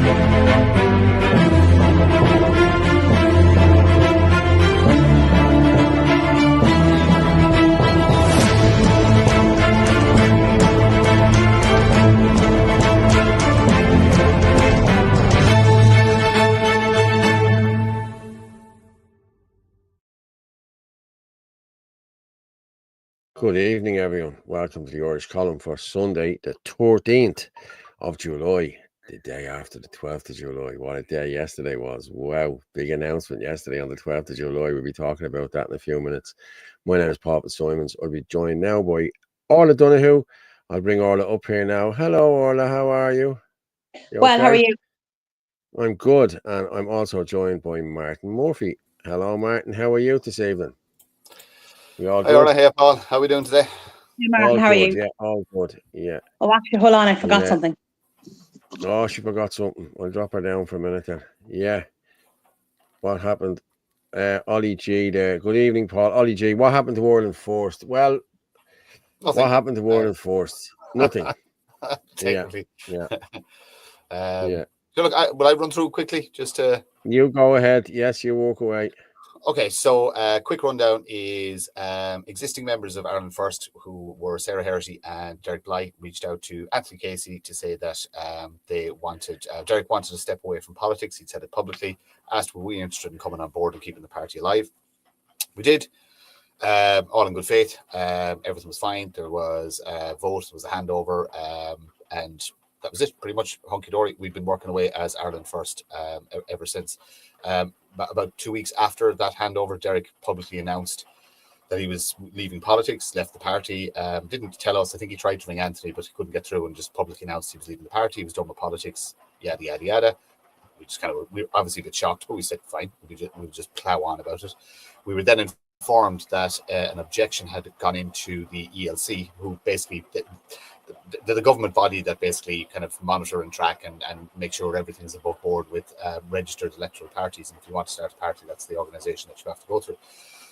Good evening, everyone. Welcome to the Irish Column for Sunday, the 13th of July, the day after the 12th of July. What a day yesterday was. Wow, big announcement yesterday on the 12th of July. We'll be talking about that in a few minutes. My name is Paul Simons. I'll be joined now by Orla Donoghue. I'll bring Orla up here now. Hello, Orla. How are you? Well, how are you? I'm good. And I'm also joined by Martin Murphy. Hello, Martin. How are you this evening? You all good? Hi, Paul. How are we doing today? Hey, Martin, all how good, are you? Yeah, all good. Yeah. Oh, actually, hold on. I forgot something. Oh, she forgot something. I'll drop her down for a minute then. Yeah. What happened? Ollie G there. Good evening, Paul. Ollie G, what happened to Ireland first? Well, nothing. What happened to Ireland first? Nothing. Technically. Yeah. So look, will I run through quickly just to... You go ahead. Yes, you walk away. Okay, so quick rundown is existing members of Ireland First, who were Sarah Herity and Derek Bly, reached out to Anthony Casey to say that Derek wanted to step away from politics. He'd said it publicly, asked were we interested in coming on board and keeping the party alive. We did, all in good faith. Everything was fine. There was a vote, there was a handover, and that was it, pretty much hunky-dory. We've been working away as Ireland First ever since. About 2 weeks after that handover, Derek publicly announced that he was leaving politics, left the party, didn't tell us. I think he tried to ring Anthony, but he couldn't get through, and just publicly announced he was leaving the party. He was done with politics, yada, yada, yada. We were obviously a bit shocked, but we said, fine, we'll just plow on about it. We were then informed that an objection had gone into the ELC, who basically... the government body that basically kind of monitor and track and make sure everything's above board with registered electoral parties. And if you want to start a party, that's the organization that you have to go through.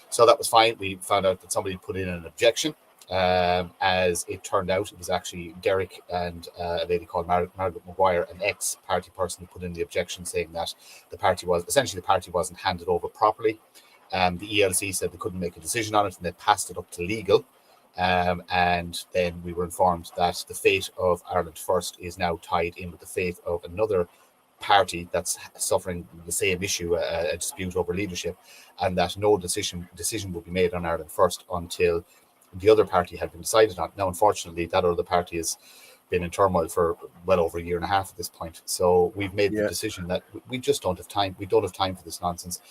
So that was fine. We found out that somebody put in an objection. As it turned out, it was actually Derek and a lady called Margaret Maguire, an ex-party person, who put in the objection, saying that the party wasn't handed over properly. The ELC said they couldn't make a decision on it, and they passed it up to legal. And then we were informed that the fate of Ireland First is now tied in with the fate of another party that's suffering the same issue, a dispute over leadership, and that no decision will be made on Ireland First until the other party had been decided on. Now, unfortunately, that other party has been in turmoil for well over a year and a half at this point. So we've made the decision that we just don't have time. We don't have time for this nonsense.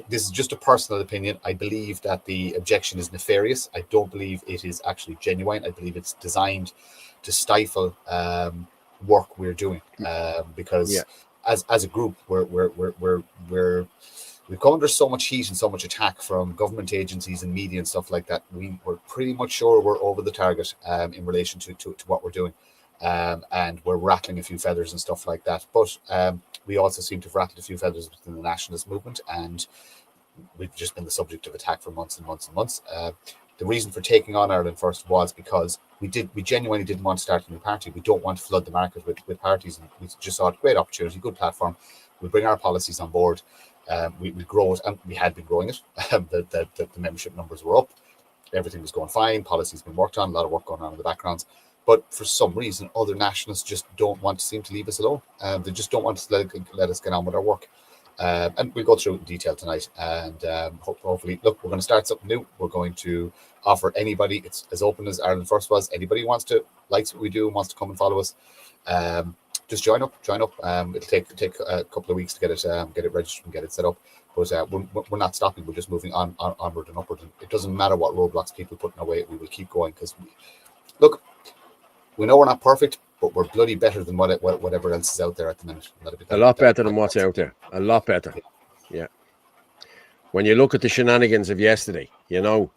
This is just a personal opinion. I believe that the objection is nefarious. I don't believe it is actually genuine. I believe it's designed to stifle work we're doing, because as a group we've come under so much heat and so much attack from government agencies and media and stuff like that. We're pretty much sure we're over the target in relation to what we're doing, and we're rattling a few feathers and stuff like that. But we also seem to have rattled a few feathers within the nationalist movement, and we've just been the subject of attack for months and months and months. The reason for taking on Ireland First was because we genuinely didn't want to start a new party. We don't want to flood the market with parties, and we just saw a great opportunity, good platform. We bring our policies on board, we grow it, and we had been growing it. The membership numbers were up, everything was going fine, policies been worked on, a lot of work going on in the backgrounds. But for some reason, other nationalists just don't want to seem to leave us alone. They just don't want to let us get on with our work. And we'll go through it in detail tonight. And hopefully, look, we're going to start something new. We're going to offer anybody, it's as open as Ireland First was. Anybody who wants to, likes what we do and wants to come and follow us, just join up. It'll take a couple of weeks to get it registered and get it set up. But we're not stopping. We're just moving onward and upward. And it doesn't matter what roadblocks people put in our way. We will keep going, because look, we know we're not perfect, but we're bloody better than whatever else is out there at the minute. A lot better than what's out there. A lot better. Yeah. When you look at the shenanigans of yesterday, you know,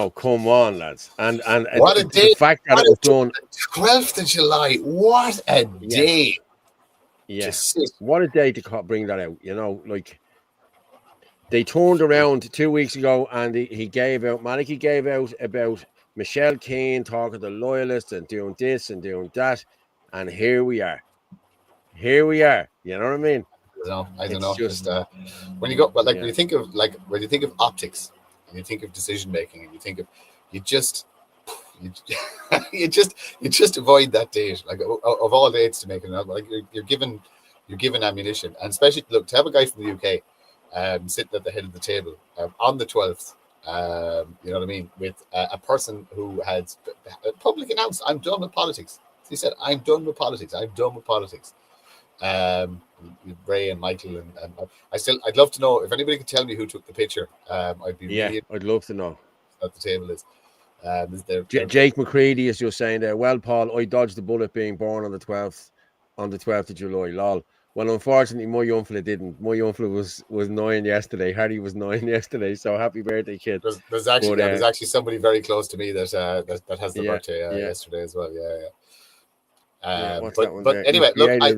come on, lads. And what a day. The fact that it was done 12th of July. What a day. Yes. What a day to bring that out. You know, like, they turned around 2 weeks ago, and Maliki gave out about Michelle Keane talking to loyalists and doing this and doing that. And here we are. Here we are. You know what I mean? I don't It's know. just When you go, but like yeah. when you think of optics, and you think of decision making, and you think of you just you just avoid that date. Like of all dates to make it, like you're given ammunition, and especially look to have a guy from the UK sitting at the head of the table on the 12th. You know what I mean? With a person who had publicly announced, "I'm done with politics." He said, "I'm done with politics. I'm done with politics." Ray and Michael and I'd love to know if anybody could tell me who took the picture. I'd be really I'd love to know. At the table is Jake McCready is just saying there. Well, Paul, I dodged the bullet being born on the 12th of July. Lol. Well, unfortunately, my young fella didn't. My young fella was 9 yesterday. Harry was 9 yesterday. So happy birthday, kid. There's actually somebody very close to me that has the birthday yesterday as well. What's that one but there? Anyway, I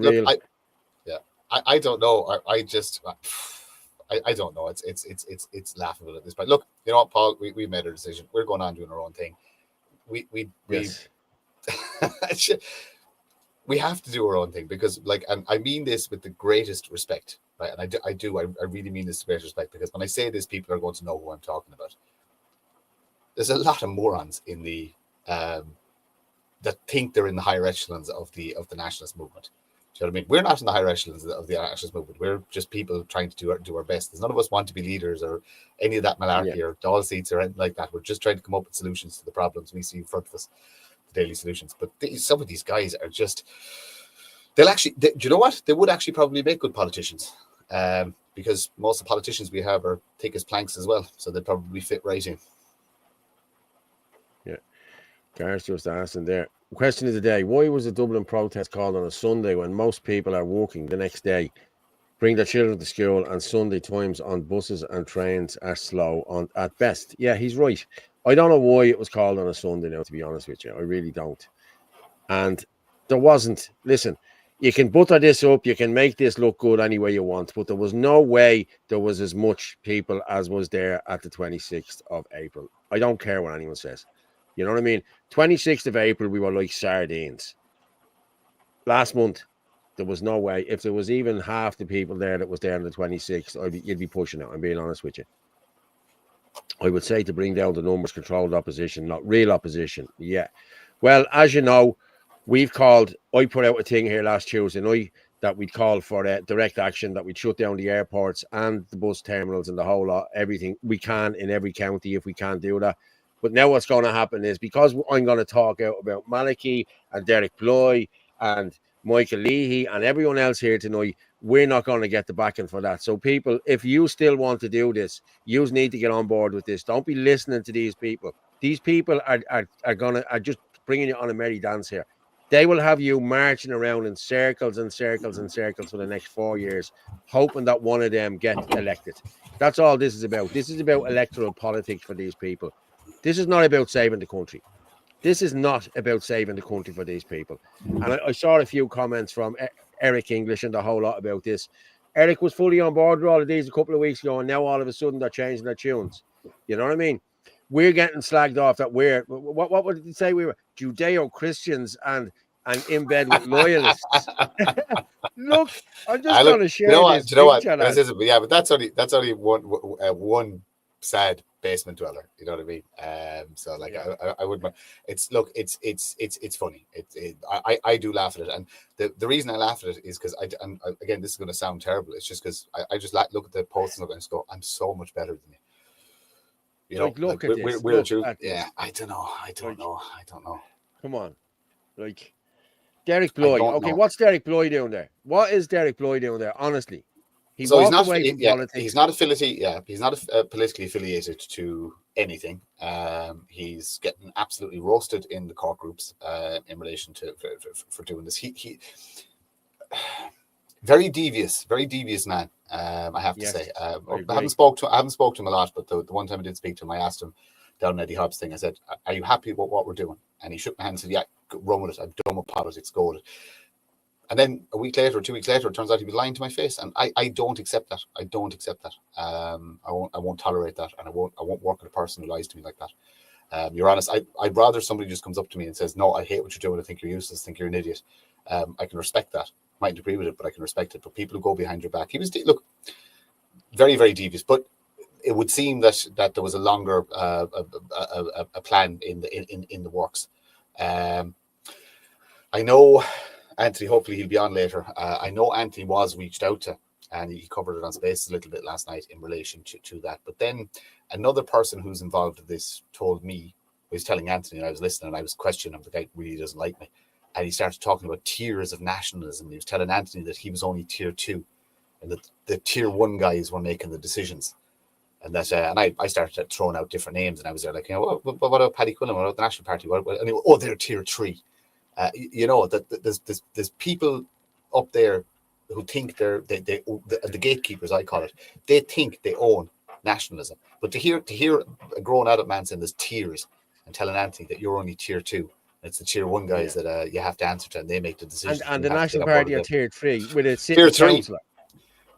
don't know. I don't know. It's laughable at this point. Look, you know what, Paul? We made a decision. We're going on doing our own thing. Yes. We have to do our own thing because, like, and I mean this with the greatest respect, right? And I really mean this with greatest respect because when I say this, people are going to know who I'm talking about. There's a lot of morons in the that think they're in the higher echelons of the nationalist movement. Do you know what I mean? We're not in the higher echelons of the nationalist movement. We're just people trying to do our best. There's none of us want to be leaders or any of that malarkey or doll seats or anything like that. We're just trying to come up with solutions to the problems we see in front of us, the daily solutions. But some of these guys are just, do you know what? They would actually probably make good politicians because most of the politicians we have are thick as planks as well. So they probably fit right in. Yeah. Gareth's just asking there. Question of the day: why was the Dublin protest called on a Sunday when most people are working the next day, bring their children to school, and Sunday times on buses and trains are slow at best? Yeah, he's right. I don't know why it was called on a Sunday now, to be honest with you. I really don't. And there wasn't. Listen, you can butter this up, you can make this look good any way you want, but there was no way there was as much people as was there at the 26th of April. I don't care what anyone says. You know what I mean? 26th of April, we were like sardines. Last month, there was no way. If there was even half the people there that was there on the 26th, you'd be pushing it. I'm being honest with you. I would say to bring down the numbers, controlled opposition, not real opposition. Yeah. Well, as you know, I put out a thing here last Tuesday night that we'd call for direct action, that we'd shut down the airports and the bus terminals and the whole lot, everything we can in every county if we can't do that. But now what's going to happen is, because I'm going to talk out about Malachy and Derek Bly and Michael Leahy and everyone else here tonight, we're not going to get the backing for that. So people, if you still want to do this, you need to get on board with this. Don't be listening to these people. These people are just bringing you on a merry dance here. They will have you marching around in circles and circles and circles for the next 4 years, hoping that one of them get elected. That's all this is about. This is about electoral politics for these people. This is not about saving the country. This is not about saving the country for these people. And I saw a few comments from Eric English and the whole lot about this. Eric was fully on board with all of these a couple of weeks ago, and now all of a sudden they're changing their tunes. You know what I mean? We're getting slagged off that what did he say? We were Judeo-Christians and in bed with loyalists. Look, I'm just going to share this. Do you know what? But that's only one sad basement dweller. You know what I mean? So like I wouldn't. It's funny. I do laugh at it, and the reason I laugh at it is because again, this is going to sound terrible. It's just because I just look at the posts and just go, I'm so much better than you. You know, look at this. Yeah, I don't know. Come on, like Derek Bly. Okay, what's Derek Bly doing there? What is Derek Bly doing there? Honestly, he's not politics. He's not affiliated. Yeah, he's not politically affiliated to anything. He's getting absolutely roasted in the court groups in relation to for doing this. He very devious man. I have to say. I haven't spoke to him a lot, but the one time I did speak to him, I asked him down at Eddie Hobbs thing. I said, "Are you happy with what we're doing?" And he shook my hand and said, "Yeah, run with it. I'm done with politics. Go with it." And then a week later, or 2 weeks later, it turns out he was lying to my face, and I don't accept that. I don't accept that. I won't tolerate that, and I won't work with a person who lies to me like that. You're honest. I'd rather somebody just comes up to me and says, no, I hate what you're doing. I think you're useless. I think you're an idiot. I can respect that. Mightn't agree with it, but I can respect it. But people who go behind your back, he was, look, very, very devious. But it would seem that there was a longer a plan in the works. I know Anthony, hopefully he'll be on later. I know Anthony was reached out to, and he covered it on Spaces a little bit last night in relation to that. But then another person who's involved in this told me, I was telling Anthony, and I was listening, and I was questioning him, the guy really doesn't like me. And he started talking about tiers of nationalism. He was telling Anthony that he was only tier 2, and that the tier 1 guys were making the decisions. And that, and I started throwing out different names, and I was there like, what about Paddy Quillen? What about the National Party? They're tier 3. That there's people up there who think the gatekeepers, I call it. They think they own nationalism, but to hear a grown adult man saying there's tiers and telling Anthony that you're only tier 2, it's the tier 1 guys that you have to answer to, and they make the decisions. And the National Party are tier 3 with a sitting tier 3 councillor.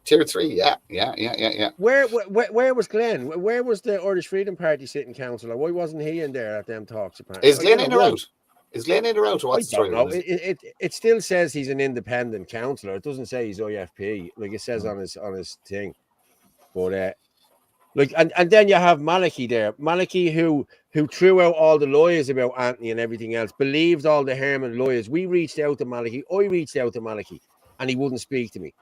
Tier 3, yeah. Where was Glenn? Where was the Irish Freedom Party sitting councillor? Why wasn't he in there at them talks? Apparently, is Glenn in or out? Is Glenn in or out? Or what's the story? It still says he's an independent councillor. It doesn't say he's IFP, like it says on his thing. But and then you have Malachy there. Malachy who threw out all the lies about Anthony and everything else, believed all the Herman lies. We reached out to Malachy. I reached out to Malachy, and he wouldn't speak to me.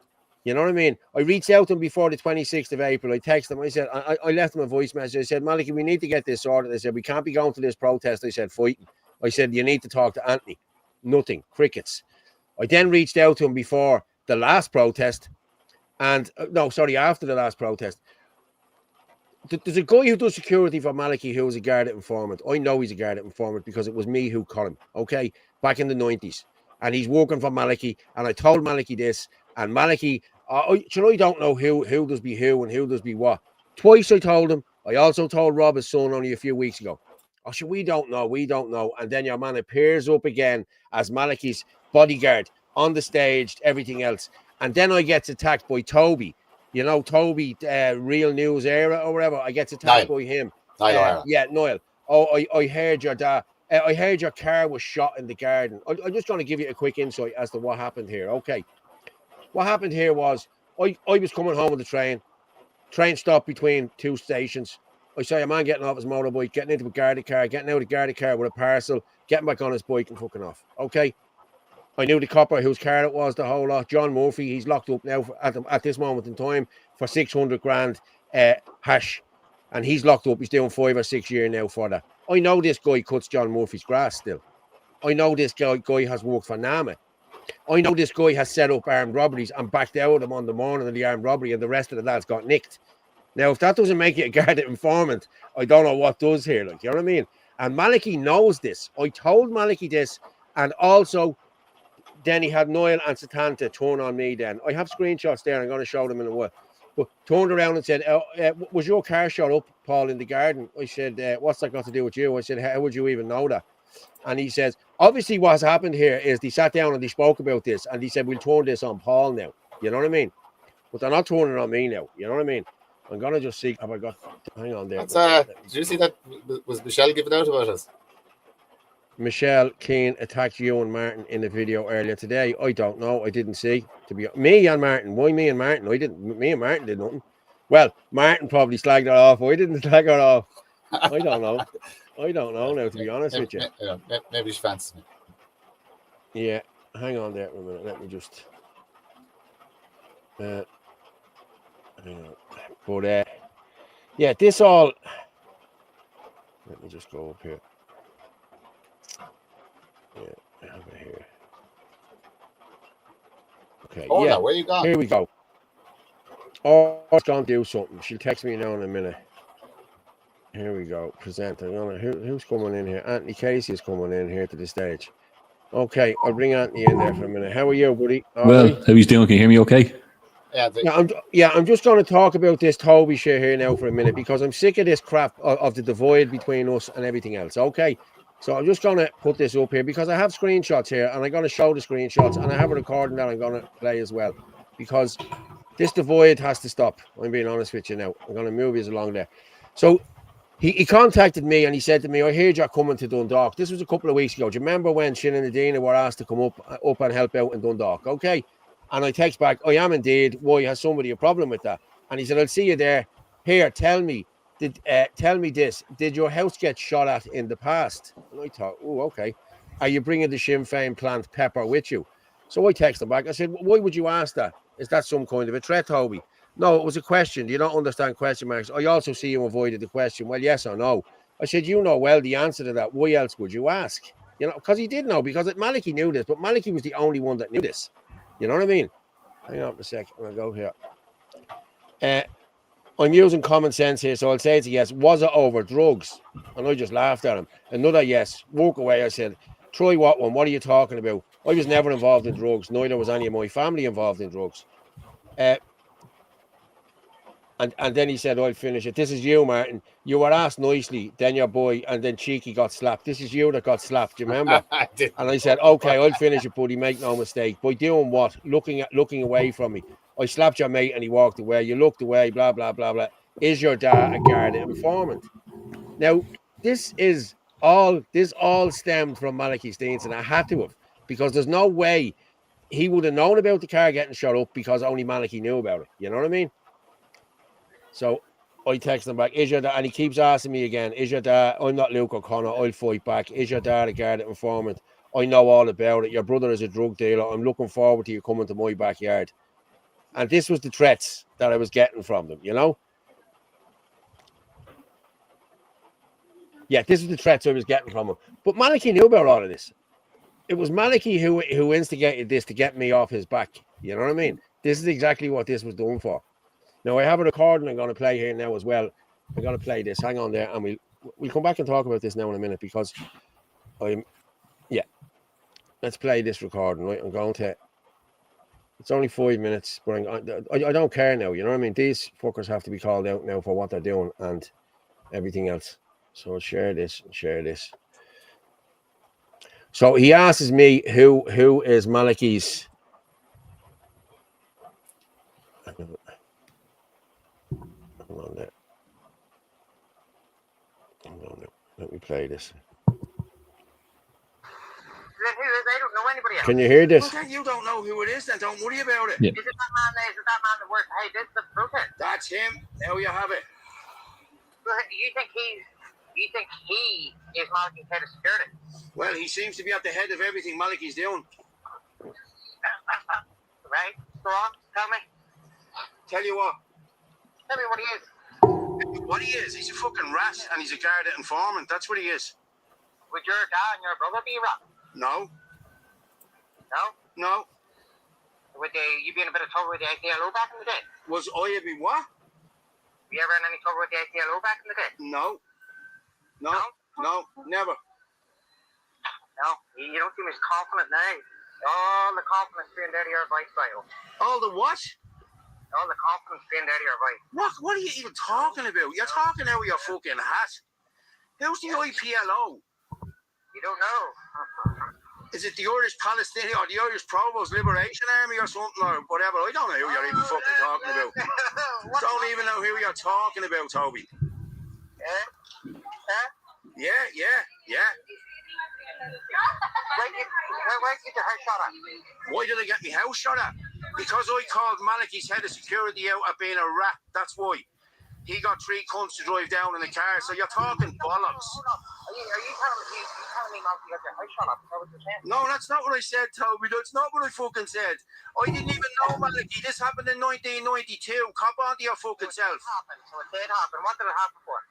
You know what I mean? I reached out to him before the 26th of April. I texted him. I said, I left him a voice message. I said, Malachy, we need to get this sorted. I said, we can't be going to this protest. I said, fighting. I said, you need to talk to Anthony. Nothing. Crickets. I then reached out to him before the last protest. And, after the last protest. There's a guy who does security for Malachy who was a guarded informant. I know he's a guarded informant because it was me who caught him, okay, back in the 90s. And he's working for Malachy. And I told Malachy this. And Malachy, I don't know who does be who and who does be what. Twice I told him. I also told Rob, his son, only a few weeks ago. Oh, sure, we don't know. And then your man appears up again as Malachy's bodyguard on the stage, everything else. And then I gets attacked by Toby. You know, Toby, Real News Era or whatever. I gets attacked by him. Niall. Oh, I heard your dad. I heard your car was shot in the garden. I'm just going to give you a quick insight as to what happened here. Okay. What happened here was I was coming home with the train. Train stopped between 2 stations. I saw a man getting off his motorbike, getting into a guarded car, getting out of the guarded car with a parcel, getting back on his bike and fucking off. Okay. I knew the copper whose car it was, the whole lot. John Murphy, he's locked up now at this moment in time for 600 grand hash. And he's locked up. He's doing 5 or 6 years now for that. I know this guy cuts John Murphy's grass still. I know this guy has worked for NAMA. I know this guy has set up armed robberies and backed out of them on the morning of the armed robbery, and the rest of the lads got nicked. Now, if that doesn't make you a guarded informant, I don't know what does here. Like, you know what I mean? And Malachy knows this. I told Malachy this, and also then he had Niall and Satan to turn on me then. I have screenshots there. I'm going to show them in a while. But turned around and said, was your car shot up, Paul, in the garden? I said, what's that got to do with you? I said, how would you even know that? And he says, obviously what's happened here is they sat down and they spoke about this. And he said, we'll turn this on Paul now. You know what I mean? But they're not turning it on me now. You know what I mean? I'm going to just see. Have I got... Hang on there. Did you see that? Was Michelle giving out about us? Michelle Keane attacked you and Martin in a video earlier today. I don't know. I didn't see. To be me and Martin. Why me and Martin? Me and Martin did nothing. Well, Martin probably slagged her off. I didn't slag her off. I don't know. I don't know now, to be honest with you. Maybe she fancies me. Yeah. Hang on there for a minute. Let me just... hang on. But, yeah, this all... Let me just go up here. Yeah, I have it here. Okay, oh, yeah. No, where you gone? Here we go. Oh, it's gonna do something. She'll text me now in a minute. Here we go. Present. Who's coming in here? Anthony Casey is coming in here to the stage. Okay, I'll bring Anthony in there for a minute. How are you, buddy? Well, how are you doing? Can you hear me okay? I'm just going to talk about this Toby shit here now for a minute because I'm sick of this crap of the divide between us and everything else. Okay. So I'm just going to put this up here because I have screenshots here and I'm going to show the screenshots and I have a recording that I'm going to play as well because this divide has to stop. I'm being honest with you now. I'm going to move you along there. So he contacted me and he said to me, I heard you're coming to Dundalk. This was a couple of weeks ago. Do you remember when Shin and Adina were asked to come up and help out in Dundalk? Okay. And I text back, I am indeed. Why, has somebody a problem with that? And he said, I'll see you there. Here, tell me this. Did your house get shot at in the past? And I thought, oh, okay. Are you bringing the Sinn Féin plant Pepper with you? So I texted him back. I said, why would you ask that? Is that some kind of a threat, Toby? No, it was a question. Do you not understand question marks? I also see you avoided the question. Well, yes or no. I said, you know well the answer to that. Why else would you ask? You know, because he did know, because Malachy knew this, but Malachy was the only one that knew this. You know what I mean? Hang on for a second. I'll go here. I'm using common sense here, so I'll say it's a yes. Was it over drugs? And I just laughed at him. Another yes. Walk away. I said, Troy, what one? What are you talking about? I was never involved in drugs. Neither was any of my family involved in drugs. And then he said, I'll finish it. This is you, Martin. You were asked nicely, then your boy, and then Cheeky got slapped. This is you that got slapped. Do you remember? And I said, okay, I'll finish it, buddy. Make no mistake. By doing what? Looking away from me. I slapped your mate and he walked away. You looked away, blah, blah, blah, blah. Is your dad a guarded informant? Now, this all stemmed from Malachy Steenson. I had to have, because there's no way he would have known about the car getting shot up because only Malachy knew about it. You know what I mean? So I text him back, is your dad? And he keeps asking me again, is your dad? I'm not Luke O'Connor. I'll fight back. Is your dad a guarded informant? I know all about it. Your brother is a drug dealer. I'm looking forward to you coming to my backyard. And this was the threats that I was getting from them, you know? Yeah, this is the threats I was getting from him. But Malachy knew about all of this. It was Malachy who instigated this to get me off his back. You know what I mean? This is exactly what this was done for. Now, I have a recording I'm going to play here now as well. I'm going to play this. Hang on there, and we'll come back and talk about this now in a minute, because let's play this recording, right? I'm going to... It's only 5 minutes, but I don't care now, you know what I mean? These fuckers have to be called out now for what they're doing and everything else. So I'll share this and share this. So he asks me who is Malachy's... Hold on there. Let me play this. I don't know anybody else. Can you hear this? Okay, you don't know who it is, then don't worry about it. Yeah. Is it that man that works? Hey, this is the protest. That's him. There you have it. You think he is Malachy's head of security? Well, he seems to be at the head of everything Malachy's doing. Right? Go on, tell me. Tell you what. Tell me what he is. What he is? He's a fucking rat, and he's a guarded informant. That's what he is. Would your dad and your brother be rat? No. No? No. Would you be in a bit of trouble with the ACLO back in the day? Was I be what? Were you ever in any trouble with the ACLO back in the day? No. No. No. Never. No? You don't seem as confident now. All the confidence being out of your voice, Bible. All the what? All the confidence being out of your voice. What are you even talking about? You're talking out of your fucking hat. Who's the IPLO? You don't know. Is it the Irish Palestinian or the Irish Provost Liberation Army or something or whatever? I don't know who you're even fucking talking about. Don't even know who you're talking about, Toby. Yeah? Huh? Yeah. Where'd you get your house shot at? Why did I get my house shot at? Because I called Malachy's head of security out at being a rat. That's why. He got 3 cunts to drive down in the car, so you're talking bollocks. Hold on. Are you telling me Malachy got your house shot at? Is that what you're saying? No, that's not what I said, Toby. That's not what I fucking said. I didn't even know Malachy. This happened in 1992. Cop on to your fucking self. So it did happen. What did it happen for?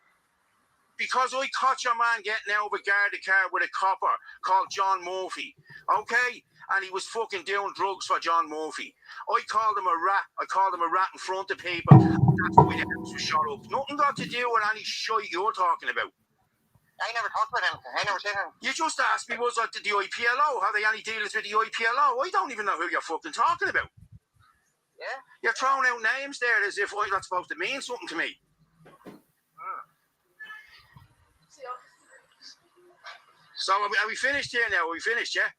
Because I caught your man getting out of a guarded car with a copper called John Murphy. Okay? And he was fucking doing drugs for John Murphy. I called him a rat. I called him a rat in front of people. That's why the house was shot up. Nothing got to do with any shit you're talking about. I never talked about anything. I never said anything. You just asked me, was it the IPLO? Have they any dealings with the IPLO? I don't even know who you're fucking talking about. Yeah? You're throwing out names there as if that's supposed to mean something to me. So are we finished here now? Are we finished, yeah?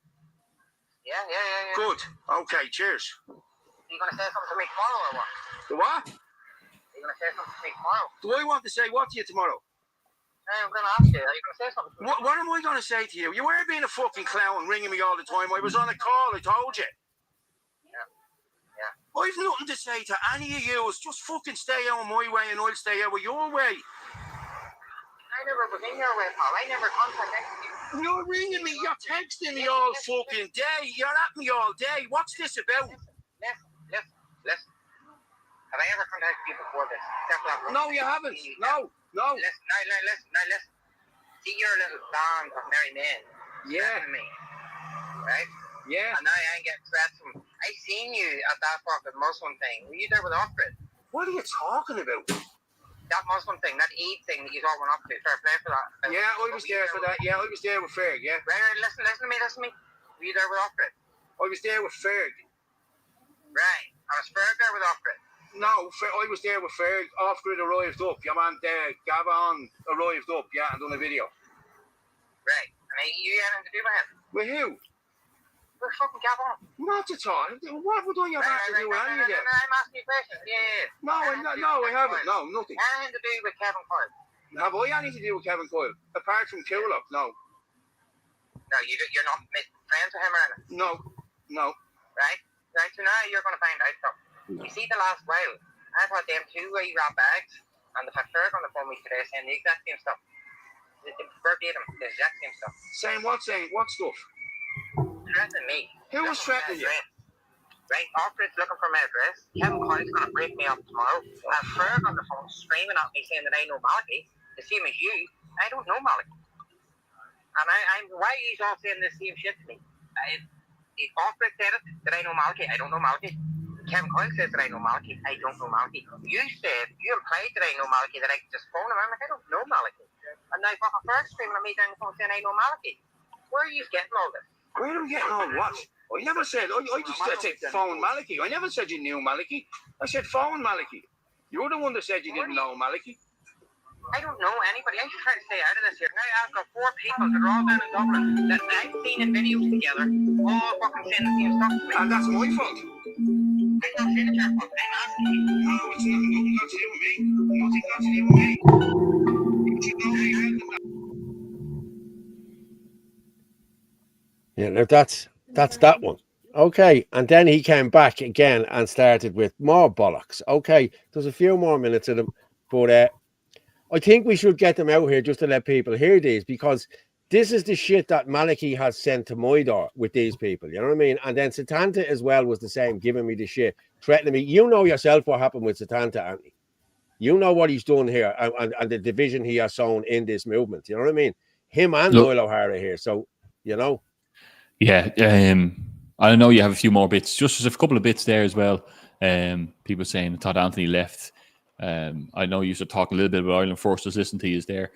Yeah. Good. Okay, cheers. Are you going to say something to me tomorrow or what? The what? Are you going to say something to me tomorrow? Do I want to say what to you tomorrow? I'm going to ask you. Are you going to say something? What am I going to say to you? You were being a fucking clown, ringing me all the time. I was on a call, I told you. Yeah. I've nothing to say to any of you. Just fucking stay out my way and I'll stay out with your way. I never was in your way, pal. I never contacted you. You're ringing me, you're texting me all fucking day. You're at me all day. What's this about? Listen. Have I ever contacted you before this? No, you haven't. No. Listen. See your little band of merry men. Yeah. Me. Right? Yeah. And now I ain't getting threats from. I seen you at that fucking Muslim thing. Were you there with Offred? What are you talking about? That Muslim thing, that Eid thing that you all went up to. Fair play for that. Yeah, I was there for that. Yeah, I was there with Ferg, yeah. Right, listen to me. Were you there with Offred? I was there with Ferg. Right. I was Ferg there with Offred. No, I was there with Ferg. Off-grid arrived up. Your man there, Gavin, arrived up, yeah, and done a video. Right. And you had anything to do with him? With who? With fucking Gavin. Not at all. What would I have to do with any of that? I'm asking you a question. Yeah. No, I haven't. No, nothing. Anything to do with Kevin Coyle? Have I anything to do with Kevin Coyle? Apart from Coolock, no. No, you're not friends with him or anything? No. Right, so now you're going to find out something. No. You see, the last while, I've had them two where you grab bags, and the Ferg on the phone with me today saying the exact same stuff. Verbatim, the exact same stuff. Saying what stuff? Threatening me. Who was threatening you? Right, Offred's looking for my address. Kevin Coyle's going to break me up tomorrow. And Ferg on the phone screaming at me saying that I know Malachy, the same as you. I don't know Malachy. And why are you all saying the same shit to me? If Offred said it, that I know Malachy, I don't know Malachy. Kevin Coyle says that I know Malachy, I don't know Malachy. You implied that I know Malachy, that I could just phone him. I'm like, I don't know Malachy. And now fucking Ferg screaming at me down the phone saying I know Malachy. Where are you getting all this? Where am I getting all what? I never said, I just said phone Malachy. I never said you knew Malachy. I said phone Malachy. You're the one that said you didn't know Malachy. I don't know anybody. I'm just trying to stay out of this here. Now I've got 4 people that are all down in Dublin that I've seen in videos together, all fucking saying the same stuff to me. And that's my fault. I'm not saying it's your fault. I'm asking you. No, it's nothing got to do with me. Nothing got to do with me. You should know me better than that. Yeah, now that's that one. Okay, and then he came back again and started with more bollocks. Okay, there's a few more minutes of them, but I think we should get them out here just to let people hear these, because this is the shit that Malachy has sent to my door with these people. You know what I mean? And then Satanta as well was the same, giving me the shit, threatening me. You know yourself what happened with Satanta, Anthony. You know what he's done here and the division he has sown in this movement. You know what I mean? Him and Noel O'Hara here. So, you know. Yeah. I know you have a few more bits. Just as a couple of bits there as well. People saying Todd Anthony left. I know you used to talk a little bit about Ireland First. Just listen to you there.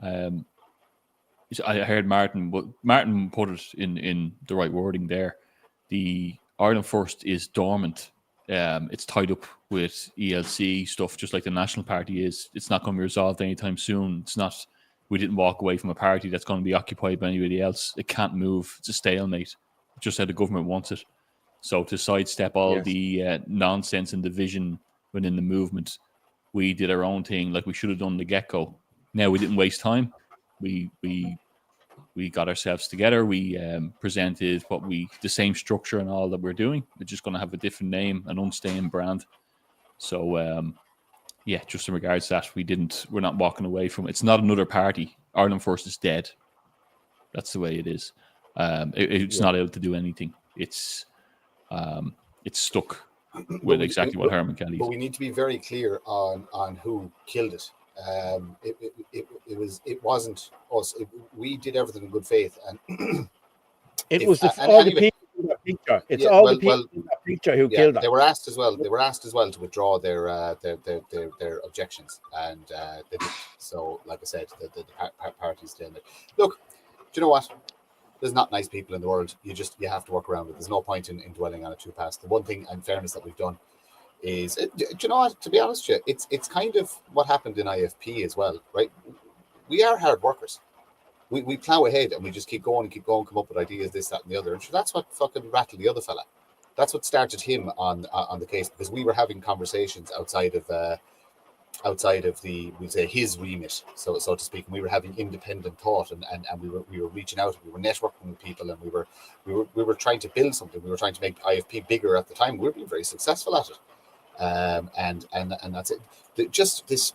I heard Martin put it in the right wording there. The Ireland First is dormant. It's tied up with ELC stuff, just like the National Party is. It's not going to be resolved anytime soon. It's not. We didn't walk away from a party that's going to be occupied by anybody else. It can't move. It's a stalemate. Just how the government wants it. So to sidestep all the nonsense and division within the movement, we did our own thing like we should have done the get-go. Now, we didn't waste time. We got ourselves together. We presented the same structure and all that we're doing. We're just going to have a different name, an unstained brand. So, just in regards to that, we're not walking away from it. It's not another party. Ireland First is dead. That's the way it is. It's not able to do anything. It's stuck with exactly what Herman Kelly. But we need to be very clear on who killed it. It wasn't us. We did everything in good faith, and it was all the people in that picture. It's all the people in that picture who killed them. They were asked as well. They were asked as well to withdraw their objections, and they did. So, like I said, the party's still there. Look, do you know what? There's not nice people in the world. You have to work around it. There's no point in dwelling on it too past. The one thing, in fairness, that we've done is, do you know what? To be honest with you, it's kind of what happened in IFP as well, right? We are hard workers. We plow ahead and we just keep going, come up with ideas, this, that, and the other. And sure, that's what fucking rattled the other fella. That's what started him on the case, because we were having conversations outside of outside of we say his remit, so to speak, and we were having independent thought, and we were reaching out, we were networking with people, and we were trying to build something. We were trying to make IFP bigger at the time. We were being very successful at it, and that's it. Just this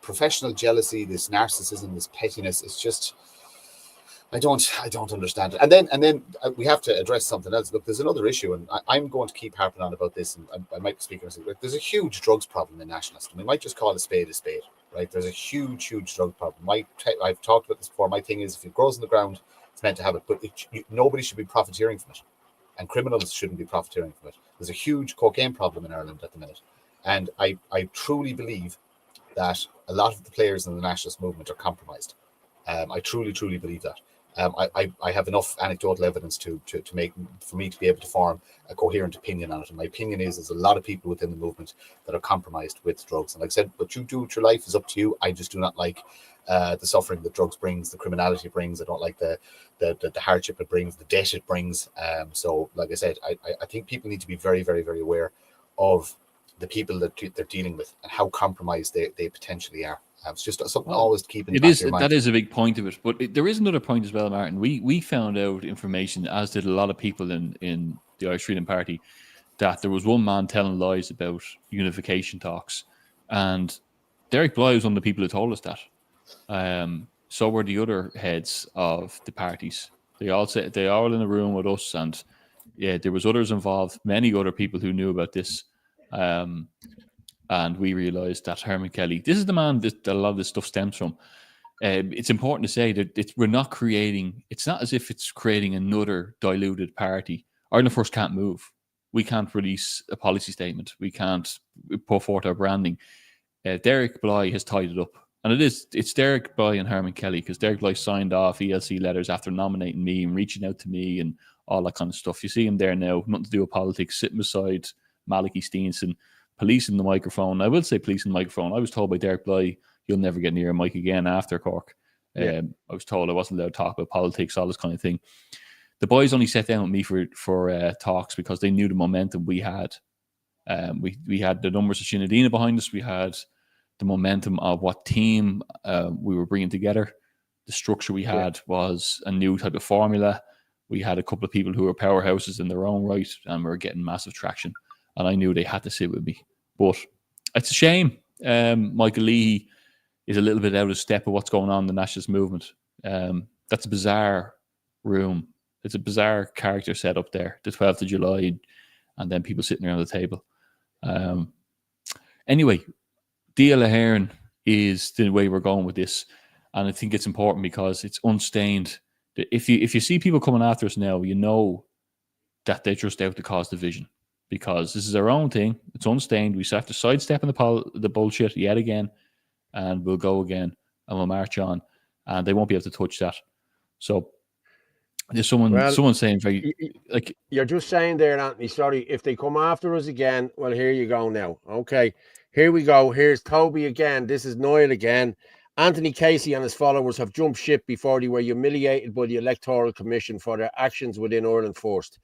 professional jealousy, this narcissism, this pettiness. It's just I don't understand it. And then we have to address something else. Look, there's another issue, and I'm going to keep harping on about this, and I might be speaking. There's a huge drugs problem in Nationalism. We might just call a spade, right? There's a huge drug problem. I've talked about this before. My thing is, if it grows in the ground, it's meant to have it, but nobody should be profiteering from it, and criminals shouldn't be profiteering from it. There's a huge cocaine problem in Ireland at the minute, and I truly believe that a lot of the players in the nationalist movement are compromised. I truly believe that. I have enough anecdotal evidence to make for me to be able to form a coherent opinion on it. And my opinion is there's a lot of people within the movement that are compromised with drugs. And like I said, what you do with your life is up to you. I just do not like the suffering that drugs brings, the criminality it brings. I don't like the hardship it brings, the debt it brings. So like I said, I think people need to be very, very, very aware of the people that they're dealing with and how compromised they potentially are. It's just something always to keep in the back of your mind. That is a big point of it. But there is another point as well, Martin. We found out information, as did a lot of people in the Irish Freedom Party, that there was one man telling lies about unification talks. And Derek Bly was one of the people who told us that. So were the other heads of the parties. They all in a room with us, and yeah, there was others involved, many other people who knew about this. And we realised that Herman Kelly, this is the man that a lot of this stuff stems from. It's important to say that we're not creating, it's not as if it's creating another diluted party. Ireland First can't move. We can't release a policy statement. We can't put forth our branding. Derek Bly has tied it up. And it's Derek Bly and Herman Kelly, because Derek Bly signed off ELC letters after nominating me and reaching out to me and all that kind of stuff. You see him there now, nothing to do with politics, sitting beside Malachy Steenson, policing the microphone. I will say policing the microphone. I was told by Derek Bly, you'll never get near a mic again after Cork. I was told I wasn't allowed to talk about politics, all this kind of thing. The boys only sat down with me for talks because they knew the momentum we had. We had the numbers of Sinn Féin behind us. We had the momentum of what team we were bringing together. The structure we had was a new type of formula. We had a couple of people who were powerhouses in their own right, and we were getting massive traction. And I knew they had to sit with me. But it's a shame. Michael Leahy is a little bit out of step of what's going on in the nationalist movement. That's a bizarre room. It's a bizarre character set up there, the 12th of July, and then people sitting around the table. Anyway, Dia Lahairn is the way we're going with this. And I think it's important because it's unstained. If you see people coming after us now, you know that they're just out to cause division. Because this is our own thing. It's unstained. We just have to sidestep in the bullshit yet again, and we'll go again, and we'll march on, and they won't be able to touch that. So there's someone saying very like you're just saying there, Anthony. Sorry, if they come after us again, well, here you go now. Okay, here we go. Here's Toby again. This is Niall again. Anthony Casey and his followers have jumped ship before they were humiliated by the Electoral Commission for their actions within Ireland First.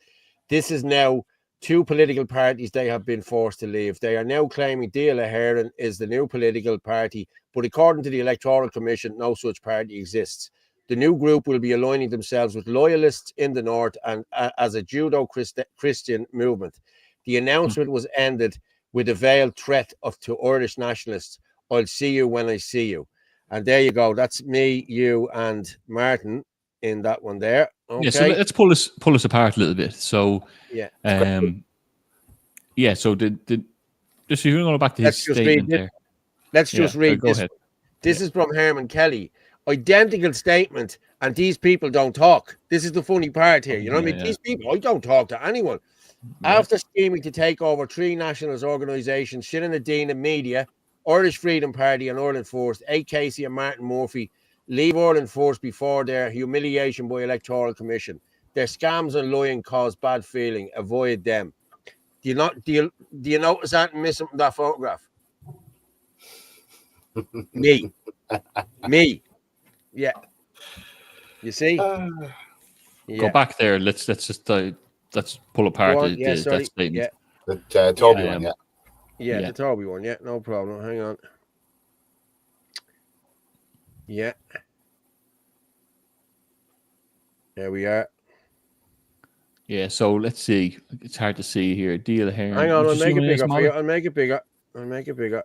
This is now 2 political parties they have been forced to leave. They are now claiming Dia Lahairn is the new political party, but according to the Electoral Commission, no such party exists. The new group will be aligning themselves with loyalists in the north and as a Judo-Christian movement. The announcement was ended with a veiled threat to Irish nationalists. I'll see you when I see you. And there you go. That's me, you, and Martin in that one there. Okay. Yeah, so let's pull us apart a little bit. So so just you're going back to his statement there. Let's just read this. Ahead. This is from Herman Kelly. Identical statement, and these people don't talk. This is the funny part here. You know what I mean? These people, I don't talk to anyone. Yeah. After scheming to take over 3 nationalist organisations, Sinn Féin Media, Irish Freedom Party and Ireland First, A. Casey and Martin Murphy leave Ireland First before their humiliation by Electoral Commission. Their scams and lying cause bad feeling. Avoid them. Do you notice that missing from that photograph? Me. Yeah. You see? Go back there. Let's pull apart that statement. The Toby one, the Toby one, no problem. Hang on. Yeah. There we are. Yeah, so let's see. It's hard to see here. Deal here. Hang on, I'll make it bigger for you. I'll make it bigger.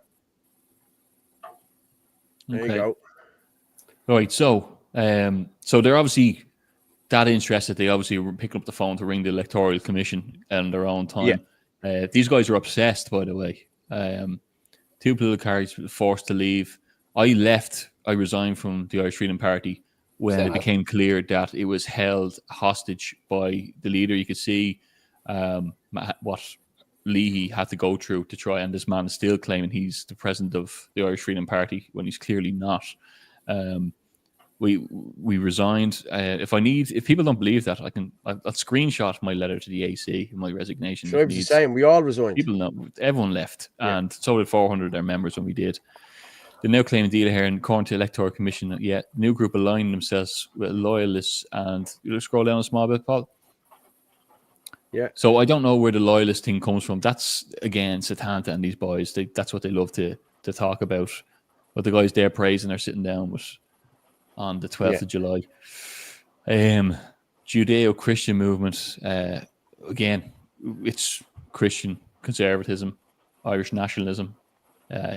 There you go. Right, so they're obviously that interested. They obviously were picking up the phone to ring the Electoral Commission in their own time. Yeah. These guys are obsessed, by the way. 2 political parties were forced to leave. I resigned from the Irish Freedom Party when it became clear that it was held hostage by the leader. You could see what Leahy had to go through to try, and this man is still claiming he's the president of the Irish Freedom Party when he's clearly not. We resigned. If people don't believe that, I'll screenshot my letter to the AC, my resignation. So it's the same. We all resigned. People know, everyone left, and so did 400 of their members when we did. They're now claiming deal here, and according to the Electoral Commission, new group aligning themselves with loyalists. And you'll scroll down a small bit, Paul. Yeah. So I don't know where the loyalist thing comes from. That's again Satanta and these boys. That's what they love to talk about. But the guys they're praising are sitting down with on the 12th of July. Judeo-Christian movement. Again, it's Christian conservatism, Irish nationalism,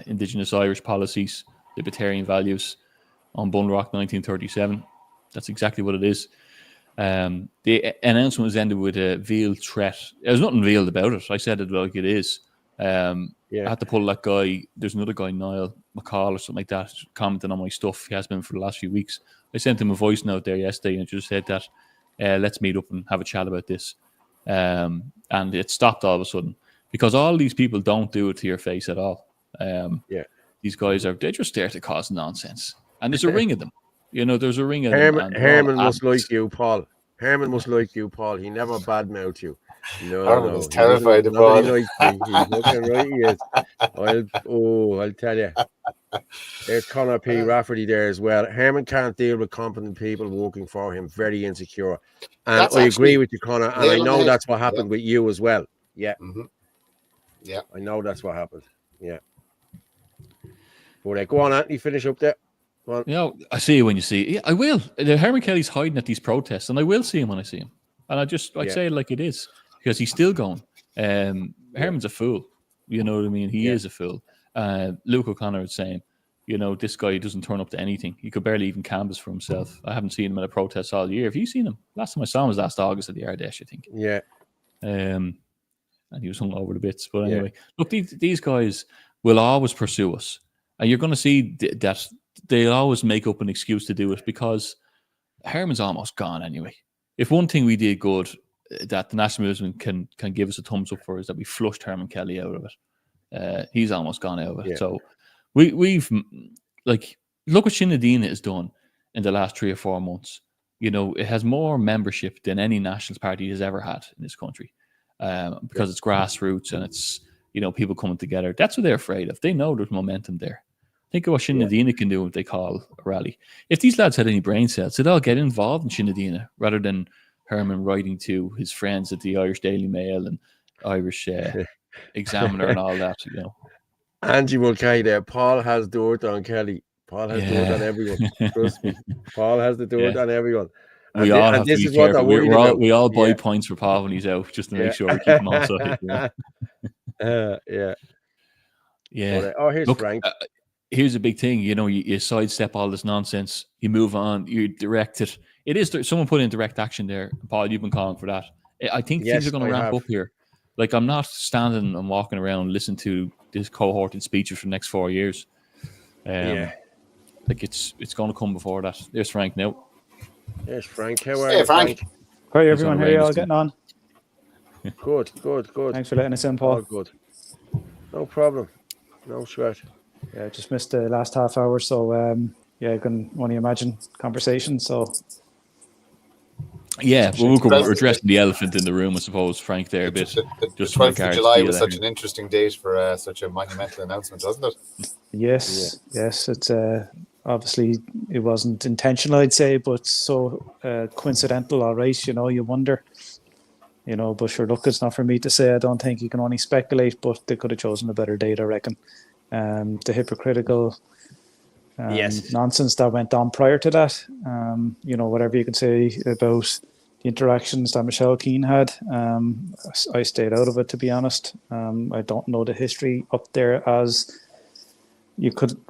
Indigenous Irish policies, libertarian values on Bunrock 1937. That's exactly what it is. The announcement was ended with a veiled threat. There's nothing veiled about it. I said it like it is. I had to pull that guy. There's another guy, Niall McCall or something like that, commenting on my stuff. He has been for the last few weeks. I sent him a voice note there yesterday and just said that let's meet up and have a chat about this. And it stopped all of a sudden because all these people don't do it to your face at all. These guys they're just there to cause nonsense. And there's a ring of them. You know, there's a ring of them. Herman must like you, Paul. Herman must like you, Paul. He never badmouth you. Herman is terrified of Paul. He's looking right, he is. I'll tell you. There's Conor P. Rafferty there as well. Herman can't deal with competent people working for him. Very insecure. And I agree with you, Conor. And I know that's what happened with you as well. Yeah. Mm-hmm. Yeah. I know that's what happened. Yeah. But go on, Anthony, finish up there. You know, I see you when you see it. Yeah, I will. Herman Kelly's hiding at these protests, and I will see him when I see him. And I'd say it like it is, because he's still going. Herman's a fool. You know what I mean? He is a fool. Luke O'Connor was saying, you know, this guy doesn't turn up to anything. He could barely even canvass for himself. I haven't seen him at a protest all year. Have you seen him? Last time I saw him was last August at the Ardèche, I think. Yeah. And he was hung over the bits. But anyway, look, these guys will always pursue us. And you're going to see that they'll always make up an excuse to do it because Herman's almost gone anyway. If one thing we did good that the Nationalism can give us a thumbs up for is that we flushed Herman Kelly out of it. He's almost gone out of it. So we've like look what Sinn Féin has done in the last 3 or 4 months. You know, it has more membership than any nationalist party has ever had in this country because it's grassroots and it's, you know, people coming together. That's what they're afraid of. They know there's momentum there. Think of what Sinn Féin can do if they call a rally. If these lads had any brain cells, they'd all get involved in Sinn Féin rather than Herman writing to his friends at the Irish Daily Mail and Irish Examiner and all that, you know. Angie Mulcahy there. Paul has dirt on Kelly. Paul has dirt on everyone. Trust me. Paul has the dirt on everyone. And we all have to be careful. We all buy about. Points for Paul when he's out just to make sure we keep him on side. Yeah. But, here's Frank. Here's a big thing, you know, you sidestep all this nonsense, you move on, you direct it. It is someone put in direct action there. Paul, you've been calling for that. I think things are going to ramp up here. Like, I'm not standing and walking around listening to this cohorted speeches for the next 4 years. Like it's going to come before that. There's Frank now. There's Frank. How are you, Frank? Hi everyone. How are you all getting on? Good. Thanks for letting us in, Paul. All good. No problem. No sweat. Yeah, just missed the last half hour, so you can only imagine conversations. So we're addressing the elephant in the room, I suppose, Frank. There a bit. Just 12th of July was such an interesting date for such a monumental announcement, wasn't it? Yes. It's obviously it wasn't intentional, I'd say, but so coincidental. All right, you know, you wonder. You know, but sure, look, it's not for me to say. I don't think you can only speculate, but they could have chosen a better date, I reckon. The hypocritical Yes. nonsense that went on prior to that. You know, whatever you can say about the interactions that Michelle Keane had, I stayed out of it, to be honest. I don't know the history up there as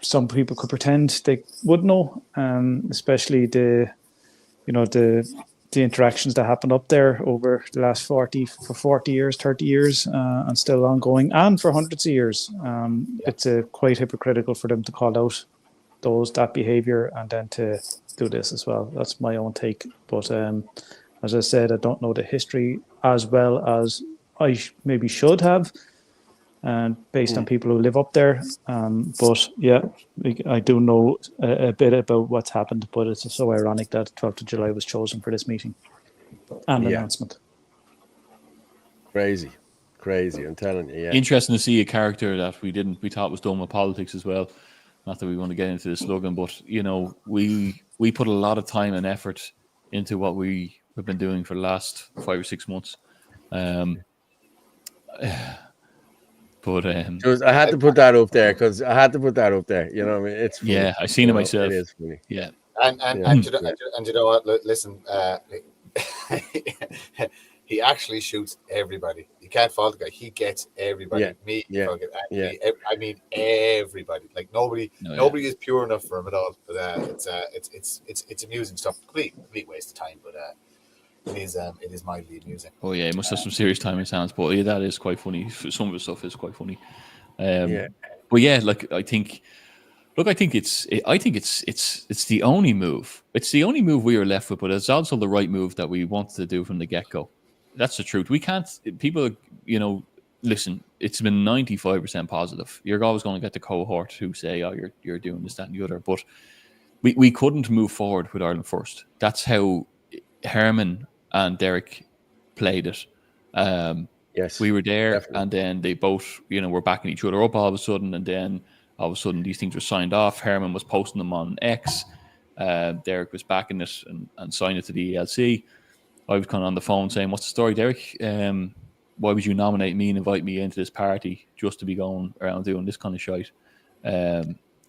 some people could pretend they would know, especially the interactions that happened up there over the last 40 years, 30 years, and still ongoing, and for hundreds of years. It's quite hypocritical for them to call out that behaviour and then to do this as well. That's my own take. But as I said, I don't know the history as well as I maybe should have, and based on people who live up there. But yeah, I do know a bit about what's happened, but it's so ironic that 12th of July was chosen for this meeting and announcement. Crazy. I'm telling you, yeah. Interesting to see a character that we thought was done with politics as well. Not that we want to get into the slogan, but you know, we put a lot of time and effort into what we have been doing for the last 5 or 6 months. But I had to put that up there because I had to put that up there. You know what I mean? It's funny. Yeah, I seen it myself. It is funny. Yeah. And you know what? Listen, he actually shoots everybody. You can't fault the guy. He gets everybody. I mean everybody. Like nobody is pure enough for him at all. But it's amusing stuff. Complete waste of time, but it is mildly amusing. Oh yeah, he must have some serious time in his hands. But yeah, that is quite funny. Some of the stuff is quite funny. But yeah, like I think it's the only move. It's the only move we are left with, but it's also the right move that we wanted to do from the get-go. That's the truth. We can't. People, listen. It's been 95% positive. You're always going to get the cohort who say, "Oh, you're doing this, that, and the other." But we couldn't move forward with Ireland First. That's how Herman and Derek played it. Yes, we were there, definitely. and then they both, were backing each other up all of a sudden, and then all of a sudden these things were signed off. Herman was posting them on X. Derek was backing it and signed it to the ELC. I was kind of on the phone saying, "What's the story, Derek? Why would you nominate me and invite me into this party just to be going around doing this kind of shite?"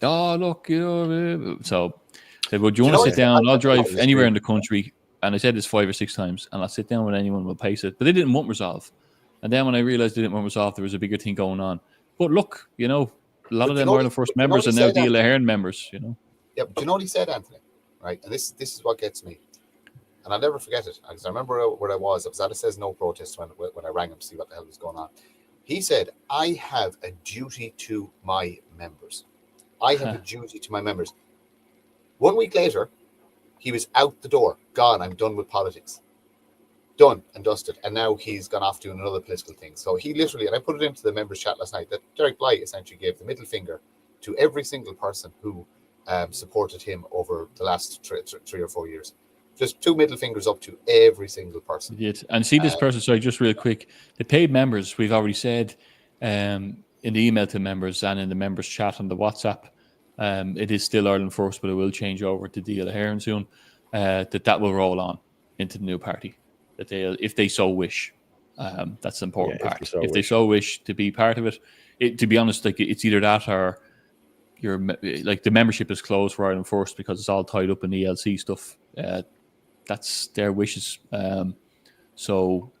Oh, look, so I said, "Well, do you want to sit down? I'll drive anywhere in the country." And I said this 5 or 6 times, and I'll sit down with anyone, we'll pace it. But they didn't want resolve. And then when I realized they didn't want resolve, there was a bigger thing going on. But look, a lot of them Ireland First members are now Díl Éireann members, Yeah, but do you know what he said, Anthony? Right? And this is what gets me. And I'll never forget it, because I remember where I was. It was at a Says No protest when I rang him to see what the hell was going on. He said, "I have a duty to my members. I have a duty to my members." 1 week later, he was out the door, gone. "I'm done with politics." Done and dusted. And now he's gone off doing another political thing. So he literally, and I put it into the members chat last night, that Derek Bly essentially gave the middle finger to every single person who supported him over the last 3 or 4 years. Just 2 middle fingers up to every single person. He did. And see this person, sorry, just real quick. The paid members, we've already said in the email to members and in the members chat on the WhatsApp, it is still Ireland First, but it will change over to Díl Éireann soon. That will roll on into the new party. That they, if they so wish, that's the important part. If they so wish to be part of it, to be honest, like it's either that or like the membership is closed for Ireland First because it's all tied up in ELC stuff. That's their wishes. So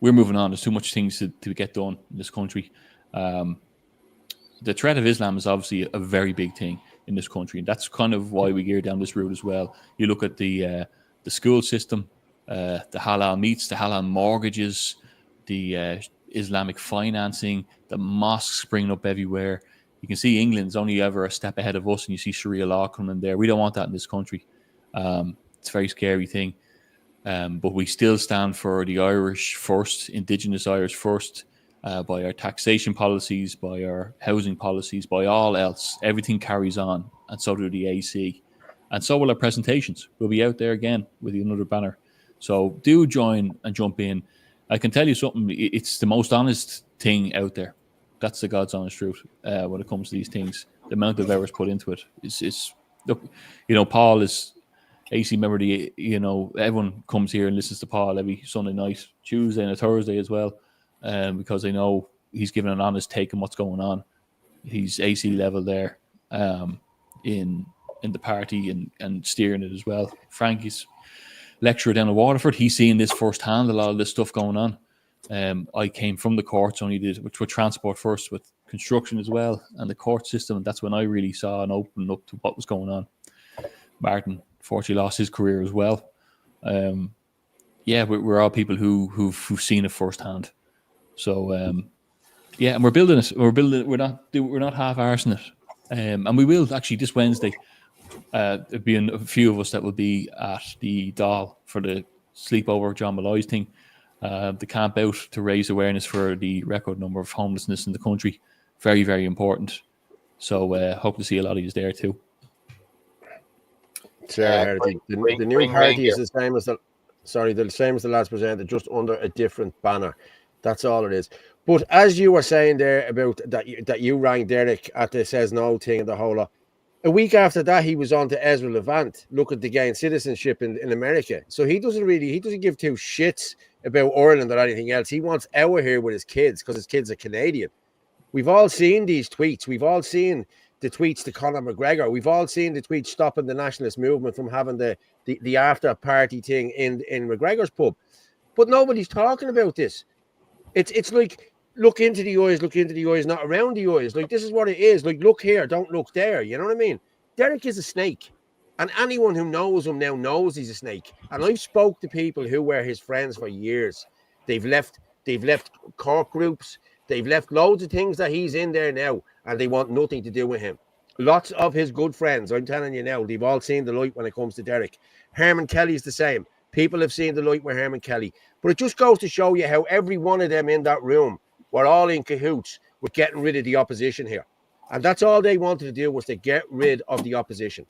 we're moving on. There's too much things to get done in this country. The threat of Islam is obviously a very big thing in this country, and that's kind of why we gear down this route as well. You look at the school system, the halal meats, the halal mortgages, the Islamic financing, the mosques springing up everywhere. You can see England's only ever a step ahead of us, and you see Sharia law coming there. We don't want that in this country. It's a very scary thing. But we still stand for the Irish first, Indigenous Irish first, by our taxation policies, by our housing policies, by all else. Everything carries on, and so do the AC. And so will our presentations. We'll be out there again with another banner. So do join and jump in. I can tell you something, it's the most honest thing out there. That's the God's honest truth when it comes to these things. The amount of hours put into it is look, Paul is AC member. Everyone comes here and listens to Paul every Sunday night, Tuesday and a Thursday as well, because they know he's giving an honest take on what's going on. He's AC level there. in the party and steering it as well. Frankie's lecturer down at Waterford, he's seen this firsthand, a lot of this stuff going on. I came from the courts, only did with transport first, with construction as well, and the court system. And that's when I really saw and opened up to what was going on. Martin fortunately lost his career as well. We're all people who've seen it firsthand. So and we're building it. We're not half-arsing it, and we will actually this Wednesday. There'll be a few of us that will be at the Dáil for the sleepover John Malloy's thing. The camp out to raise awareness for the record number of homelessness in the country. Very, very important. So hope to see a lot of you there too. Sarah, the new party is the same as the same as the lads presented, just under a different banner. That's all it is. But as you were saying there about that you rang Derek at the Says No thing and the whole lot. A week after that, he was on to Ezra Levant looking to gain citizenship in America. So he doesn't give two shits about Ireland or anything else. He wants our here with his kids because his kids are Canadian. We've all seen these tweets. We've all seen the tweets to Conor McGregor. We've all seen the tweets stopping the nationalist movement from having the after party thing in McGregor's pub. But nobody's talking about this. It's like, look into the eyes, not around the eyes. Like, this is what it is. Like, look here, don't look there. You know what I mean? Derek is a snake. And anyone who knows him now knows he's a snake. And I've spoke to people who were his friends for years. They've left Cork groups. They've left loads of things that he's in there now, and they want nothing to do with him. Lots of his good friends, I'm telling you now, they've all seen the light when it comes to Derek. Herman Kelly's the same. People have seen the light with Herman Kelly. But it just goes to show you how every one of them in that room were all in cahoots with getting rid of the opposition here. And that's all they wanted to do, was to get rid of the opposition.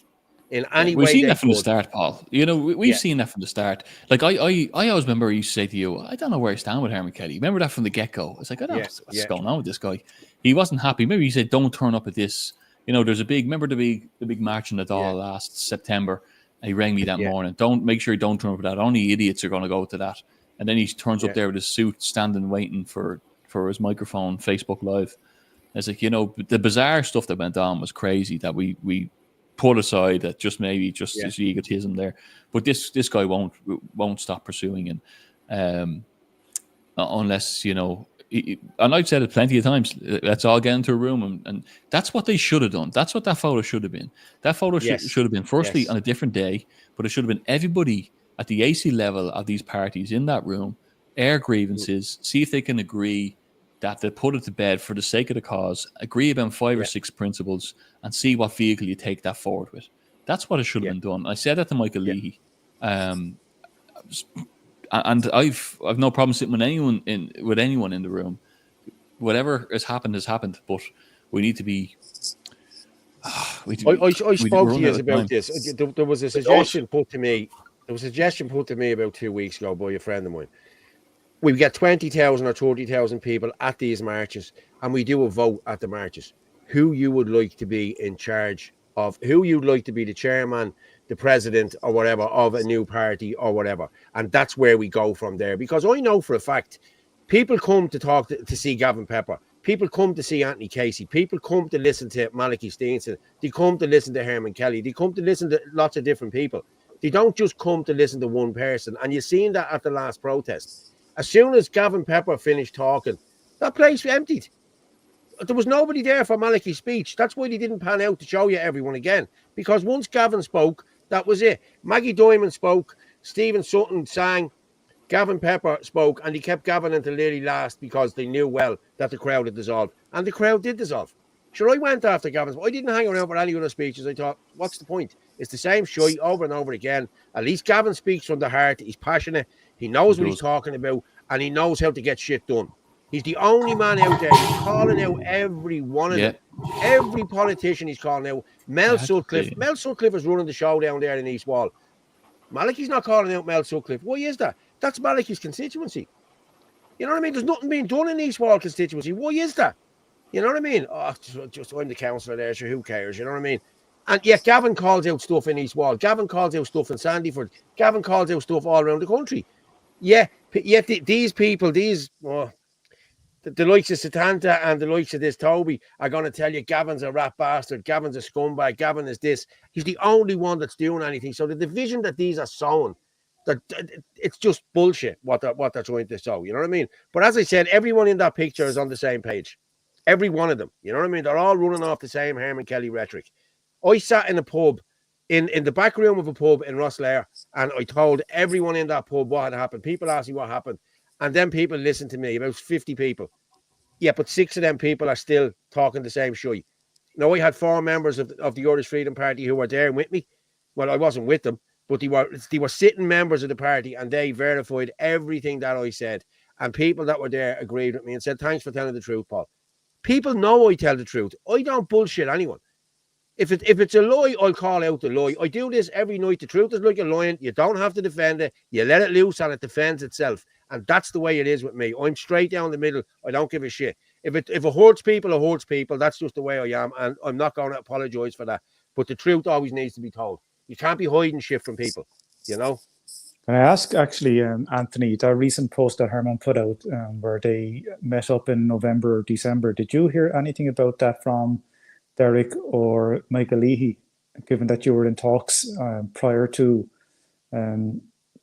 In any way, we've seen that from the start, Paul. You know, we've seen that from the start. Like I always remember I used to say to you, I don't know where I stand with Herman Kelly. Remember that from the get-go? It's like, I don't know what's going on with this guy. He wasn't happy. Maybe he said, don't turn up at this. You know, there's remember the big march in the Dáil last September? And he rang me that morning. Make sure you don't turn up at that. Only idiots are going to go to that. And then he turns up there with his suit, standing waiting for his microphone, Facebook Live. It's like, you know, the bizarre stuff that went on was crazy, that we put aside, that just his egotism there. But this guy won't stop pursuing, and unless, you know, and I've said it plenty of times, let's all get into a room, and that's what they should have done. That's what that photo should have been. That photo should have been firstly on a different day, but it should have been everybody at the AC level of these parties in that room, air grievances, see if they can agree that they put it to bed for the sake of the cause, agree about 5 or 6 principles, and see what vehicle you take that forward with. That's what it should have been done. I said that to Michael Leahy. And I've no problem sitting with anyone in the room. Whatever has happened, but we need to be. I spoke to you about this. There was a suggestion put to me. About 2 weeks ago by a friend of mine. We get 20,000 or 30,000 people at these marches, and we do a vote at the marches. Who you would like to be in charge of, who you'd like to be the chairman, the president, or whatever of a new party or whatever. And that's where we go from there. Because I know for a fact, people come to talk to see Gavin Pepper. People come to see Anthony Casey. People come to listen to Malachy Steenson. They come to listen to Herman Kelly. They come to listen to lots of different people. They don't just come to listen to one person. And you've seen that at the last protest. As soon as Gavin Pepper finished talking, that place emptied. There was nobody there for Malachy's speech. That's why they didn't pan out to show you everyone again. Because once Gavin spoke, that was it. Maggie Diamond spoke, Stephen Sutton sang, Gavin Pepper spoke, and he kept Gavin until nearly last because they knew well that the crowd had dissolved. And the crowd did dissolve. Sure, I went after Gavin's. I didn't hang around for any other speeches. I thought, what's the point? It's the same shite over and over again. At least Gavin speaks from the heart. He's passionate. He knows what he's talking about, and he knows how to get shit done. He's the only man out there. He's calling out every one of them. Every politician he's calling out. Mel Sutcliffe. Mel Sutcliffe is running the show down there in East Wall. Malachy's not calling out Mel Sutcliffe. Why is that? That's Malachy's constituency. You know what I mean? There's nothing being done in East Wall constituency. Why is that? You know what I mean? Oh, just I'm the councillor there, so who cares? You know what I mean? And yet Gavin calls out stuff in East Wall. Gavin calls out stuff in Sandyford. Gavin calls out stuff all around the country. Yeah, yet these people, the likes of Satanta and the likes of this Toby are going to tell you Gavin's a rat bastard, Gavin's a scumbag, Gavin is this. He's the only one that's doing anything. So the division that these are sowing, that it's just bullshit what they're trying to sow. You know what I mean? But as I said, everyone in that picture is on the same page. Every one of them. You know what I mean? They're all running off the same Herman Kelly rhetoric. I sat in a pub, in the back room of a pub in Rosslare, and I told everyone in that pub what had happened. People asked me what happened. And then people listened to me, about 50 people. Yeah, but 6 of them people are still talking the same shit. Now, I had 4 members of the Irish Freedom Party who were there with me. Well, I wasn't with them, but they were sitting members of the party, and they verified everything that I said. And people that were there agreed with me and said, thanks for telling the truth, Paul. People know I tell the truth. I don't bullshit anyone. If it's a lie, I'll call out the lie. I do this every night. The truth is like a lion. You don't have to defend it. You let it loose and it defends itself. And that's the way it is with me. I'm straight down the middle. I don't give a shit. If it hurts people, it hurts people. That's just the way I am. And I'm not going to apologize for that. But the truth always needs to be told. You can't be hiding shit from people, you know? Can I ask, actually, Anthony, that recent post that Herman put out where they met up in November or December, did you hear anything about that from Derek or Michael Leahy, given that you were in talks prior to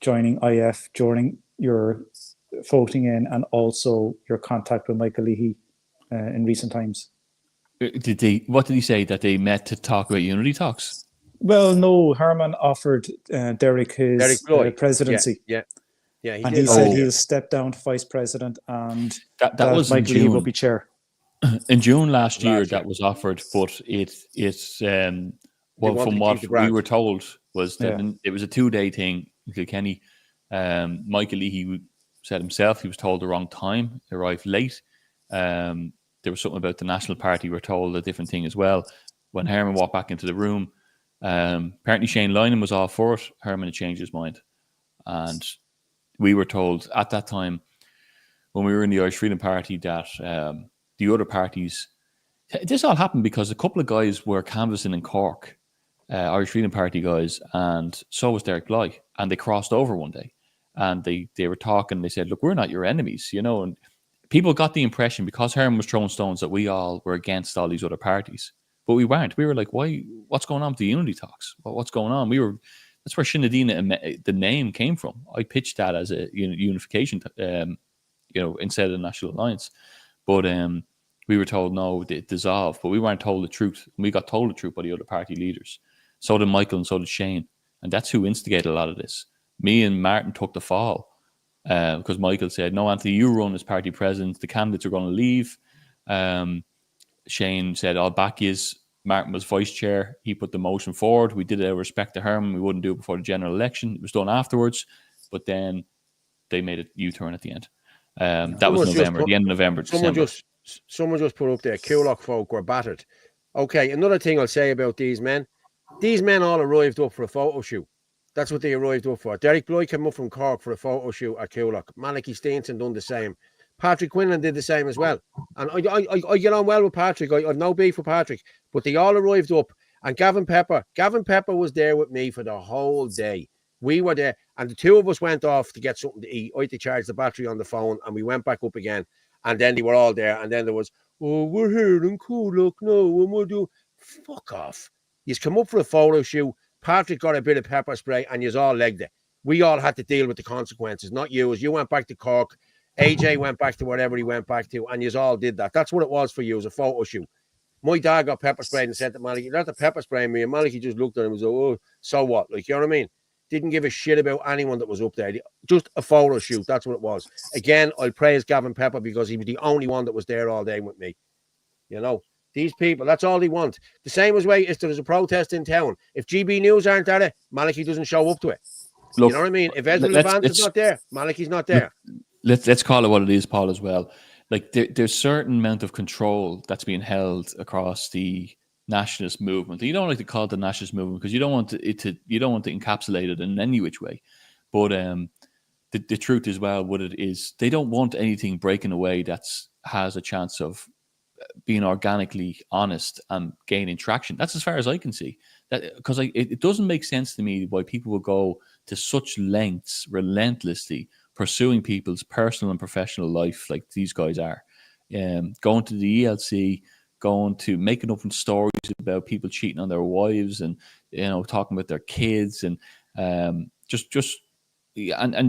joining IF, during your voting in, and also your contact with Michael Leahy in recent times? What did he say? That they met to talk about unity talks? Well, no, Herman offered Derek his presidency. Yeah. And he said he'll step down to vice president, and that was Michael Leahy will be chair. In June last year, that was offered, but it's from what we were told was that it was a 2-day thing in Kilkenny. Michael Leahy said himself he was told the wrong time, arrived late. There was something about the National Party were told a different thing as well. When Herman walked back into the room, apparently Shane Lynan was all for it. Herman had changed his mind, and we were told at that time when we were in the Irish Freedom Party that the other parties. This all happened because a couple of guys were canvassing in Cork, Irish Freedom Party guys, and so was Derek Bly, and they crossed over one day, and they were talking. They said, "Look, we're not your enemies," you know. And people got the impression because Herman was throwing stones that we all were against all these other parties, but we weren't. We were like, "Why? What's going on with the unity talks? What's going on?" That's where Shinadina, the name, came from. I pitched that as a unification, instead of the National Alliance, but we were told no, it dissolved, but we weren't told the truth. We got told the truth by the other party leaders. So did Michael and so did Shane. And that's who instigated a lot of this. Me and Martin took the fall because Michael said, no, Anthony, you run as party president. The candidates are going to leave. Shane said, I'll back you. Martin was vice chair. He put the motion forward. We did it out of respect to Herman. We wouldn't do it before the general election. It was done afterwards. But then they made a U-turn at the end. That was November, the end of November. Someone just put up there, Coolock folk were battered. Okay, another thing I'll say about these men all arrived up for a photo shoot. That's what they arrived up for. Derek Bly came up from Cork for a photo shoot at Coolock. Malachy Steenson done the same. Patrick Quinlan did the same as well. And I get on well with Patrick. I've no beef with Patrick. But they all arrived up. And Gavin Pepper was there with me for the whole day. We were there. And the two of us went off to get something to eat. I had to charge the battery on the phone. And we went back up again. And then they were all there. And then there was, oh, we're here in Coolock. No, and we'll do. Fuck off. You've come up for a photo shoot. Patrick got a bit of pepper spray and you've all legged it. We all had to deal with the consequences, not you. As you went back to Cork, AJ went back to wherever he went back to, and you all did that. That's what it was for you, as a photo shoot. My dad got pepper sprayed and said to Malachy, "That's the pepper spray me." And Malachy just looked at him and was like, "Oh, so what?" Like, you know what I mean? Didn't give a shit about anyone that was up there. Just a photo shoot. That's what it was. Again, I'll praise Gavin Pepper because he was the only one that was there all day with me. You know, these people, that's all they want. The same as way if there's a protest in town. If GB News aren't at it, Malachy doesn't show up to it. Look, you know what I mean? If Ezra Levant is not there, Malachy's not there. Let's call it what it is, Paul, as well. Like there's certain amount of control that's being held across the nationalist movement. You don't like to call it the nationalist movement because you don't want to encapsulate it in any which way. But the truth as well, what it is, they don't want anything breaking away that's has a chance of being organically honest and gaining traction. That's as far as I can see. That because it doesn't make sense to me why people will go to such lengths relentlessly pursuing people's personal and professional life like these guys are. going to the ELC, going to making up stories about people cheating on their wives and, talking about their kids and and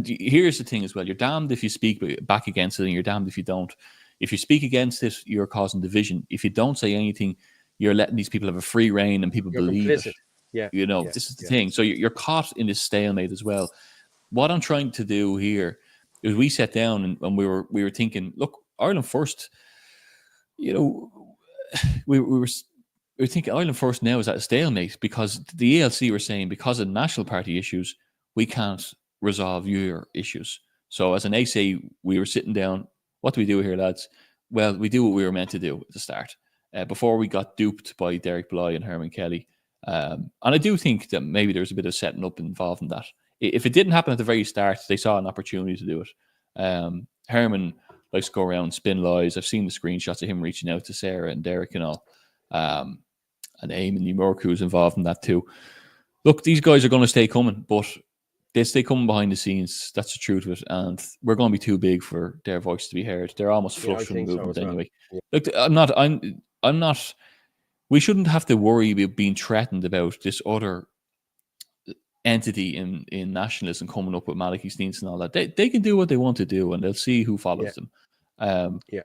here's the thing as well. You're damned if you speak back against it and you're damned if you don't. If you speak against it, you're causing division. If you don't say anything, you're letting these people have a free reign and people believe complicit. it. Yeah. This is the thing. So you're caught in this stalemate as well. What I'm trying to do here is we sat down and we were thinking, look, Ireland First, we were thinking Ireland First now is at a stalemate because the ELC were saying because of national party issues, we can't resolve your issues. So as an AC, we were sitting down. What do we do here, lads? Well, we do what we were meant to do at the start before we got duped by Derek Bly and Herman Kelly. And I do think that maybe there's a bit of setting up involved in that. If it didn't happen at the very start, they saw an opportunity to do it. Herman likes to go around and spin lies. I've seen the screenshots of him reaching out to Sarah and Derek and all. And Eamon New York, who's involved in that too. Look, these guys are going to stay coming, but they stay coming behind the scenes. That's the truth of it. And we're going to be too big for their voice to be heard. They're almost flush from the movement anyway. Yeah. Look, I'm not. We shouldn't have to worry about being threatened about this other entity in nationalism coming up with Malachy Steenson and all that. They can do what they want to do, and they'll see who follows them.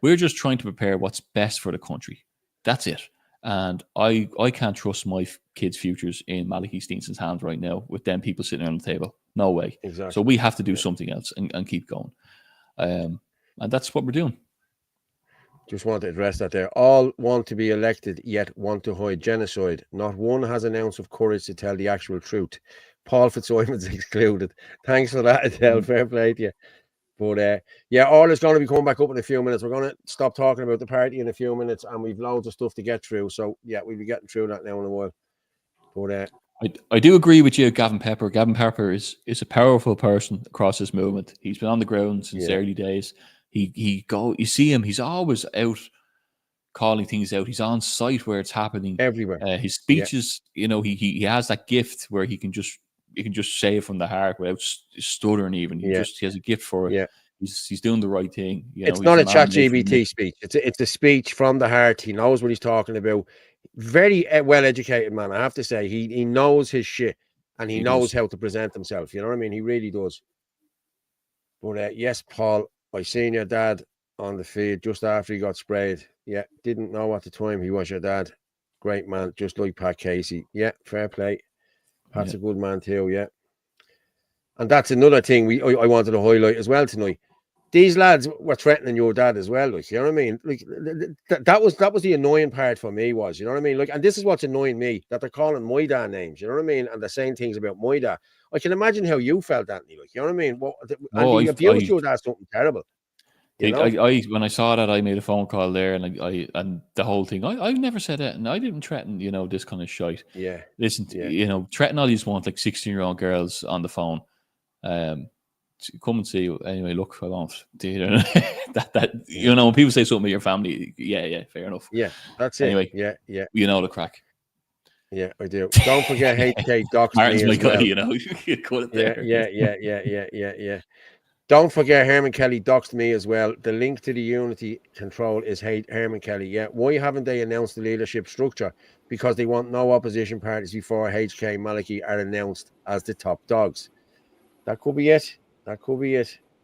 We're just trying to prepare what's best for the country. That's it. And I can't trust my kids' futures in Malachy Steenson's hands right now with them people sitting on the table. No way. Exactly. So we have to do something else and keep going. And that's what we're doing. Just want to address that there. All want to be elected, yet want to hide genocide. Not one has an ounce of courage to tell the actual truth. Paul Fitzsimons excluded. Thanks for that, Adele. Fair play to you. But all is going to be coming back up in a few minutes. We're going to stop talking about the party in a few minutes, and we've loads of stuff to get through. So we'll be getting through that now in a while. But I do agree with you, Gavin Pepper. Gavin Pepper is a powerful person across this movement. He's been on the ground since the early days. You see him. He's always out calling things out. He's on site where it's happening everywhere. His speeches, he has that gift where he can just say it from the heart without stuttering. Even he has a gift for it. Yeah. He's doing the right thing. It's not a ChatGPT speech. It's a speech from the heart. He knows what he's talking about. Very well educated man, I have to say. He knows his shit, and he knows how to present himself. You know what I mean? He really does. But yes, Paul, I seen your dad on the field just after he got sprayed. Yeah, didn't know at the time he was your dad. Great man, just like Pat Casey. Yeah, fair play. Pat's a good man too. Yeah, and that's another thing I wanted to highlight as well tonight. These lads were threatening your dad as well. Like, you know what I mean? Like that was the annoying part for me was, you know what I mean? Like, and this is what's annoying me, that they're calling my dad names. You know what I mean? And they're saying things about my dad. I can imagine how you felt, Anthony. Like, you know what I mean? And the abuse your dad's something terrible. You know? When I saw that, I made a phone call there, and the whole thing. I've never said that, and I didn't threaten, this kind of shite. Yeah. Listen, threaten all these want like 16-year-old girls on the phone. Come and see you. Anyway, look, I won't. When people say something about your family, fair enough. Yeah, that's it. Anyway, yeah. You know the crack. Yeah, I do. Don't forget HK doxed Martin's me my as guy, well. You cut it there. Yeah. Don't forget Herman Kelly doxed me as well. The link to the Unity Control is Herman Kelly. Yeah, why haven't they announced the leadership structure? Because they want no opposition parties before HK Malachy are announced as the top dogs. That could be it.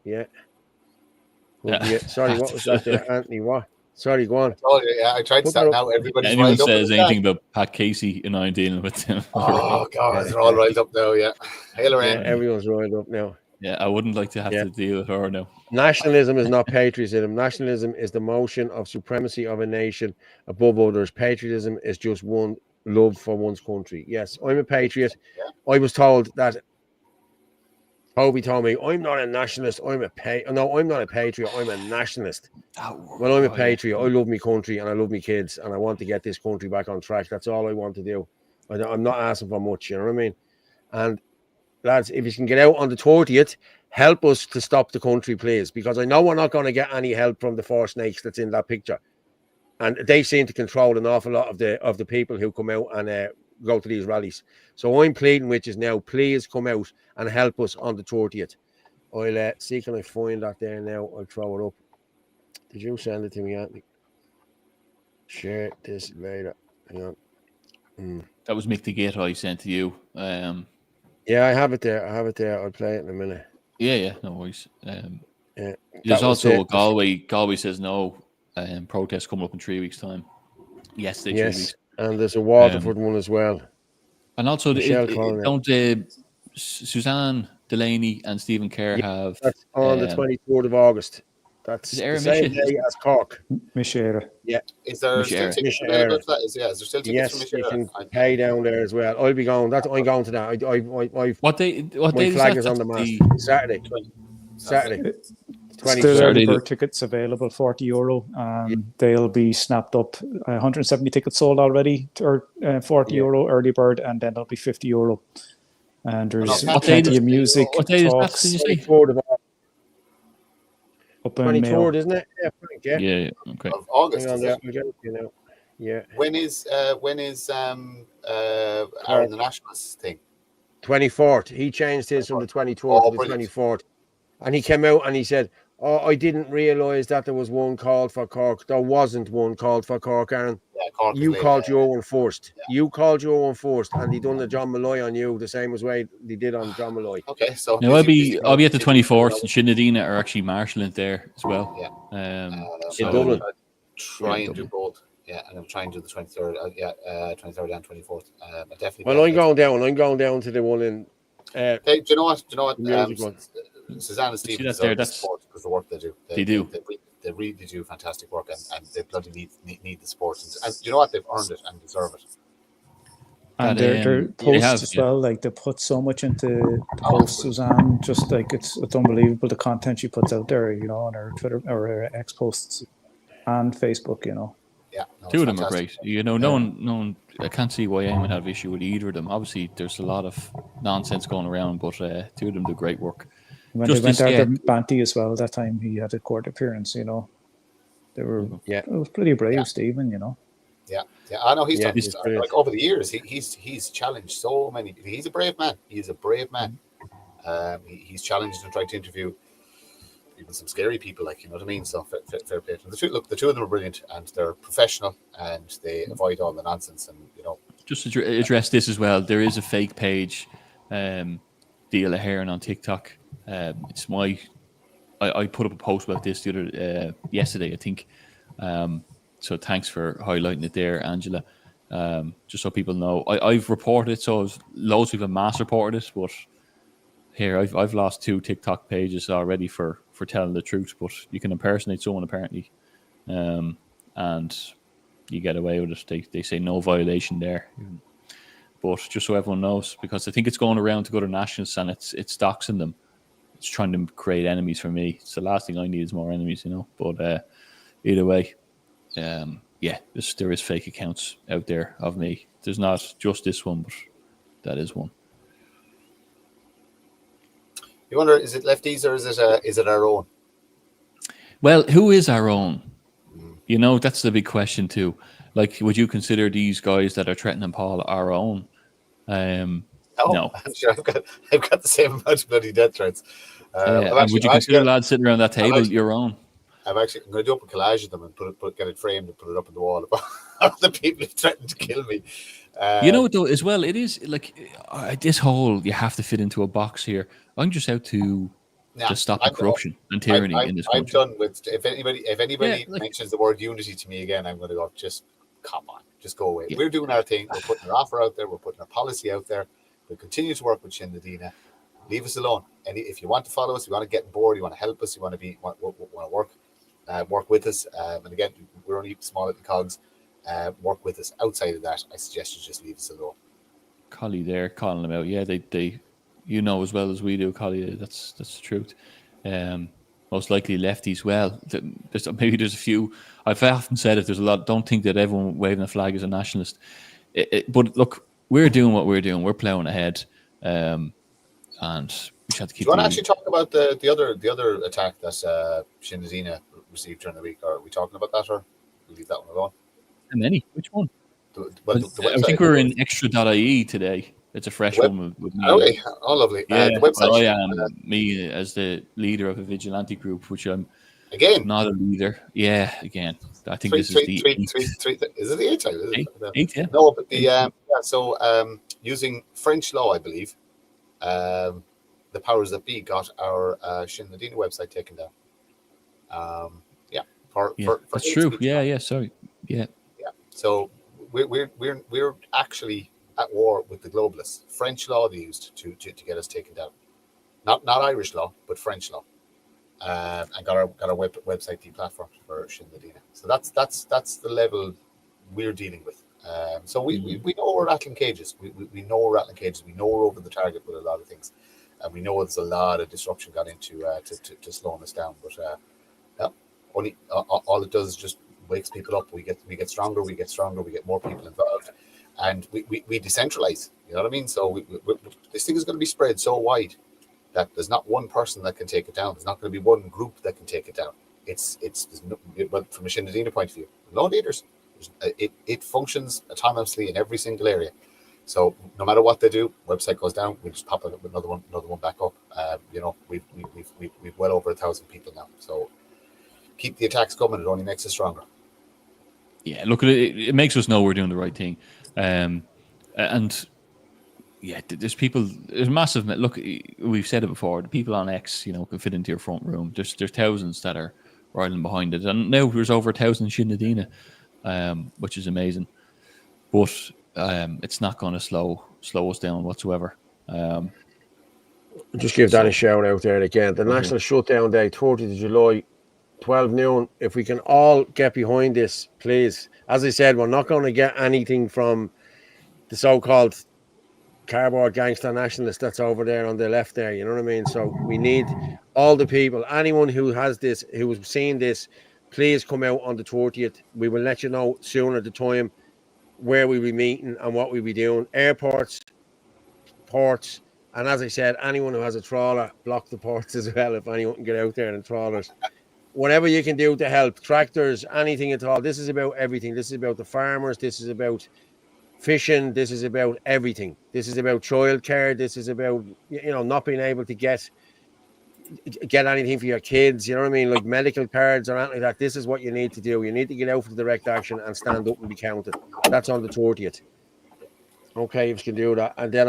Yeah. Could be it. Sorry, what was that there, Anthony? What? Sorry, go on. I tried to start now. Everybody's anyone says anything about Pat Casey and I'm dealing with him. Oh, God, they're all right up now, Hail around. Yeah, everyone's rolled up now. Yeah, I wouldn't like to have to deal with her now. Nationalism is not patriotism. Nationalism is the motion of supremacy of a nation above others. Patriotism is just one love for one's country. Yes, I'm a patriot. I was told that. Toby told me, I'm not a nationalist. I'm not a patriot. I'm a nationalist. Well, I'm a patriot. I love my country and I love my kids and I want to get this country back on track. That's all I want to do. I'm not asking for much, you know what I mean? And lads, if you can get out on the 30th, help us to stop the country, please, because I know we're not going to get any help from the four snakes that's in that picture. And they seem to control an awful lot of the people who come out and go to these rallies. So I'm pleading with you now, please come out and help us on the 30th. I'll see, can I find that there now? I'll throw it up. Did you send it to me, Anthony? Share this later. Hang on. That was Mick the Gate I sent to you. Yeah, I have it there. I'll play it in a minute. Yeah, no worries. Yeah, there's also Galway says no. Protest coming up in 3 weeks' time. Yesterday, 3 weeks. And there's a Waterford one as well. And also, Suzanne Delaney and Stephen Kerr have. That's on the 24th of August. That's the same day as Cork. Mishera. Yeah. Is there still tickets available for that? Is there still tickets for Mishera? Yes, you can pay down there as well. I'll be going. I'm going to that. What day flag is on the mast. Saturday. Still early bird tickets available, €40. They'll be snapped up. 170 tickets sold already, or €40 early bird, and then there'll be €50. And there's plenty of music. What day talks. Is that? Did you say? 24th, isn't it? Yeah. Okay. Of August. Yeah. When is Aaron the Nationalist thing? 24th. He changed his from the 24th to the 24th. And he came out and he said, I didn't realise that there was one called for Cork. There wasn't one called for Cork, Aaron. Yeah, Cork you called your own first. Yeah. You called your own first, and he done the John Malloy on you the same as way they did on John Malloy. Okay, so now I'll be at the 24th, and Shinadina are actually marshalling there as well. Yeah. In Dublin. Try and do both. Yeah, and I'm trying to do the 23rd. 23rd and 24th. Definitely. Well, I'm going down. I'm going down to the one in. Hey, do you know what? Suzanne and Stephen deserve the support because the work they do. They do. They really do fantastic work, and they bloody need the support. And you know what? They've earned it and deserve it. And their posts as well, like they put so much into the post, Suzanne. Just like it's unbelievable the content she puts out there, on her Twitter or her X posts and Facebook, Yeah, two of them are great. No one. I can't see why anyone would have issue with either of them. Obviously, there's a lot of nonsense going around, but two of them do great work. When they went after Banty as well, that time he had a court appearance. They were. It was pretty brave, Stephen. Yeah. I know he's done. Like over the years, he's challenged so many. He's a brave man. He's challenged and tried to interview even some scary people, like, you know what I mean? So fair play to them. The two of them are brilliant, and they're professional, and they avoid all the nonsense. And just to address this as well, there is a fake page, Deal Heron on TikTok. It's I put up a post about this yesterday, I think. So thanks for highlighting it there, Angela. Just so people know, I've reported it, so loads of people have mass reported it, but here I've lost 2 TikTok pages already for telling the truth. But you can impersonate someone apparently, and you get away with it. They say no violation there. But just so everyone knows, because I think it's going around to go to nationalists, and it's doxing them. It's trying to create enemies for me. It's the last thing I need is more enemies, But either way, there is fake accounts out there of me. There's not just this one, but that is one. You wonder, is it lefties or is it our own? Well, who is our own? That's the big question too. Like, would you consider these guys that are threatening Paul our own? No. I'm sure I've got the same amount of bloody death threats. And would you consider lads sitting around that table your own? I'm going to do up a collage of them and get it framed and put it up on the wall of the people who threatened to kill me. Though, as well, it is like this whole you have to fit into a box here. I'm just out to stop the corruption and tyranny in this country. I'm done with. If anybody mentions the word unity to me again, I'm going to go, just come on, just go away. Yeah. We're doing our thing. We're putting our offer out there. We're putting our policy out there. We'll continue to work with Shinadina. Leave us alone. And if you want to follow us, you want to get on board, you want to help us, you want to work with us. And again, we're only small at the cogs. Work with us. Outside of that, I suggest you just leave us alone. Collie there calling them out. Yeah, they as well as we do, Collie. That's the truth. Most likely lefties. Well, there's a few. I've often said it. There's a lot. Don't think that everyone waving a flag is a nationalist. But look, we're doing what we're doing. We're ploughing ahead, and we have to keep. Do you want to actually talk about the other attack that Shinadina received during the week? Or are we talking about that, or we leave that one alone? How many? Which one? The I think we're in extra.ie today. It's a fresh one with me. Okay, lovely. Yeah, the website. I am me as the leader of a vigilante group, which I'm Again. Not a leader. Yeah, again. I think this is the eighth. Is it the eighth time? Eighth, yeah. No, but using French law, I believe, the powers that be got our Sinn Féin website taken down. That's true. Yeah. Sorry. Yeah. So we're actually at war with the globalists. French law they used to get us taken down. Not Irish law, but French law. And got our website deplatformed for Sinn Féin. So that's the level we're dealing with. So we know we're rattling cages. We know we're rattling cages. We know we're over the target with a lot of things, and we know there's a lot of disruption got into to slowing us down. But only all it does is just wakes people up. We get stronger. We get more people involved, and we decentralize. You know what I mean? So this thing is going to be spread so wide that there's not one person that can take it down. There's not going to be one group that can take it down. But from a Sinn Féin point of view, no leaders. It functions autonomously in every single area. So no matter what they do, website goes down, we just pop another one back up. We've well over 1,000 people now. So keep the attacks coming. It only makes us stronger. Yeah, look, it makes us know we're doing the right thing, and yeah, there's massive. Look, we've said it before. The people on X, can fit into your front room. There's thousands that are riding behind it, and now there's over 1,000 Sinn Féin, which is amazing. But it's not going to slow us down whatsoever. Just give that a shout out there again. The National Shutdown Day, 30th of July, 12 noon. If we can all get behind this, please. As I said, we're not going to get anything from the so-called cardboard gangster nationalist that's over there on the left there, you know what I mean? So we need all the people, anyone who has this, who has seen this, please come out on the 30th. We will let you know sooner the time where we'll be meeting and what we'll be doing. Airports, ports, and as I said, anyone who has a trawler, block the ports as well if anyone can get out there and trawlers. Whatever you can do to help, tractors, anything at all. This is about everything. This is about the farmers. This is about fishing. This is about everything. This is about childcare. This is about, not being able to get anything for your kids. You know what I mean? Like medical cards or anything like that. This is what you need to do. You need to get out for the direct action and stand up and be counted. That's on the 30th. Okay, if you can do that. And then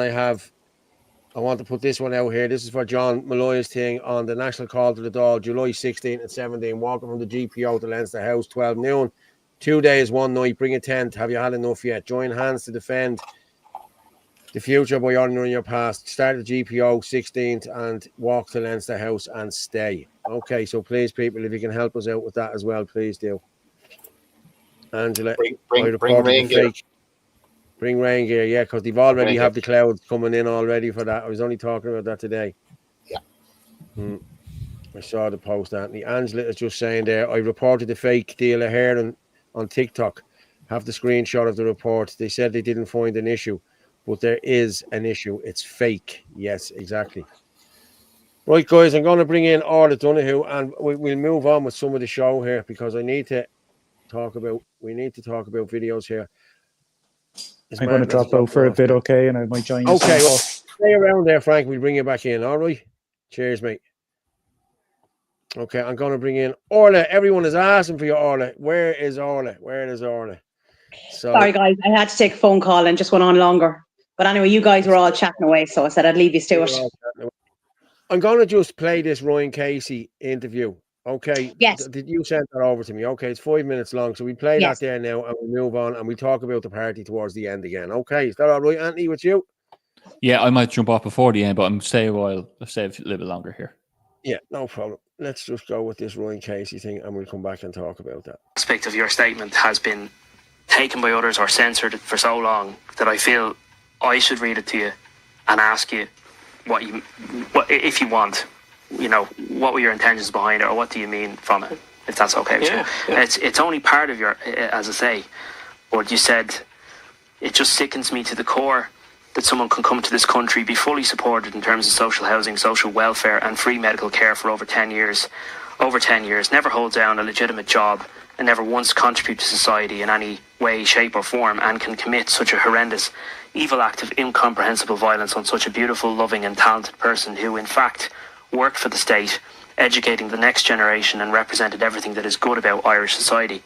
I want to put this one out here. This is for John Malloy's thing on the National Call to the Dáil, July 16 and 17. Walking from the GPO to Leinster House, 12 noon. 2 days, 1 night. Bring a tent. Have you had enough yet? Join hands to defend the future by honouring your past. Start the GPO 16th and walk to Leinster House and stay. Okay, so please, people, if you can help us out with that as well, please do. Angela, bring rain gear. Bring rain gear, yeah, because they've already have the clouds coming in already for that. I was only talking about that today. Yeah. I saw the post, Anthony. Angela is just saying there, I reported the fake deal of hair on TikTok. Have the screenshot of the report. They said they didn't find an issue, but there is an issue. It's fake. Yes, exactly. Right, guys, I'm going to bring in Orla Donoghue, and we'll move on with some of the show here because we need to talk about videos here. I'm going to drop out for a bit, okay, and I might join you. Okay, well, stay around there, Frank. We'll bring you back in, all right? Cheers, mate. Okay, I'm going to bring in Orla. Everyone is asking for you, Orla. Where is Orla? Sorry, guys. I had to take a phone call and just went on longer. But anyway, you guys were all chatting away, so I said I'd leave you to it. I'm going to just play this Ryan Casey interview. Okay. Yes. Did you send that over to me? Okay, it's 5 minutes long. So we play that there now and we'll move on and we talk about the party towards the end again. Okay. Is that all right, Anthony, with you? Yeah, I might jump off before the end, but I'm stay a while. I'll stay a little bit longer here. Yeah, no problem. Let's just go with this Ryan Casey thing and we'll come back and talk about that. Aspect of your statement has been taken by others or censored for so long that I feel I should read it to you and ask you what if you want. What were your intentions behind it, or what do you mean from it, if that's okay with you? Yeah. It's only part of your, as I say, what you said, it just sickens me to the core that someone can come to this country, be fully supported in terms of social housing, social welfare and free medical care for over 10 years, never hold down a legitimate job and never once contribute to society in any way, shape or form, and can commit such a horrendous, evil act of incomprehensible violence on such a beautiful, loving and talented person who in fact worked for the state educating the next generation and represented everything that is good about Irish society.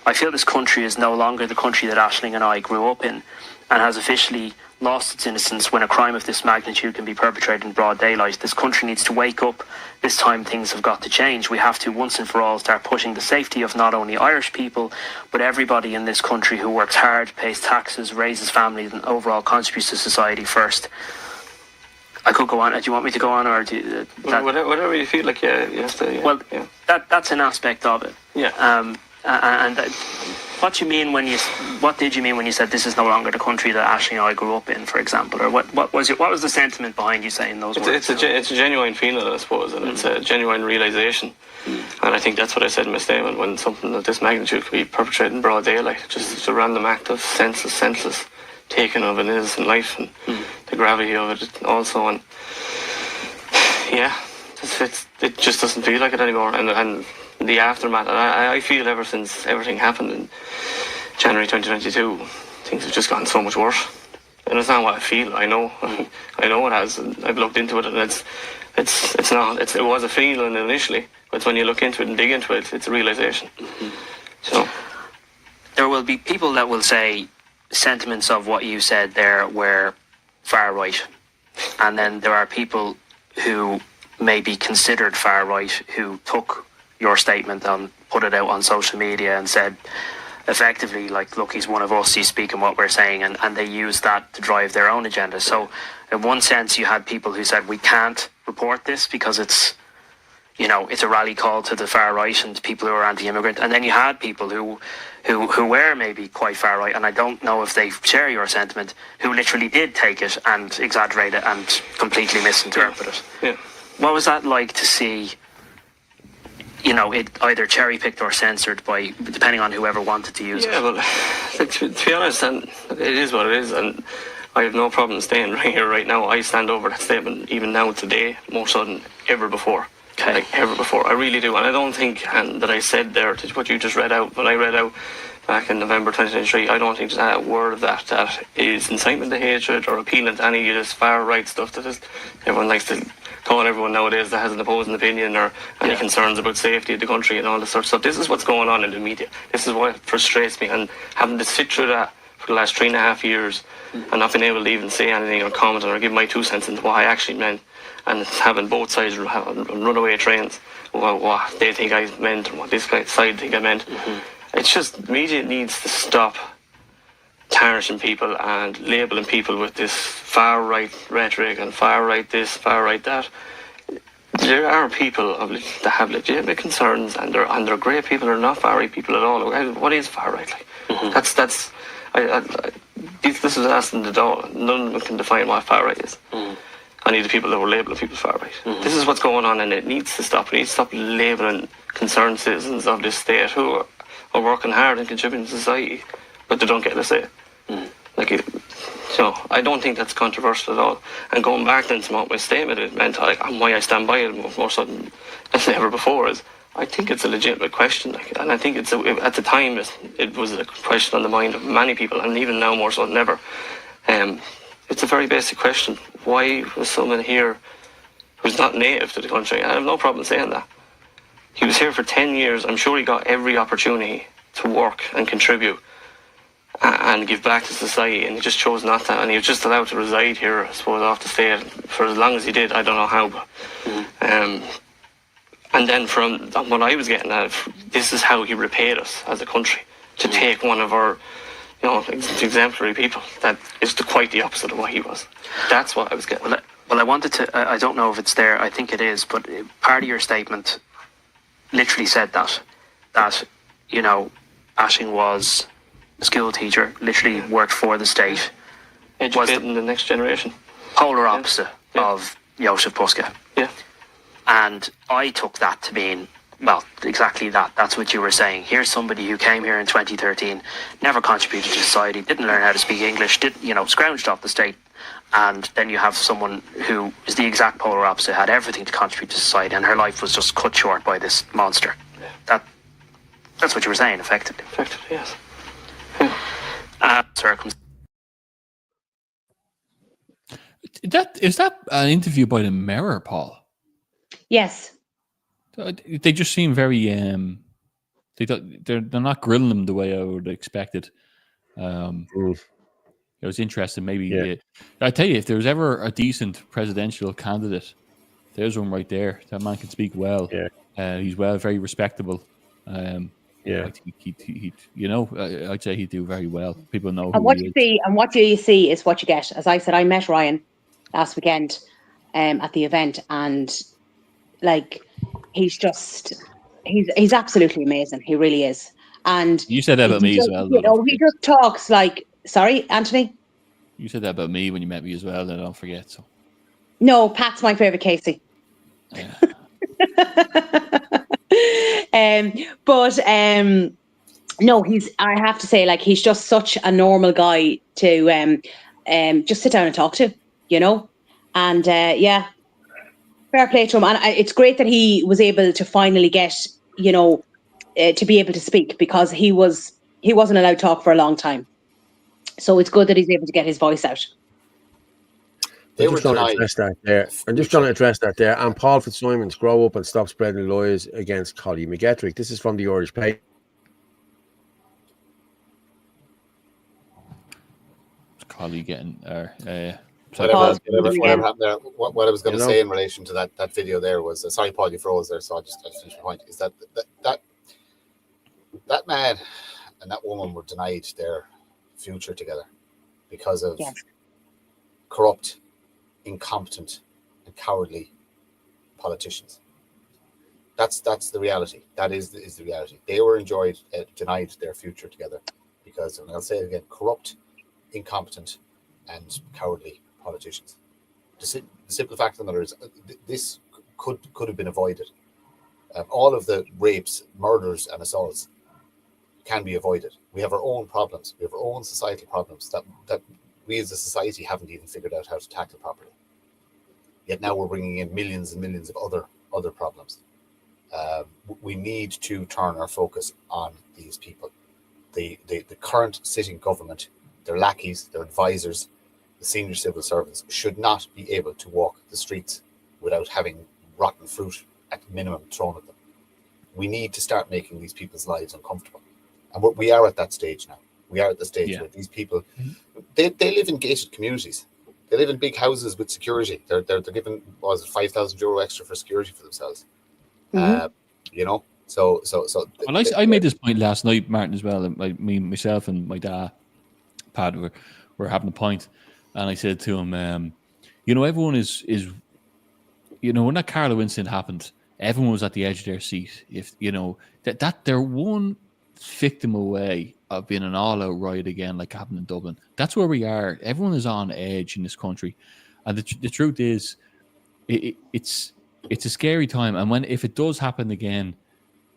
I feel this country is no longer the country that Aisling and I grew up in, and has officially lost its innocence when a crime of this magnitude can be perpetrated in broad daylight. This country needs to wake up. This time things have got to change. We have to once and for all start pushing the safety of not only Irish people, but everybody in this country who works hard, pays taxes, raises families, and overall contributes to society first. I could go on. Do you want me to go on, or do you, whatever you feel like? Yes. Well, that's an aspect of it. Yeah. And what did you mean when you said this is no longer the country that Aisling and I grew up in, for example, or what was the sentiment behind you saying those words? It's a genuine feeling, I suppose, and it's a genuine realisation. And I think that's what I said in my statement, when something of this magnitude could be perpetrated in broad daylight, just a random act of senseless taking of an innocent life, and the gravity of it also. And yeah, it just doesn't feel like it anymore. And the aftermath, and I feel ever since everything happened in January 2022, things have just gotten so much worse. And it's not what I feel. I know it has. And I've looked into it, and it's not. It was a feeling initially, but when you look into it and dig into it, it's a realisation. So there will be people that will say sentiments of what you said there were far right, and then there are people who may be considered far right who took your statement and put it out on social media and said effectively, like, look, he's one of us, he's speaking what we're saying, and they use that to drive their own agenda. So in one sense you had people who said we can't report this because it's a rally call to the far right and people who are anti-immigrant, and then you had people who were maybe quite far right, and I don't know if they share your sentiment, who literally did take it and exaggerate it and completely misinterpret it. Yeah. What was that like to see it either cherry-picked or censored by, depending on whoever wanted to use it? Yeah, well, to be honest, and it is what it is, and I have no problem staying right here, right now. I stand over that statement, even now, today, more so than ever before. Okay. Like, ever before. I really do. And I don't think that I said there, to what you just read out, when I read out back in November 2023, I don't think there's a word of that is incitement to hatred or appealing to any of this far-right stuff that is, everyone likes to call everyone nowadays that has an opposing opinion or any concerns about safety of the country and all this sort of stuff. This is what's going on in the media. This is what frustrates me, and having to sit through that for the last 3.5 years and not being able to even say anything or comment or give my 2 cents into what I actually meant, and having both sides runaway trains, what they think I meant and what this side think I meant. It's just, media needs to stop tarnishing people and labelling people with this far-right rhetoric and far-right this, far-right that. There are people that have legitimate concerns, and they're great people, they're not far-right people at all. What is far-right like? This is asking the door. None of them can define what far-right is. I need the people that were labeling people far-right. This is what's going on, and it needs to stop. We need to stop labeling concerned citizens of this state who are working hard and contributing to society, but they don't get a say. So I don't think that's controversial at all. And going back then to what my statement it meant, and why I stand by it more so than ever before, is I think it's a legitimate question, and I think at the time it was a question on the mind of many people, and even now more so than ever. It's a very basic question. Why was someone here who's not native to the country? I have no problem saying that. He was here for 10 years. I'm sure he got every opportunity to work and contribute and give back to society, and he just chose not to, and he was just allowed to reside here, I suppose, off the state for as long as he did. I don't know how, but and then from what I was getting at, this is how he repaid us as a country, to take one of our exemplary people that is quite the opposite of what he was. That's what I was getting. Well, I wanted to, I don't know if it's there, I think it is, but part of your statement literally said that Aisling was a school teacher, literally worked for the state, educating the next generation. Polar opposite of Joseph Puska. Yeah. And I took that to mean, well, exactly that. That's what you were saying. Here's somebody who came here in 2013, never contributed to society, didn't learn how to speak English, scrounged off the state. And then you have someone who is the exact polar opposite, had everything to contribute to society, and her life was just cut short by this monster. Yeah. That's what you were saying, effectively. Effectively, yes. Is that an interview by the Mirror, Paul? Yes. They just seem very they're not grilling them the way I would expect it. It was interesting. Maybe I tell you, if there was ever a decent presidential candidate, there's one right there. That man can speak well. Yeah. He's very respectable. I think he I'd say he'd do very well. People know And who what he you is. see, and what you see is what you get. As I said, I met Ryan last weekend at the event, and like he's absolutely amazing. He really is. And You said that about me as well. He just talks like. Sorry, Anthony. You said that about me when you met me as well. Then don't forget. So. No, Pat's my favorite Casey. Yeah. No, I have to say, like, he's just such a normal guy to just sit down and talk to, and fair play to him. And it's great that he was able to finally get, to be able to speak, because he wasn't allowed to talk for a long time. So it's good that he's able to get his voice out. I'm just trying to address that there. And Paul Fitzsimons, grow up and stop spreading lies against Collie McGettrick. This is from the Irish paper. Collie getting whatever happened there. What I was going to say in relation to that video there was sorry, Paul, you froze there, so I'll just finish the point. Is that man and that woman were denied their future together because of corrupt, incompetent, and cowardly politicians. That's the reality. That is the reality. They were denied their future together because, and I'll say it again, corrupt, incompetent, and cowardly politicians. The simple fact of the matter is, this could have been avoided. All of the rapes, murders, and assaults can be avoided. We have our own problems. We have our own societal problems that we as a society haven't even figured out how to tackle properly. Yet now we're bringing in millions and millions of other problems. We need to turn our focus on these people. The current sitting government, their lackeys, their advisors, the senior civil servants should not be able to walk the streets without having rotten fruit at minimum thrown at them. We need to start making these people's lives uncomfortable. And we are at that stage now. We are at the stage where these people, they live in gated communities. They live in big houses with security. They're given, what was it, €5,000 extra for security for themselves. So. Well, I made this point last night, Martin, as well. Myself and my dad, Pat, were having a point, and I said to him, everyone is, when that Carlo incident happened, everyone was at the edge of their seat. If that they're one victim away of being an all-out riot again, like happened in Dublin. That's where we are. Everyone is on edge in this country, and the truth is, it's a scary time. And if it does happen again,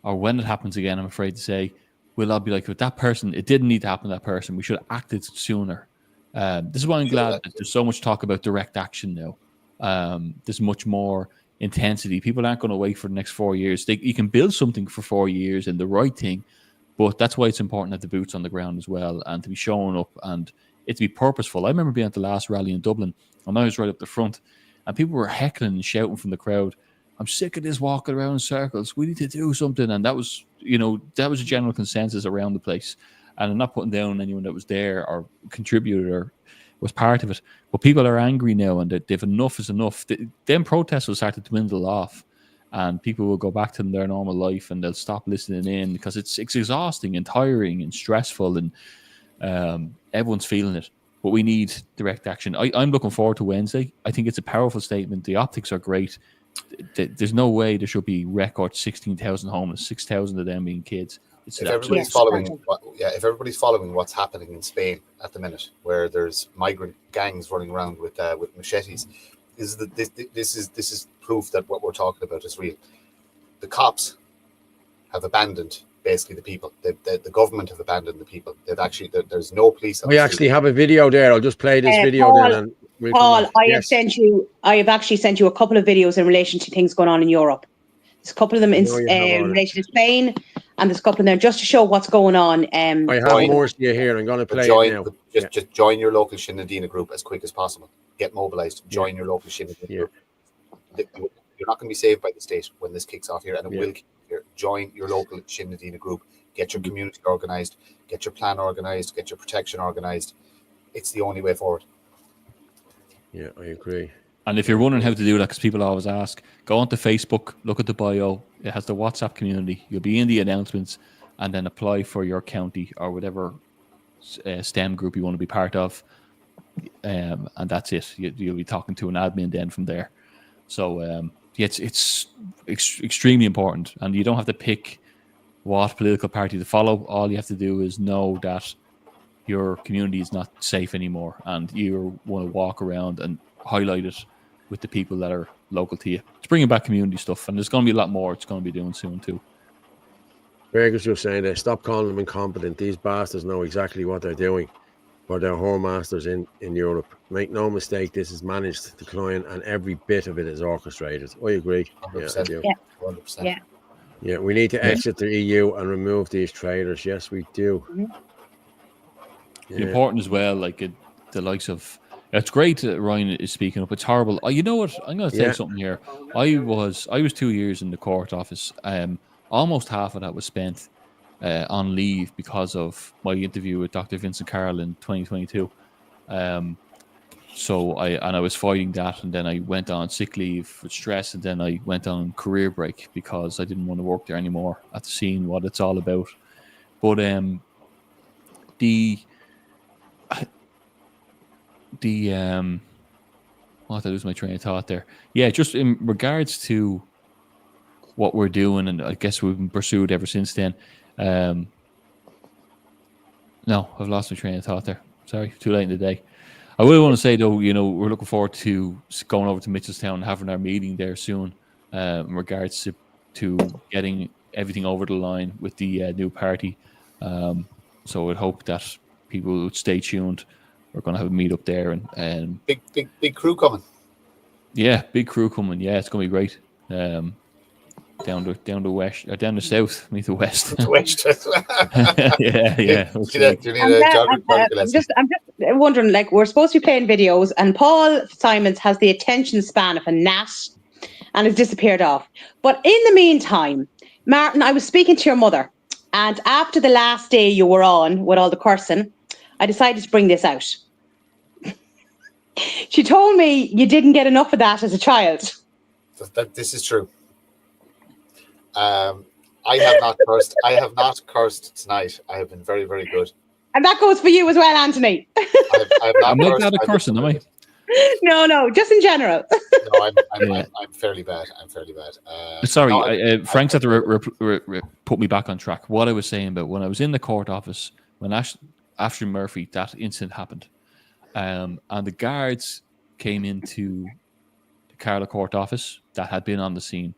or when it happens again, I'm afraid to say, we'll all be like, with that person, it didn't need to happen to that person. We should have acted sooner. This is why I'm glad that there's so much talk about direct action now. There's much more intensity. People aren't going to wait for the next 4 years. You can build something for 4 years and the right thing, but that's why it's important to have the boots on the ground as well, and to be showing up and it to be purposeful. I remember being at the last rally in Dublin, and I was right up the front, and people were heckling and shouting from the crowd, "I'm sick of this walking around in circles. We need to do something." And that was a general consensus around the place. And I'm not putting down anyone that was there or contributed or was part of it. But people are angry now, and they've enough is enough. Them protests will start to dwindle off, and people will go back to their normal life, and they'll stop listening in, because it's exhausting and tiring and stressful, and everyone's feeling it. But we need direct action. I'm looking forward to Wednesday. I think it's a powerful statement. The optics are great. There's no way there should be record 16,000 homeless, 6,000 of them being kids. If everybody's following what's happening in Spain at the minute, where there's migrant gangs running around with machetes, this is proof that what we're talking about is real. The cops have abandoned basically the people. The government have abandoned the people. There's no police. We actually have a video there. I'll just play this video Paul, then. Paul, I have actually sent you a couple of videos in relation to things going on in Europe. There's a couple of them in relation to Spain, and there's a couple in there just to show what's going on. I have more to you here. I'm going to play it now. Just join your local Sinn Féin group as quick as possible. Get mobilised. Join your local Sinn Féin group. You're not going to be saved by the state when this kicks off here, and it Yeah. will kick off here. Join your local Sinn Féin group. Get your community organised. Get your plan organised. Get your protection organised. It's the only way forward. Yeah, I agree. And if you're wondering how to do that, because people always ask, go onto Facebook, look at the bio. It has the WhatsApp community. You'll be in the announcements, and then apply for your county or whatever STEM group you want to be part of. And that's it. You'll be talking to an admin then from there. So yeah, it's extremely important, and you don't have to pick what political party to follow. All you have to do is know that your community is not safe anymore, and you want to walk around and highlight it with the people that are local to you. It's bringing back community stuff, and there's going to be a lot more it's going to be doing soon too. Fergus was saying that stop calling them incompetent. These bastards know exactly what they're doing. For their whoremasters in Europe. Make no mistake, this is managed decline, and every bit of it is orchestrated. I agree. 100%. Yeah, I do. Yeah. 100%. Yeah. Yeah, we need to exit the EU and remove these traitors. Yes, we do. Important as well, like the likes of. It's great that Ryan is speaking up. It's horrible. You know what? I'm going to say something here. I was 2 years in the court office. Almost half of that was spent on leave because of my interview with Dr. Vincent Carroll in 2022. So I was fighting that, and then I went on sick leave with stress, and then I went on career break because I didn't want to work there anymore after seeing what it's all about. But I lose my train of thought there. Yeah, just in regards to what we're doing, and I guess we've been pursued ever since then. No, I've lost my train of thought there. Sorry, too late in the day. I will want to say though, we're looking forward to going over to Mitchelstown and having our meeting there soon, in regards to getting everything over the line with the new party. So I'd hope that people would stay tuned. We're going to have a meet up there, and big crew coming. Yeah, big crew coming. Yeah, it's going to be great. Down the west, or down the south, meet the west. The west. yeah. Do you need a geography lesson? I'm just wondering, like, we're supposed to be playing videos, and Paul Simons has the attention span of a gnat and has disappeared off. But in the meantime, Martin, I was speaking to your mother, and after the last day you were on with all the cursing, I decided to bring this out. She told me you didn't get enough of that as a child. This is true. I have not cursed. I have not cursed tonight. I have been very, very good. And that goes for you as well, Anthony. I'm not bad at cursing, am I? No, just in general. No, I'm fairly bad. Sorry, Frank's had to put me back on track. What I was saying about when I was in the court office, when Ashley Murphy, that incident happened, and the guards came into the Carlow court office that had been on the scene,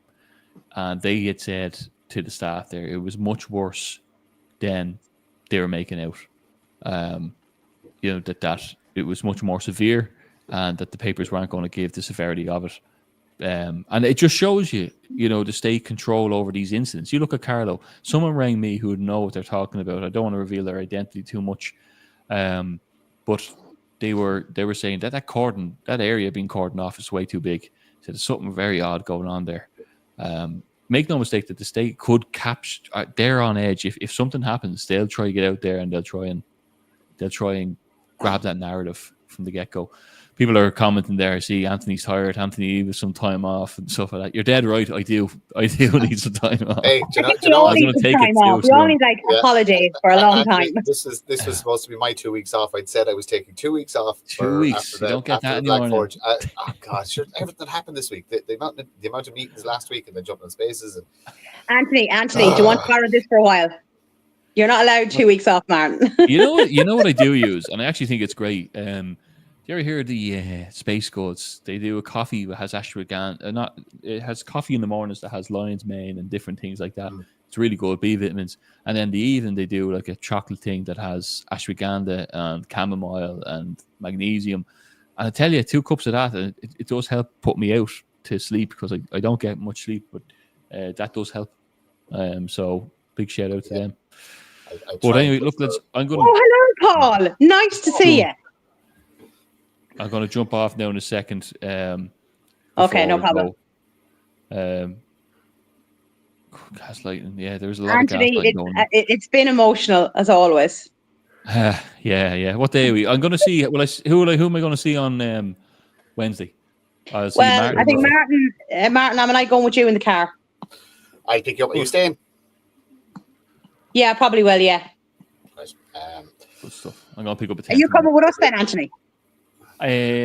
and they had said to the staff there it was much worse than they were making out. That it was much more severe, and that the papers weren't going to give the severity of it. And it just shows you, the state control over these incidents. You look at Carlow. Someone rang me who would know what they're talking about. I don't want to reveal their identity too much, but they were saying that area being cordoned off is way too big. So there's something very odd going on there. Make no mistake that the state could capture. They're on edge. If something happens, they'll try to get out there and they'll try and grab that narrative from the get-go. People are commenting there. I see Anthony's tired. Anthony needs some time off and stuff like that. You're dead right. I do need some time off. Hey, do you know I was going to take it too. We all need a holiday for a long time. This was supposed to be my 2 weeks off. I'd said I was taking 2 weeks off. 2 weeks. You don't get that anymore. Oh God, sure. Everything happened this week. The amount of meetings last week, and then jumping on spaces. And Anthony, do you want to borrow this for a while? You're not allowed 2 weeks off, Martin. You know what I do use, and I actually think it's great. Do you ever hear the Space Gods? They do a coffee that has ashwagandha. It has coffee in the mornings that has lion's mane and different things like that. It's really good, B vitamins. And then the evening they do like a chocolate thing that has ashwagandha and chamomile and magnesium. And I tell you, 2 cups of that, and it does help put me out to sleep because I don't get much sleep, but that does help. So big shout out to them. But anyway, look, I'm going to... Oh, hello, Paul. Nice to see you. I'm going to jump off now in a second. Okay, no problem. Gaslighting. Yeah, there's a lot Anthony, of gaslighting going on. it's been emotional as always. Yeah. What day are we? I'm going to see. Who am I going to see on Wednesday? I'll see Martin. I think Martin, am I going with you in the car? I'll pick you up. Are you staying? Yeah, probably will. Yeah. Right. Good stuff. I'm going to pick up a tent. Are you coming with us then, Anthony?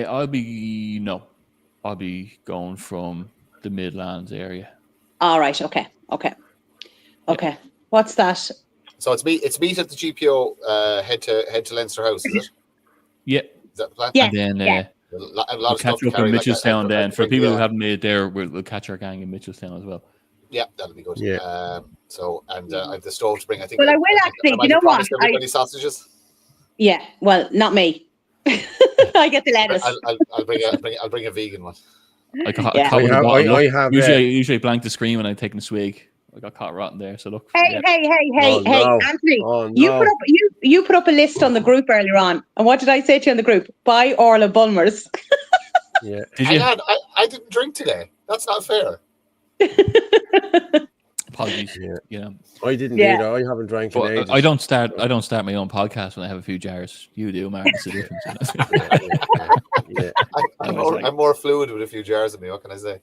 I'll be going from the Midlands area. All right. Okay. What's that? So it's meet at the GPO. Head to Leinster House, is it? Yeah. Is that the plan? Yeah. And then A lot we'll of stuff catch up in Mitchelstown. Then for people who have. haven't made it there, we'll catch our gang in Mitchelstown as well. Yeah, that'll be good. Yeah. I have the stove to bring. I think. Well, I will actually. You know what? Everybody sausages. Yeah. Well, not me. I get the lettuce. I'll bring a vegan one. I have usually blank the screen when I'm taking a swig. I got caught rotten there. So look. Hey, no. Anthony! Oh, no. You put up a list on the group earlier on, and what did I say to you on the group? Buy Orla Bulmers. Yeah. Did you? I didn't drink today. That's not fair. Apologies. Yeah. I didn't either. I haven't drank in ages. I don't start my own podcast when I have a few jars. You do, Mark. It's the difference. Yeah. I'm more fluid with a few jars of me. What can I say?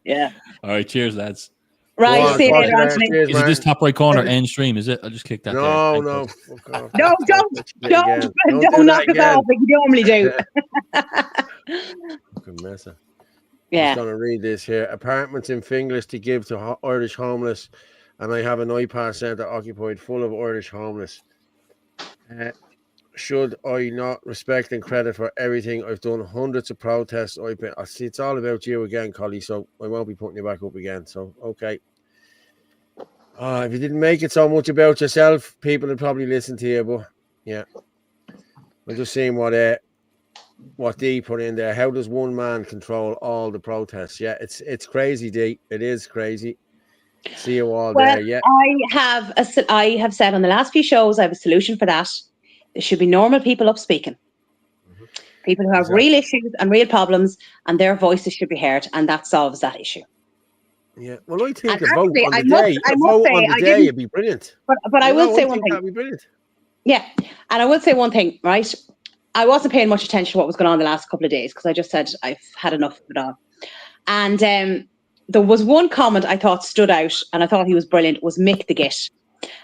Yeah. All right. Cheers, lads. Right. See you later, Anthony. Cheers, Is it this top right corner end stream? Is it? I'll just click that. No. No, don't knock us off like you normally do. Fucking messer. Yeah. I'm going to read this here. Apartments in Finglas to give to Irish homeless, and I have an iPad centre occupied full of Irish homeless. Should I not respect and credit for everything I've done? Hundreds of protests I've been. See, it's all about you again, Collie, so I won't be putting you back up again. So, okay. If you didn't make it so much about yourself, people would probably listen to you, but yeah. I'm just seeing what Dee put in there. How does one man control all the protests? Yeah, it's crazy, Dee. It is crazy. See you all there. Yeah. I have said on the last few shows I have a solution for that. There should be normal people up speaking. Mm-hmm. People who have real issues and real problems, and their voices should be heard, and that solves that issue. Yeah. Well, I think a vote on the day would be brilliant. But I will say one thing. That'd be brilliant. Yeah, and I will say one thing, right? I wasn't paying much attention to what was going on the last couple of days because I just said I've had enough of it all. And there was one comment I thought stood out, and I thought he was brilliant, was Mick the Git.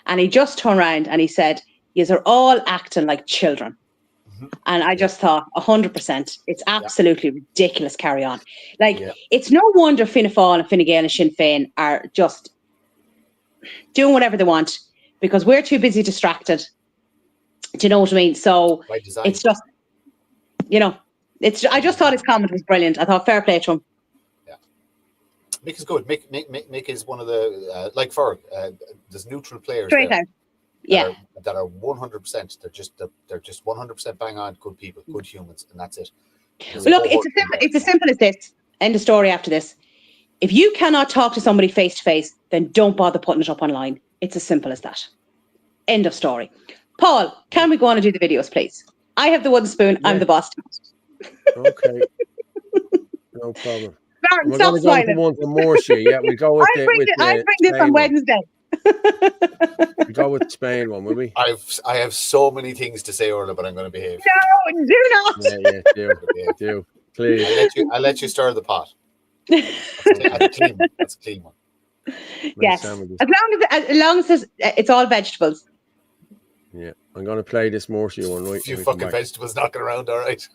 And he just turned around and he said, "Yous are all acting like children." Mm-hmm. And I just thought, 100%, it's absolutely ridiculous carry on. It's no wonder Fianna Fáil and Fine Gael and Sinn Féin are just doing whatever they want because we're too busy distracted. Do you know what I mean? So it's just, I just thought his comment was brilliant. I thought fair play to him. Yeah. Mick is good. Mick is one of the, there's neutral players straight out. Yeah. That are 100%. They're just 100% bang on good people, good humans, and that's it. Well, look, it's as simple as this. End of story after this. If you cannot talk to somebody face to face, then don't bother putting it up online. It's as simple as that. End of story. Paul, can we go on and do the videos, please? I have the wooden spoon. Yeah. I'm the boss. Okay. No problem. Martin, stop smiling. One for Morsi. Yeah, we go with I'll bring this on Wednesday. We go with Spain one, will we? I have so many things to say, Orla, but I'm going to behave. No, do not. Yeah, do. Please. I'll let you stir the pot. That's a clean one. Yes. As long as it's all vegetables. Yeah, I'm going to play this Morsi one, right? A few fucking vegetables knocking around, all right.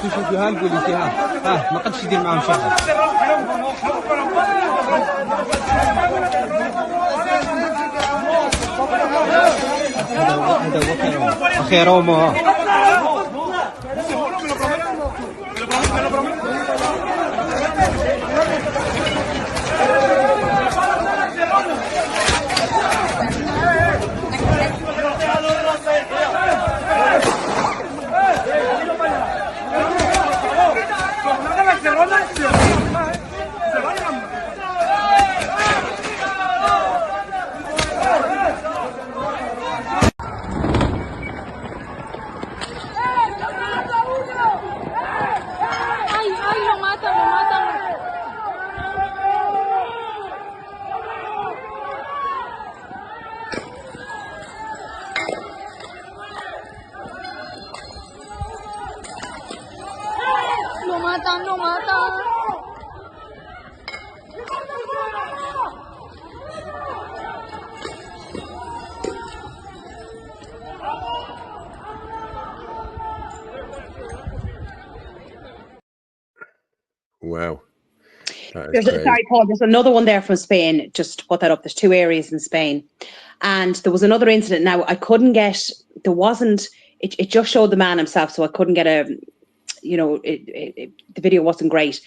شوفوا نقول لك ما قدش يدير معهم شي هذا هو خيرهم Gracias. Wow. Sorry, Paul, there's another one there from Spain. Just to put that up. There's 2 areas in Spain. And there was another incident. Now, I couldn't get, it just showed the man himself, so I couldn't get the video wasn't great.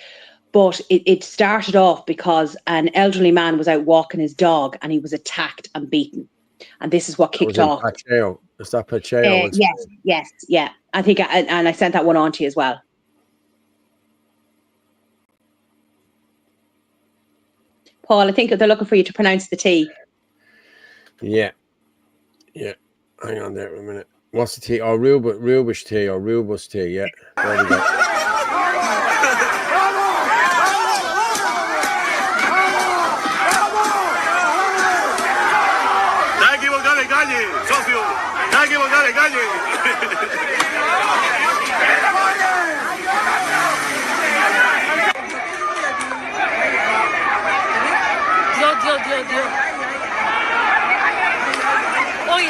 But it started off because an elderly man was out walking his dog and he was attacked and beaten. And this is what kicked off. Pacheco. Is that Pacheco? Yes. I think, and I sent that one on to you as well. Paul, I think they're looking for you to pronounce the T. Yeah. Hang on there a minute. What's the T? Oh, Rubish T or Rubus T. Yeah. There we go. Dios. Oy.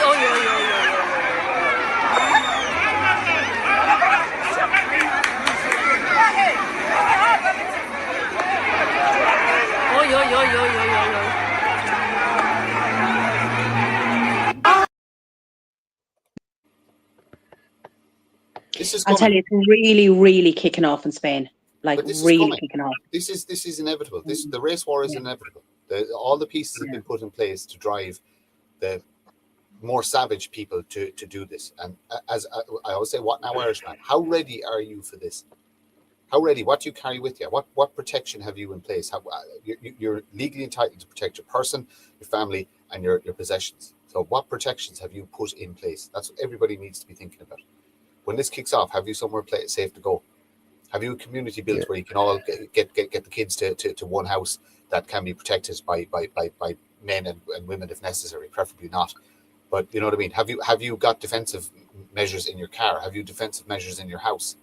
I'll tell you, it's really, really kicking off in Spain. Like really kicking off. This is inevitable. The race war is inevitable. All the pieces have been put in place to drive the more savage people to do this. And as I always say, what now, Irishman? How ready are you for this? How ready? What do you carry with you? What protection have you in place? You're legally entitled to protect your person, your family, and your possessions. So what protections have you put in place? That's what everybody needs to be thinking about. When this kicks off, have you somewhere safe to go? Have you a community built where you can all get the kids to one house that can be protected by men and women if necessary, preferably not. But you know what I mean? Have you got defensive measures in your car? Have you defensive measures in your house?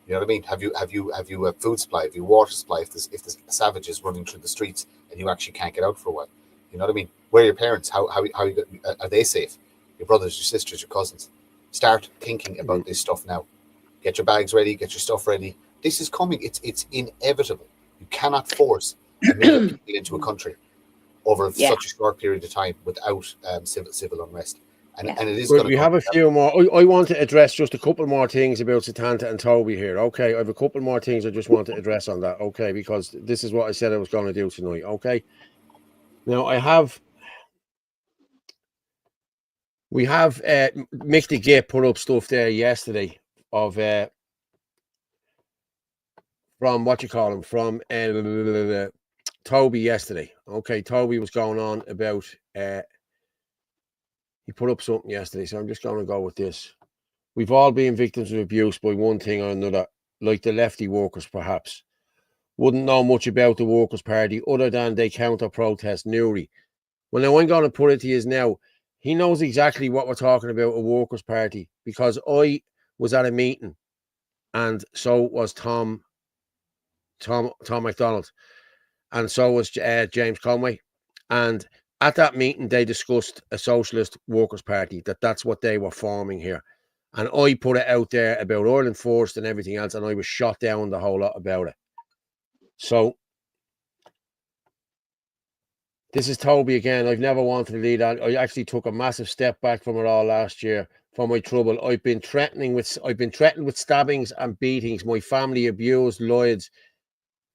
You know what I mean? Have you a food supply? Have you water supply? If there's savages running through the streets and you actually can't get out for a while, you know what I mean? Where are your parents? How are they safe? Your brothers, your sisters, your cousins. Start thinking about this stuff now. Get your bags ready. Get your stuff ready. This is coming. It's inevitable. You cannot force a million people into a country over such a short period of time without civil unrest. And it is going to. We have a few more. I want to address just a couple more things about Satanta and Toby here. Okay, I have a couple more things I just want to address on that. Okay, because this is what I said I was going to do tonight. Okay. Now we have Mick the Git put up stuff there yesterday of from from Toby yesterday. Okay, Toby was going on about he put up something yesterday, so I'm just going to go with this. We've all been victims of abuse by one thing or another, like the lefty workers perhaps. Wouldn't know much about the Workers' Party other than they counter-protest Newry. Well, now I'm going to put it to you now. He knows exactly what we're talking about, a Workers' Party, because I was at a meeting and so was Tom McDonald, and so was James Conway. And at that meeting, they discussed a socialist Workers' Party, that's what they were forming here. And I put it out there about Ireland First and everything else, and I was shot down the whole lot about it. So this is Toby again. I've never wanted to lead on. I actually took a massive step back from it all last year for my trouble. I've been threatened with stabbings and beatings. My family abused Lloyd's,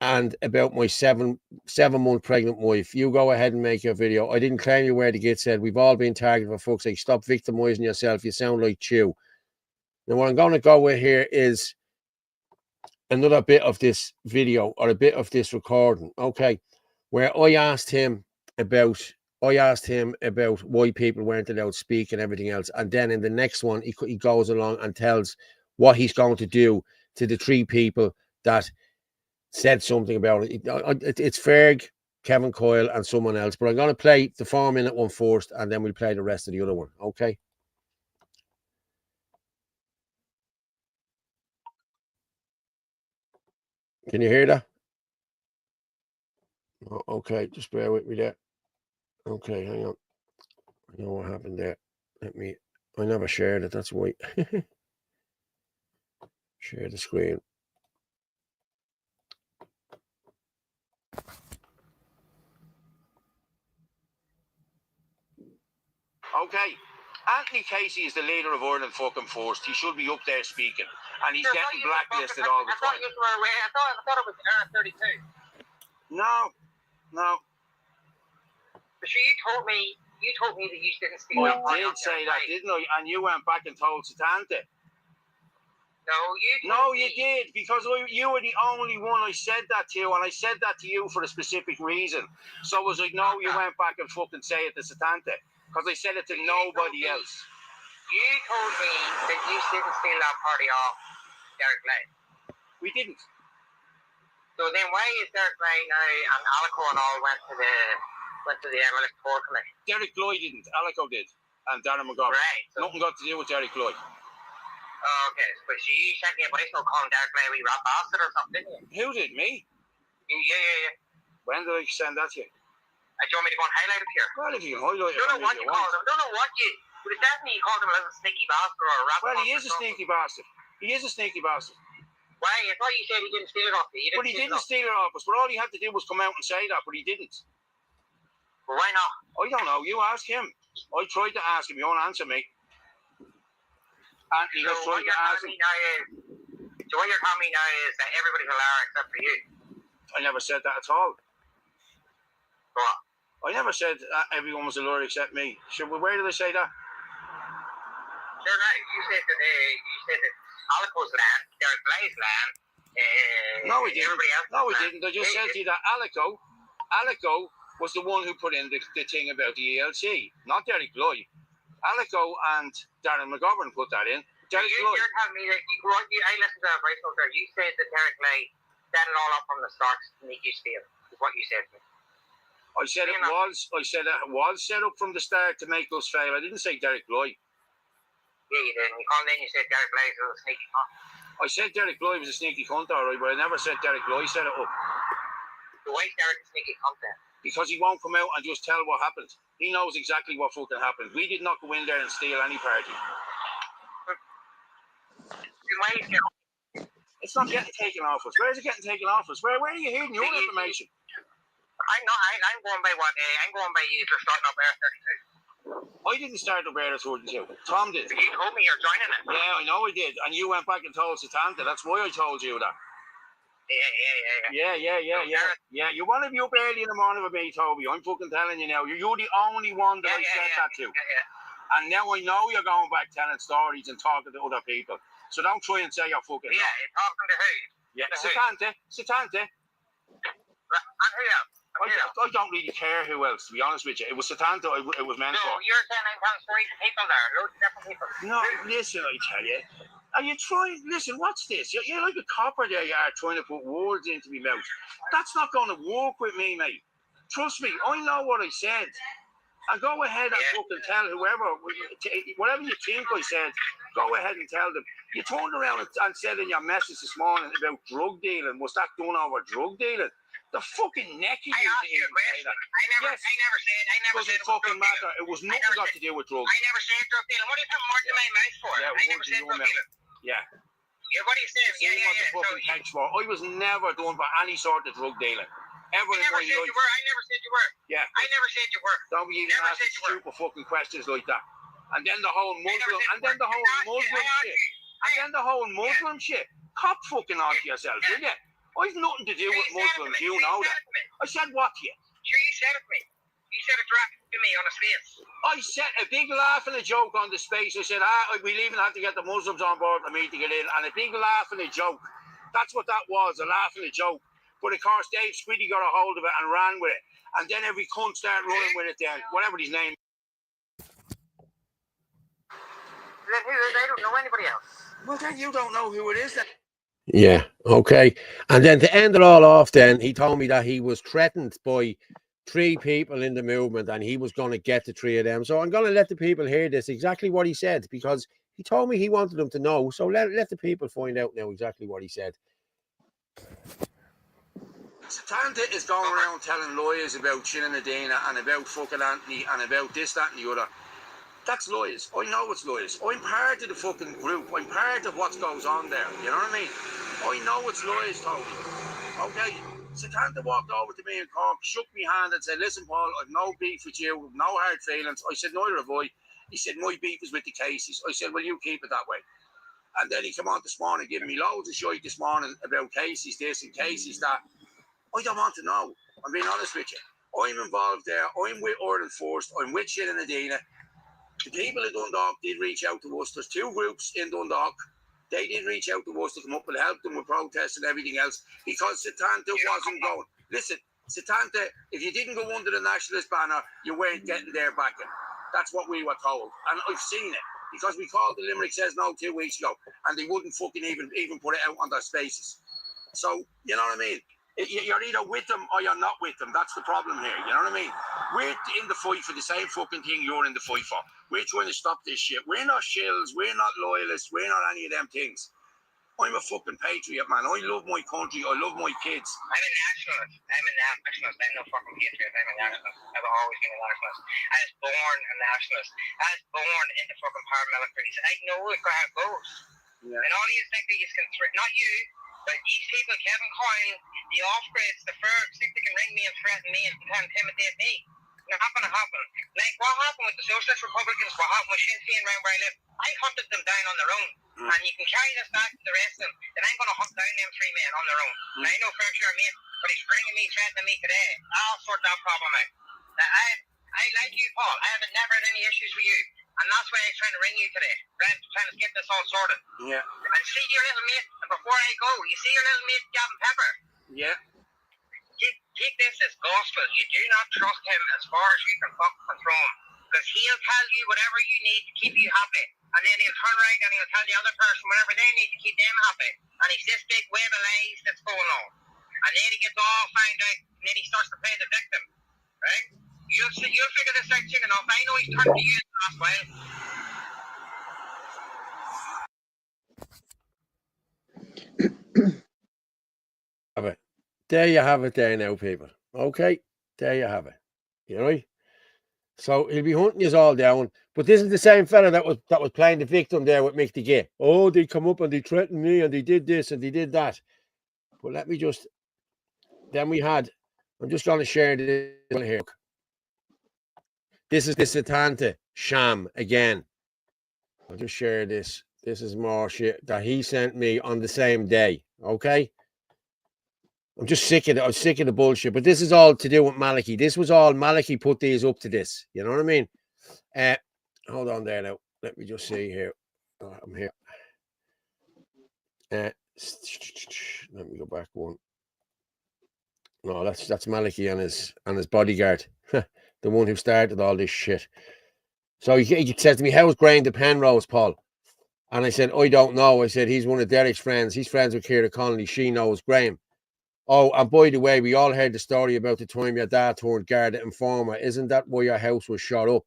and about my seven-month pregnant wife. You go ahead and make your video. I didn't claim you where the git said. We've all been targeted, for fuck's sake. Stop victimizing yourself. You sound like Chew. Now, what I'm going to go with here is another bit of this video, or a bit of this recording, okay, where I asked him about why people weren't allowed to speak and everything else. And then in the next one, he goes along and tells what he's going to do to the three people that said something about it. It's Ferg, Kevin Coyle, and someone else. But I'm going to play the 4-minute one first, and then we'll play the rest of the other one. Okay? Can you hear that? Oh, okay, just bear with me there. Okay, hang on. I know what happened there. I never shared it, that's why. Share the screen. Okay? Anthony Casey is the leader of Ireland fucking First. He should be up there speaking. And he's getting blacklisted all the time. I thought it was R32. No. But sure, you told me that you didn't steal that party. I did say that, didn't I? And you went back and told Satanta. No, you did, because you were the only one I said that to, and I said that to you for a specific reason. So I was like, no, you went back and fucking say it to Satanta, because I said it to nobody else. You told me that you didn't steal that party off Derek Lay. We didn't. So then why is Derek Lay now and Alico and all went to the electoral committee? Derek Lloyd didn't. Alico did. And Darren McGovern. Right. So, nothing got to do with Derek Lloyd. Okay, but she sent me a voice note calling Derek Lay a wee rat bastard or something, didn't you? Who did? Me? Yeah. When did I send that to you? Do you want me to go and highlight it here? Well, if you can highlight it, I don't know what you called him. I don't know what you... But it's definitely you called him a sneaky bastard or a rat bastard. Well, he is a sneaky bastard. He is a sneaky bastard. Why? I thought you said he didn't steal it off you. But he didn't steal it off us. But all he had to do was come out and say that, but he didn't. Well, why not? I don't know. You ask him. I tried to ask him. He won't answer me. Anthony has tried to ask him. So what you're telling me now is that everybody's a liar except for you. I never said that at all. What? I never said everyone was a liar except me. Where did I say that? Sure, no. You said that Alico's land, Derek Lay's land. No, he didn't. Everybody else. No, he didn't. I just said to you that Alico was the one who put in the thing about the ELC, not Derek Lloyd. Alico and Darren McGovern put that in. Derek Lloyd. You're telling me that I listened to that voice note there. You said that Derek Lay set it all up from the start to make you steal. Is what you said to me. I said it was set up from the start to make us fail. I didn't say Derek Lloyd. Yeah, you did. You called in. You said Derek Lay was a sneaky cunt. I said Derek Lloyd was a sneaky cunt, all right, but I never said Derek Lloyd set it up. So why is Derek a sneaky cunt then? Because he won't come out and just tell what happened. He knows exactly what fucking happened. We did not go in there and steal any party. It's not getting taken off us. Where is it getting taken off us? Where are you hearing your information? I'm not. I'm going by what. I'm going by you for starting up R32. I didn't start up R32. Tom did. You told me you're joining it. Yeah, I know I did. And you went back and told Satanta. That's why I told you that. Yeah. You want to be up early in the morning with me, Toby. I'm fucking telling you now. You're the only one that I said that to. And now I know you're going back telling stories and talking to other people. So don't try and say you're fucking. Yeah, you're talking to who? Yeah, Satanta. And who else? I don't really care who else, to be honest with you. It was Satanta it was meant for. No, you're saying I'm telling stories to people there. Loads of different people. No, listen, I tell you. Are you trying? Listen, what's this? You're like a copper there. You are trying to put words into my mouth. That's not going to work with me, mate. Trust me, I know what I said. And go ahead and fucking tell whoever, whatever you think I said, go ahead and tell them. You turned around and said in your message this morning about drug dealing. Was that done over drug dealing? The fucking neck of you. I asked you a question. I never said fucking matter. It was nothing got to do with drugs. I never said drug dealing. What are you putting words in my mouth for? Yeah, I never said drug dealing. Yeah. What are you saying? I was never done for any sort of drug dealing. Ever in my life. I never said you were. Yeah. I never said you were. Don't be even asking stupid fucking questions like that. And then the whole Muslim shit. Cop fucking on to yourself, will you? I've nothing to do with Muslims, you know that. I said what to you? Sure, you said it to me. You said it directly to me on the space. I said a big laugh and a joke on the space. I said, we'll even have to get the Muslims on board for me to get in. And a big laugh and a joke. That's what that was, a laugh and a joke. But of course, Dave Squiddy got a hold of it and ran with it. And then every cunt started running with it then, whatever his name. Then who is? I don't know anybody else. Well, then you don't know who it is then. Yeah, okay. And then to end it all off then, he told me that he was threatened by 3 people in the movement and he was going to get the 3 of them. So I'm going to let the people hear this, exactly what he said, because he told me he wanted them to know. So let the people find out now exactly what he said. Satanta is going around telling lies about Shannon Adina and about fucking Anthony and about this, that and the other. That's lies. I know it's lies. I'm part of the fucking group. I'm part of what goes on there. You know what I mean? I know it's lies, Tony. Okay? Satanta walked over to me in Cork, shook me hand and said, listen, Paul, I've no beef with you, no hard feelings. I said, neither have I. He said, my beef is with the Caseys. I said, well, you keep it that way. And then he came on this morning, giving me loads of shit this morning about Casey's this and Casey's that. I don't want to know. I'm being honest with you. I'm involved there. I'm with Ireland First. I'm with Shin and Adina. The people in Dundalk did reach out to us. There's two groups in Dundalk. They did reach out to us to come up and help them with protests and everything else because Satanta wasn't going. Listen, Satanta, if you didn't go under the nationalist banner, you weren't getting their backing. That's what we were told. And I've seen it. Because we called the Limerick Says No 2 weeks ago, and they wouldn't fucking even put it out on their spaces. So, you know what I mean? You're either with them or you're not with them. That's the problem here. You know what I mean? We're in the fight for the same fucking thing you're in the fight for. We're trying to stop this shit. We're not shills. We're not loyalists. We're not any of them things. I'm a fucking patriot, man. I love my country. I love my kids. I'm a nationalist. I'm no fucking patriot. I'm a nationalist. I've always been a nationalist. I was born a nationalist. I was born in the fucking paramilitaries. I know how it goes. Yeah. And all you think that you can not you, but these people, Kevin Coyne, the off-grids, the Fergs, think they can ring me and threaten me and intimidate me. It's not going to happen. Like what happened with the Socialist Republicans, what happened with Sinn Féin around where I live, I hunted them down on their own. And you can carry this back to the rest of them, then I'm going to hunt down them three men on their own. And I know Ferg's your mate, but he's ringing me, threatening me today. I'll sort that problem out. Now, I like you, Paul. I have never had any issues with you. And that's why I'm trying to ring you today. Trying to get this all sorted. Yeah. And see your little mate, and before I go, you see your little mate, Gavin Pepper? Yeah. Take this as gospel. You do not trust him as far as you can fucking control him. Because he'll tell you whatever you need to keep you happy. And then he'll turn around and he'll tell the other person whatever they need to keep them happy. And he's this big web of lies that's going on. And then he gets all found out, and then he starts to play the victim. Right? You'll figure this out soon enough. I know he's turned to you in the last while. There you have it there now, people. Okay, there you have it. You know? So he'll be hunting us all down. But this is the same fella that was playing the victim there with Mick the Gay. Oh, they come up and they threatened me and they did this and they did that. But let me just... Then we had... I'm just going to share this one here. This is the Satanta sham again. I'll just share this. This is more shit that he sent me on the same day. Okay? I'm just sick of it. I'm sick of the bullshit. But this is all to do with Maliki. This was all Maliki put these up to this. You know what I mean? Hold on there now. Let me just see here. I'm here. Let me go back one. No, that's Maliki and his bodyguard, the one who started all this shit. So he said to me, "How's Graham de Penrose, Paul?" And I said, "I don't know." I said, "He's one of Derek's friends. He's friends with Ciara Connolly. She knows Graham." Oh, and by the way, we all heard the story about the time your dad turned Garda informer. Isn't that why your house was shot up?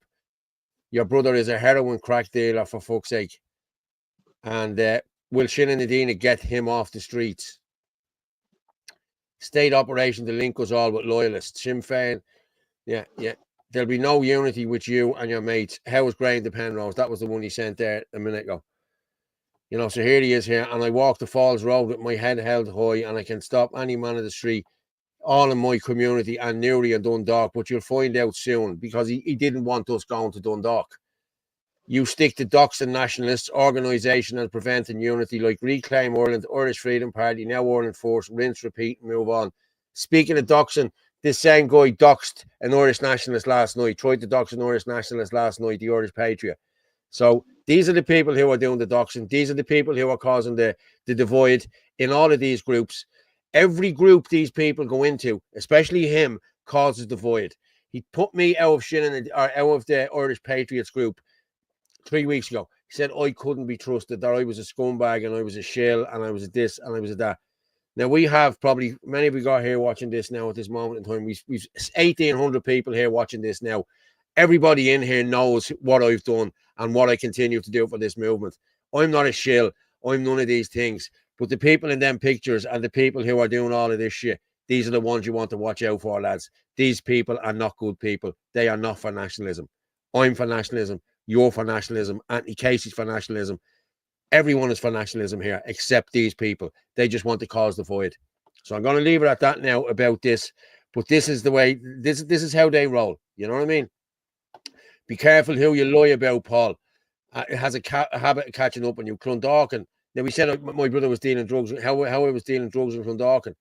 Your brother is a heroin crack dealer, for fuck's sake. And will Shin and Adina get him off the streets? State operation to link us all with loyalists. Sinn Féin. Yeah. There'll be no unity with you and your mates. How was Graham de Penrose? That was the one he sent there a minute ago. You know, so here he is here, and I walk the Falls Road with my head held high, and I can stop any man in the street, all in my community, and Newry and Dundalk, but you'll find out soon, because he didn't want us going to Dundalk. You stick to doxing nationalists, organisation and preventing unity, like Reclaim Ireland, Irish Freedom Party, now Ireland Force, rinse, repeat, and move on. Speaking of doxing, this same guy doxed an Irish nationalist last night, tried to dox an Irish nationalist last night, the Irish Patriot. So these are the people who are doing the doxing. These are the people who are causing the divide in all of these groups. Every group these people go into, especially him, causes divide. He put me out of out of the Irish Patriots group 3 weeks ago. He said I couldn't be trusted, that I was a scumbag and I was a shill and I was a this and I was a that. Now we have probably, many of you got here watching this now at this moment in time. We've 1,800 people here watching this now. Everybody in here knows what I've done and what I continue to do for this movement. I'm not a shill. I'm none of these things. But the people in them pictures and the people who are doing all of this shit, these are the ones you want to watch out for, lads. These people are not good people. They are not for nationalism. I'm for nationalism. You're for nationalism. Anthony Casey's for nationalism. Everyone is for nationalism here, except these people. They just want to cause the void. So I'm going to leave it at that now about this. But this is the way, this is how they roll. You know what I mean? Be careful who you lie about, Paul. It has a habit of catching up on you. Clondalkin. Now, we said my brother was dealing drugs, how I was dealing drugs in Clondalkin.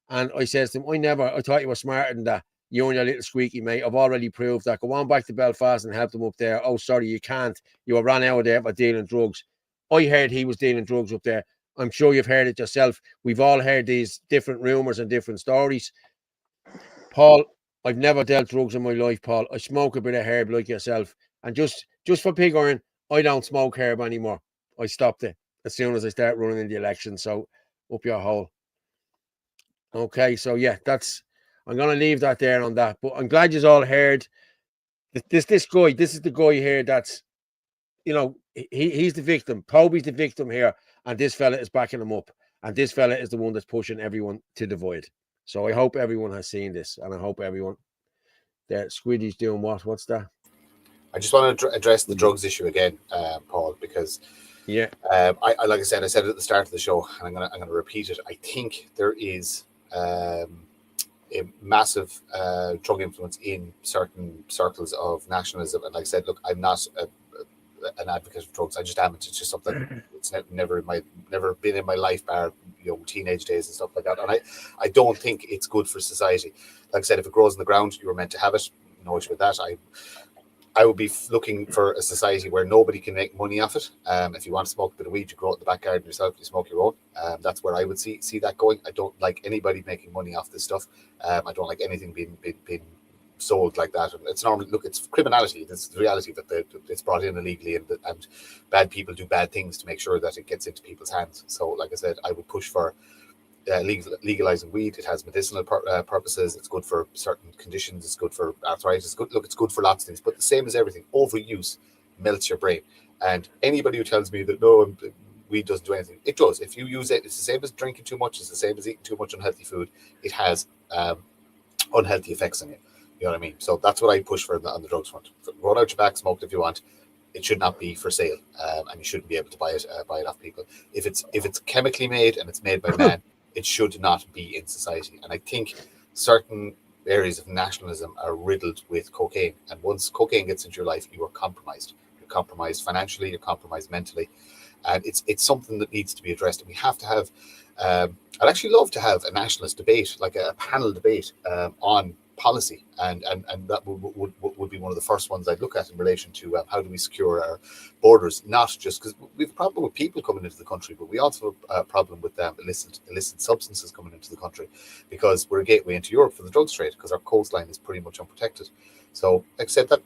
And I says to him, I thought you were smarter than that. You and your little squeaky mate. I've already proved that. Go on back to Belfast and help them up there. Oh, sorry, you can't. You were ran out of there for dealing drugs. I heard he was dealing drugs up there. I'm sure you've heard it yourself. We've all heard these different rumours and different stories. Paul, I've never dealt drugs in my life, Paul. I smoke a bit of herb like yourself. And just for pig iron, I don't smoke herb anymore. I stopped it as soon as I start running in the election. So up your hole. Okay, so yeah, I'm gonna leave that there on that. But I'm glad you all heard this guy. This is the guy here that's, he's the victim. Toby's the victim here, and this fella is backing him up. And this fella is the one that's pushing everyone to the void. So I hope everyone has seen this, and I hope everyone that Squiddy's doing what? What's that? I just want to address the drugs issue again, Paul, because I like I said it at the start of the show, and I'm gonna repeat it. I think there is a massive drug influence in certain circles of nationalism. And like I said, look, I'm not an advocate of drugs. I just am. It's just something it's never been in my life, bar teenage days and stuff like that. And I don't think it's good for society. Like I said, if it grows in the ground, you were meant to have it. No issue with that. I would be looking for a society where nobody can make money off it. If you want to smoke a bit of weed, you grow it in the back garden yourself, you smoke your own. That's where I would see that going. I don't like anybody making money off this stuff. I don't like anything being sold like that. And it's normally, look, it's criminality. It's the reality that it's brought in illegally, and bad people do bad things to make sure that it gets into people's hands. So, like I said, I would push for legalizing weed. It has medicinal purposes. It's good for certain conditions. It's good for arthritis. It's good for lots of things. But the same as everything, overuse melts your brain. And anybody who tells me that no, weed doesn't do anything, it does. If you use it, it's the same as drinking too much. It's the same as eating too much unhealthy food. It has unhealthy effects on you. You know what I mean? So that's what I push for on the drugs front. Roll out your back, smoke it if you want. It should not be for sale, and you shouldn't be able to buy it off people. If it's chemically made and it's made by man, it should not be in society. And I think certain areas of nationalism are riddled with cocaine. And once cocaine gets into your life, you are compromised. You're compromised financially, you're compromised mentally. And it's something that needs to be addressed. And we have to have, I'd actually love to have a nationalist debate, like a panel debate on policy. And that would be one of the first ones I'd look at in relation to how do we secure our borders, not just because we have a problem with people coming into the country, but we also have a problem with illicit substances coming into the country, because we're a gateway into Europe for the drugs trade, because our coastline is pretty much unprotected. So, except that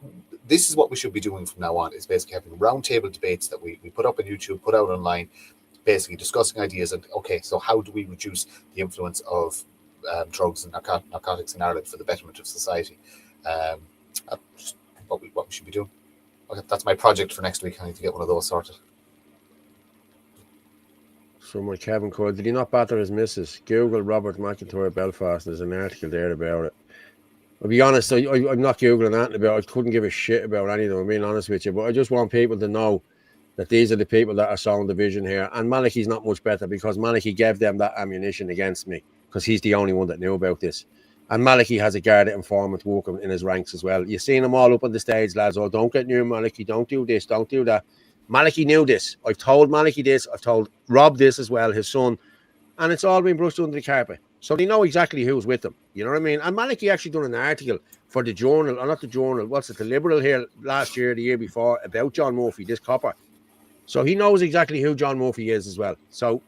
this is what we should be doing from now on, is basically having roundtable debates that we put up on YouTube, put out online, basically discussing ideas. And okay, so how do we reduce the influence of drugs and narcotics in Ireland for the betterment of society? What we should be doing. Okay, that's my project for next week. I need to get one of those sorted. So my Kevin Cole, did he not batter his missus? Google Robert McIntyre Belfast. There's an article there about it. I'll be honest, I'm not Googling that about it. I couldn't give a shit about any of them, I'm being honest with you. But I just want people to know that these are the people that are sowing division here. And Malachi's not much better, because Malachi gave them that ammunition against me, because he's the only one that knew about this. And Malachi has a guarded informant working in his ranks as well. You've seen them all up on the stage, lads. Oh, don't get near Malachi. Don't do this. Don't do that. Malachi knew this. I've told Malachi this. I've told Rob this as well, his son. And it's all been brushed under the carpet. So they know exactly who's with them. You know what I mean? And Malachi actually done an article for the Journal, or not the Journal, the Liberal here last year, the year before, about John Murphy, this copper. So he knows exactly who John Murphy is as well. So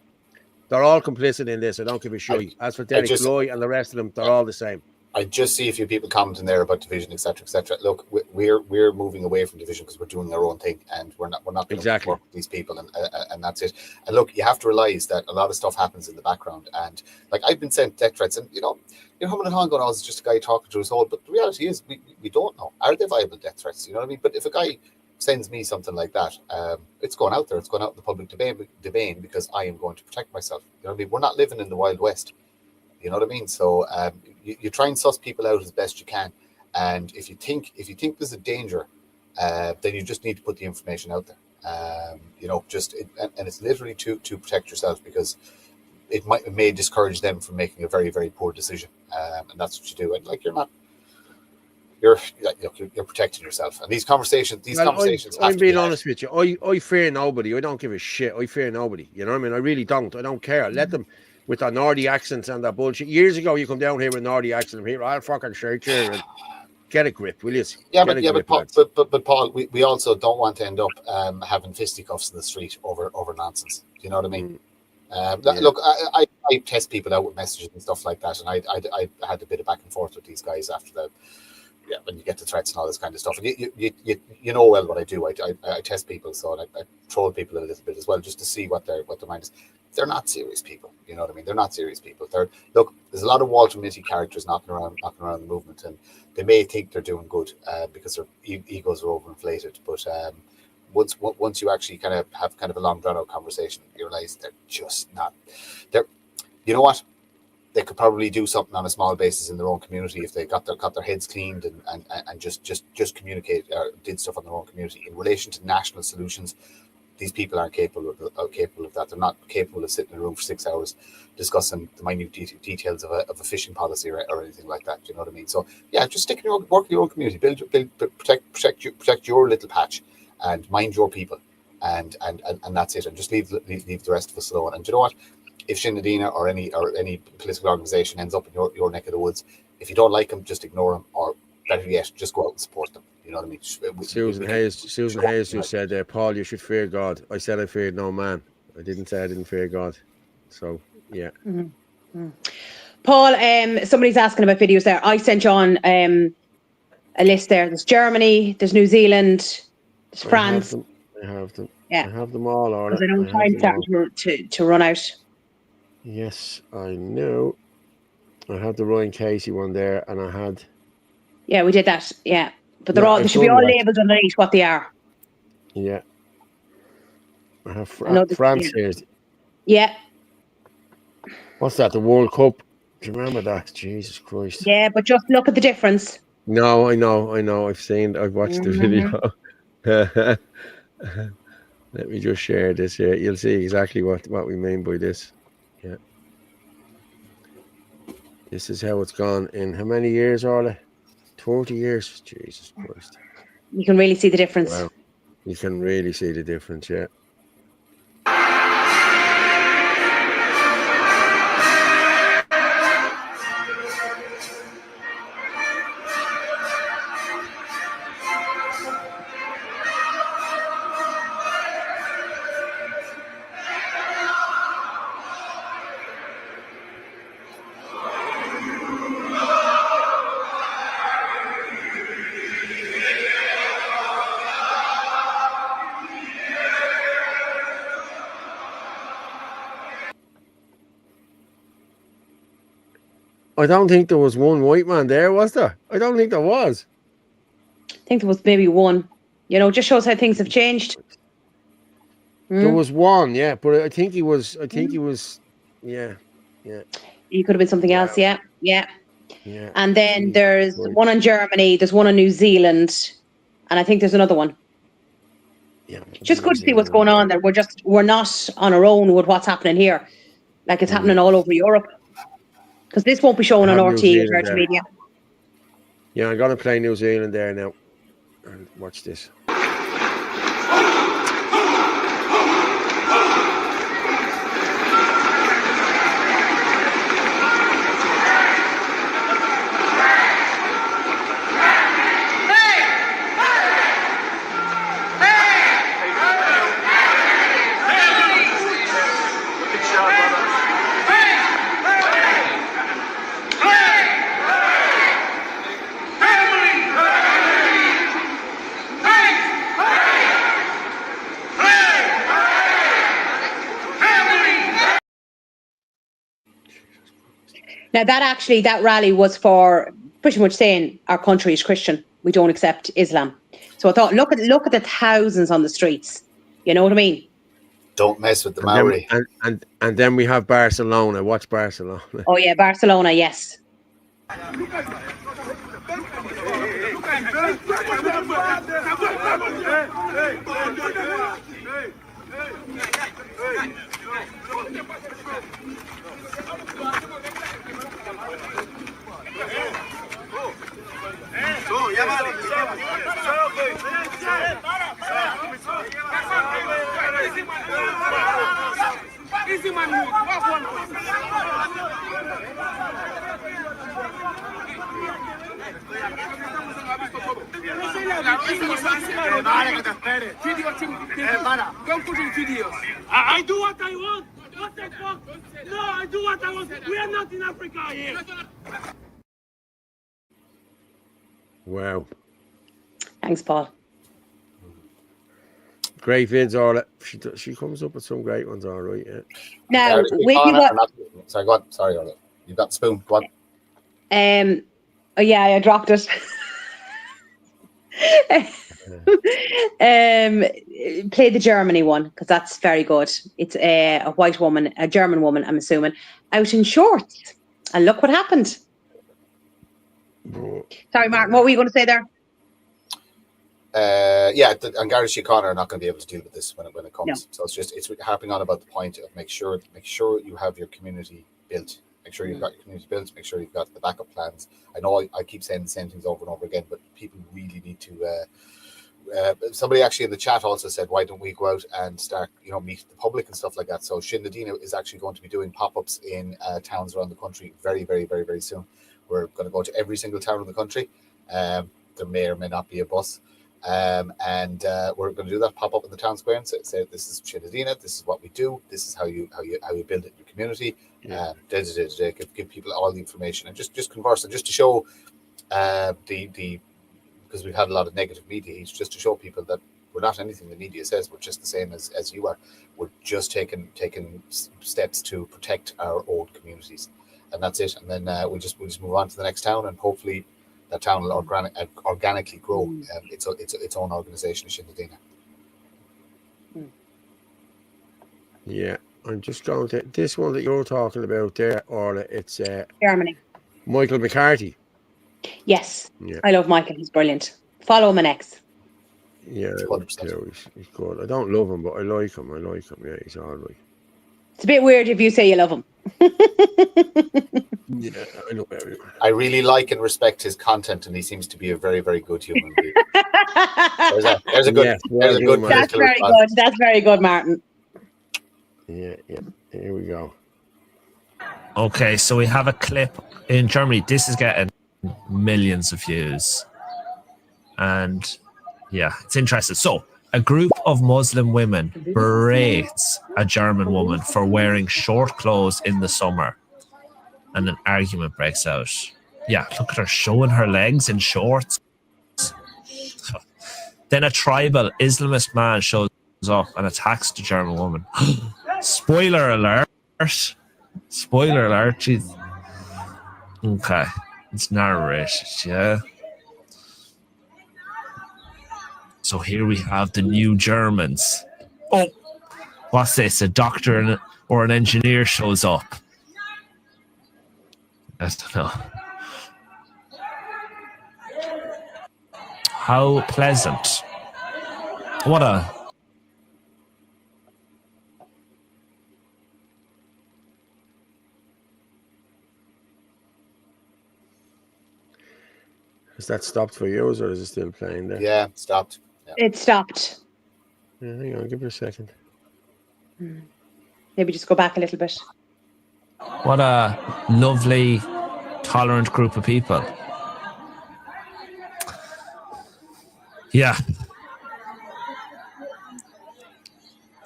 they're all complicit in this. I don't give a shit. As for Derek Loy and the rest of them, they're all the same. I just see a few people commenting there about division, etc., etc. Look, we're moving away from division because we're doing our own thing, and we're not going to work with these people, and that's it. And look, you have to realize that a lot of stuff happens in the background, and like I've been sent death threats, and you're humming and hawing going, "Oh, it's just a guy talking to his hole." But the reality is, we don't know, are they viable death threats? You know what I mean? But if a guy sends me something like that, it's going out there. It's going out in the public domain because I am going to protect myself. You know what I mean? We're not living in the Wild West. You know what I mean? So you try and suss people out as best you can. And if you think there's a danger, then you just need to put the information out there. And it's literally to protect yourself, because it may discourage them from making a very, very poor decision. And that's what you do. And like, you're protecting yourself. And these conversations. I'm being honest with you. I fear nobody. I don't give a shit. I fear nobody. You know what I mean? I really don't. I don't care. Let them with their Nordy accents and that bullshit. Years ago, you come down here with Nordy accent. Here, I'll fucking shirt you and get a grip, will you? But Paul, we also don't want to end up having fisticuffs in the street over nonsense. Do you know what I mean? Look, I test people out with messages and stuff like that, and I had a bit of back and forth with these guys after when you get to threats and all this kind of stuff. And you know well what I do. I test people, so I troll people a little bit as well, just to see what their mind is. They're not serious people. You know what I mean? They're not serious people. There's a lot of Walter Mitty characters knocking around the movement, and they may think they're doing good because their egos are overinflated. But once you actually kind of have kind of a long drawn out conversation, you realize they're just not. You know what? They could probably do something on a small basis in their own community if they got their heads cleaned and just communicate or did stuff on their own community. In relation to national solutions, these people aren't capable of that. They're not capable of sitting in a room for 6 hours discussing the minute details of a fishing policy or anything like that. You know what I mean? So yeah, just stick in work in your own community, protect your little patch, and mind your people, and that's it. And just leave the rest of us alone. And you know what? If Sinn Féin or any political organisation ends up in your neck of the woods, if you don't like them, just ignore them, or better yet, just go out and support them. You know what I mean? Susan Hayes just said, Paul, you should fear God. I said I feared no man. I didn't say I didn't fear God. So yeah. Mm-hmm. Paul, somebody's asking about videos there. I sent you on a list there. There's Germany, there's New Zealand, there's France. I have them. Yeah. I have them all, Orla. Because I know time's starting to run out. Yes, I know. I had the Ryan Casey one there, and I had. Yeah, we did that. Yeah, but they should be all labelled underneath what they are. Yeah. I have France here. Yeah. What's that? The World Cup. Do you remember that? Jesus Christ. Yeah, but just look at the difference. No, I know. I've watched the video. Let me just share this here. You'll see exactly what we mean by this. Yeah. This is how it's gone in how many years, Orla? 40 years. Jesus Christ. You can really see the difference. Wow. You can really see the difference, yeah. I don't think there was one white man there, was there? I don't think there was. I think there was maybe one. You know, just shows how things have changed. There was one, yeah, but I think he was. Yeah. He could have been something else, yeah. Yeah. And then there's one in Germany, there's one in New Zealand, and I think there's another one. Yeah. Just good to see what's going on there. We're not on our own with what's happening here. Like it's happening all over Europe. Because this won't be shown on RT or Virgin Media. Yeah, I'm going to play New Zealand there now. And watch this. Now that rally was for pretty much saying our country is Christian. We don't accept Islam. So I thought, look at the thousands on the streets. You know what I mean? Don't mess with the Maori. And then we have Barcelona. Watch Barcelona. Oh yeah, Barcelona, yes. I do what I want. What the fuck? No, I do what I want. We are not in Africa here. Wow. Thanks, Paul. Great vids, Orla. She comes up with some great ones, all right. Yeah. Now, Gareth, with you, Connor, what? or not? Sorry, go on. Sorry, Orla. You've got the spoon. Go on. Oh yeah, I dropped it. Play the Germany one because that's very good. It's a white woman, a German woman, I'm assuming, out in shorts, and look what happened. Sorry, Martin, what were you going to say there? Yeah, and Gareth O'Connor are not going to be able to deal with this when it comes. No. So it's harping on about the point of make sure you have your community built. Make sure you've got your community built. Make sure you've got the backup plans. I know I keep saying the same things over and over again, but people really need to. Somebody actually in the chat also said, why don't we go out and start, meet the public and stuff like that? So Shin Nadina is actually going to be doing pop-ups in towns around the country very, very, very, very soon. We're going to go to every single town in the country. There may or may not be a bus. And we're going to do that pop-up in the town square and say this is Shin Nadina, this is what we do, this is how you build it in your community. Give people all the information and just converse and just to show because we've had a lot of negative media, it's just to show people that we're not anything the media says. We're just the same as you are. We're just taking steps to protect our old communities, and that's it. And then we'll just move on to the next town, and hopefully that town will organically grow its own organisation, Shin Nadina. Yeah, I'm just going to this one that you're talking about there, Orla. It's Germany. Michael McCarthy. Yes, Yeah. I love Michael. He's brilliant. Follow him next. Yeah, he's good. I don't love him, but I like him. Yeah, he's all right. It's a bit weird if you say you love him. Yeah, I know everyone. I really like and respect his content, and he seems to be a very, very good human being. There's a good. That's very good. That's very good, Martin. Yeah. Here we go. Okay, so we have a clip in Germany. This is getting millions of views. And yeah, it's interesting. So a group of Muslim women berates a German woman for wearing short clothes in the summer. And an argument breaks out. Yeah, look at her showing her legs in shorts. Then a tribal Islamist man shows up and attacks the German woman. Spoiler alert. Spoiler alert. Jeez. Okay. It's narrated, yeah. So here we have the new Germans. Oh, what's this? A doctor or an engineer shows up. I don't know. How pleasant. What a... Has that stopped for you, or is it still playing there? Yeah, stopped. Yeah. It stopped. Yeah, hang on, give it a second. Maybe just go back a little bit. What a lovely, tolerant group of people. Yeah.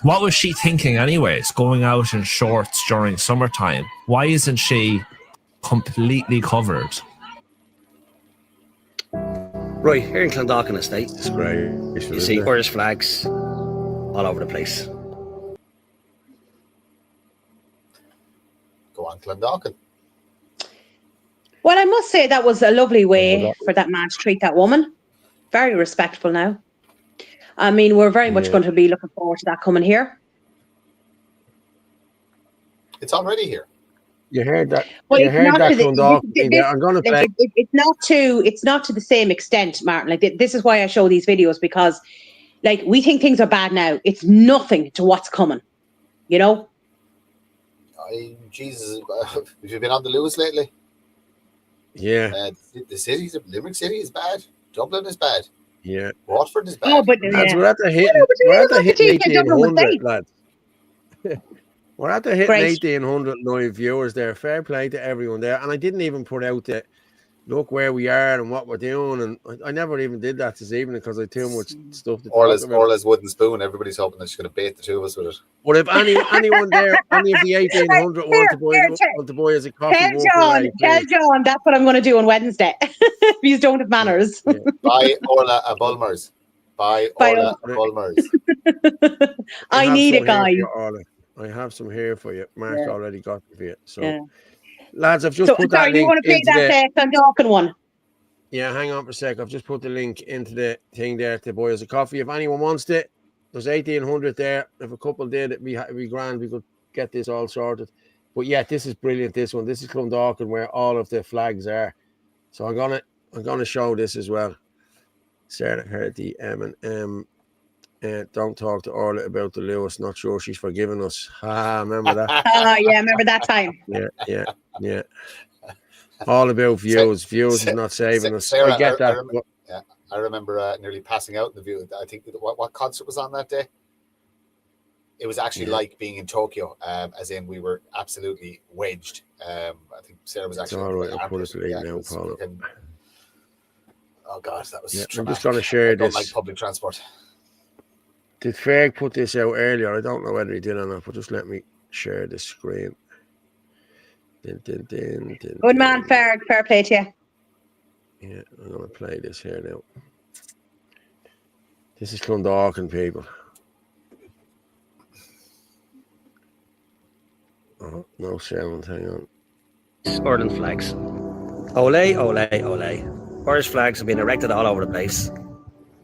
What was she thinking anyways, going out in shorts during summertime? Why isn't she completely covered? Right, here in Clondalkin Estate, it's great. You see Irish flags all over the place. Go on, Clondalkin. Well, I must say that was a lovely way for that man to treat that woman. Very respectful now. I mean, we're very much going to be looking forward to that coming here. It's already here. You heard that? Well, you heard that, Clondalkin. I'm going to play. It's not to the same extent, Martin. Like this is why I show these videos, because, like, we think things are bad now. It's nothing to what's coming. You know. Jesus, have you been on the Lewis lately? Yeah. The cities of Limerick City is bad. Dublin is bad. Yeah. Watford is bad. Oh, but lads, we're at the hit. We're at the hit 1800, lads. We're at the hitting Great. 1,800 live viewers there. Fair play to everyone there. And I didn't even put out the look where we are and what we're doing. And I never even did that this evening because I had too much stuff to talk about. Orla's wooden spoon. Everybody's hoping that she's going to bait the two of us with it. But if anyone there, any of the 1,800 want to buy us a coffee, tell John that's what I'm going to do on Wednesday. If you don't have manners. Yeah. Buy Orla a Bulmers. Buy Orla a Bulmers. I need it, guys. I have some here for you. Mark already got it for you. So, lads, I've just put that link. You want to play that Dundalkin one? Yeah, hang on for a sec. I've just put the link into the thing there to buy us a coffee. If anyone wants it, there's 1,800 there. If a couple did, it'd be grand. We could get this all sorted. But yeah, this is brilliant. This one. This is Clondalkin, where all of the flags are. So I'm gonna show this as well. Sarah Herty, M&M. Don't talk to Orla about the Lewis. Not sure she's forgiven us. Remember that? Yeah, remember that time. Yeah. All about views. Views is not saving us. Sarah, I get that. I remember nearly passing out in the view. I think what concert was on that day? It was actually like being in Tokyo, as in we were absolutely wedged. I think Sarah was actually. It's all right. I'll put it to now, Paul. Oh God, that was. I'm just going to share I don't this. like public transport. Did Ferg put this out earlier? I don't know whether he did or not, but just let me share the screen. Good man, Ferg. Fair play to you. Yeah, I'm going to play this here now. This is Clondalkin, people. Oh, no sound. Hang on. Ireland flags. Ole, ole, ole. Irish flags have been erected all over the place.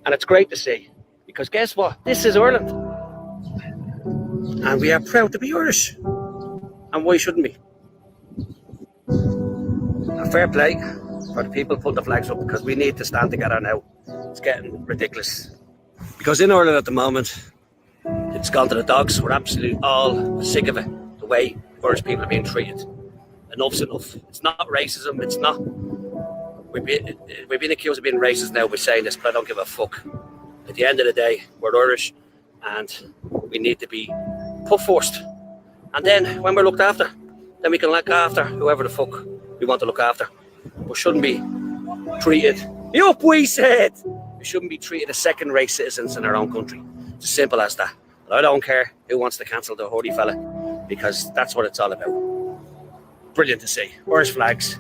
And it's great to see. Because guess what? This is Ireland. And we are proud to be Irish. And why shouldn't we? A fair play for the people who put the flags up, because we need to stand together now. It's getting ridiculous. Because in Ireland at the moment, it's gone to the dogs. We're absolutely all sick of it. The way Irish people are being treated. Enough's enough. It's not racism. It's not. We've been accused of being racist now by saying this, but I don't give a fuck. At the end of the day, we're Irish and we need to be put first. And then when we're looked after, then we can look after whoever the fuck we want to look after. But shouldn't be treated, we said, we shouldn't be treated as second-rate citizens in our own country. It's as simple as that. But I don't care who wants to cancel the holy fella, because that's what it's all about. Brilliant to see. Irish flags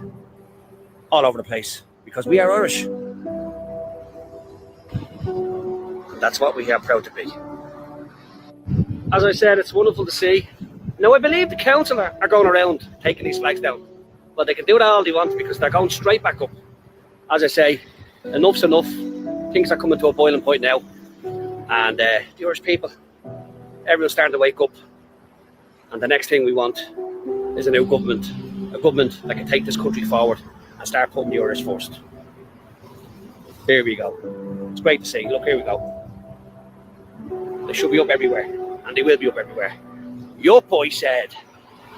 all over the place, because we are Irish. That's what we are proud to be. As I said, it's wonderful to see. Now, I believe the council are going around taking these flags down. But they can do that all they want, because they're going straight back up. As I say, enough's enough. Things are coming to a boiling point now. And the Irish people, everyone's starting to wake up. And the next thing we want is a new government. A government that can take this country forward and start putting the Irish first. Here we go. It's great to see. Look, here we go. They should be up everywhere. And they will be up everywhere. Your boy said,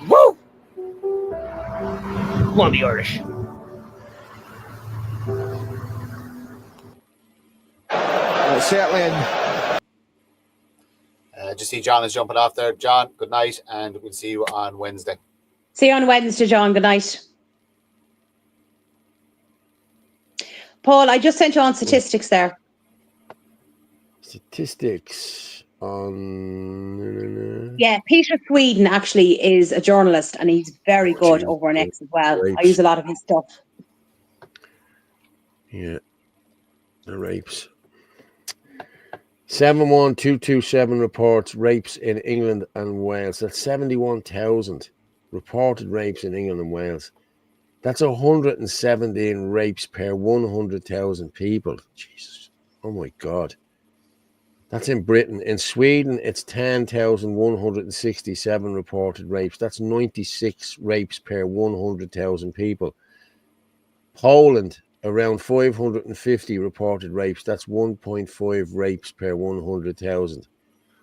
woo! Come on, the Irish. Certainly. Just see John is jumping off there. John, good night, and we'll see you on Wednesday. See you on Wednesday, John. Good night. Paul, I just sent you on statistics there. Statistics on... Yeah, Peter Sweden actually is a journalist, and he's very good over on X as well. I use a lot of his stuff. Yeah, the rapes. 71227 reports rapes in England and Wales. That's 71,000 reported rapes in England and Wales. That's 117 rapes per 100,000 people. Jesus. Oh my God. That's in Britain. In Sweden, it's 10,167 reported rapes. That's 96 rapes per 100,000 people. Poland, around 550 reported rapes. That's 1.5 rapes per 100,000.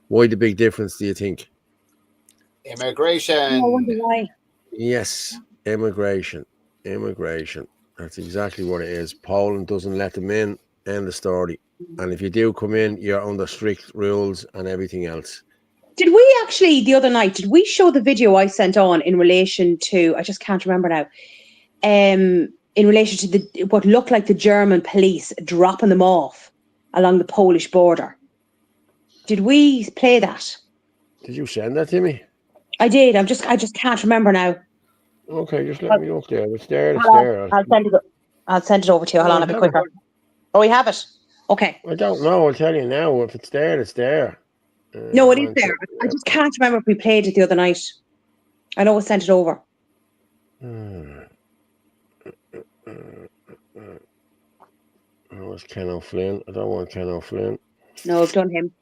Why the big difference, do you think? Immigration. I wonder why. Yes, immigration. That's exactly what it is. Poland doesn't let them in. End of story. And if you do come in, you're under strict rules and everything else. Did we actually the other night? Did we show the video I sent on in relation to? I just can't remember now. In relation to what looked like the German police dropping them off along the Polish border. Did we play that? Did you send that to me? I did. I just can't remember now. Okay, just let me look there. It's there. It's I'll there. I'll send it over to you. Hold on, a bit quicker. Oh, we have it. Okay. I don't know. I'll tell you now. If it's there, it's there. No, it is there. I just can't remember if we played it the other night. I know we sent it over. Oh, it's Ken O'Flynn. I don't want Ken O'Flynn. No, I've done him.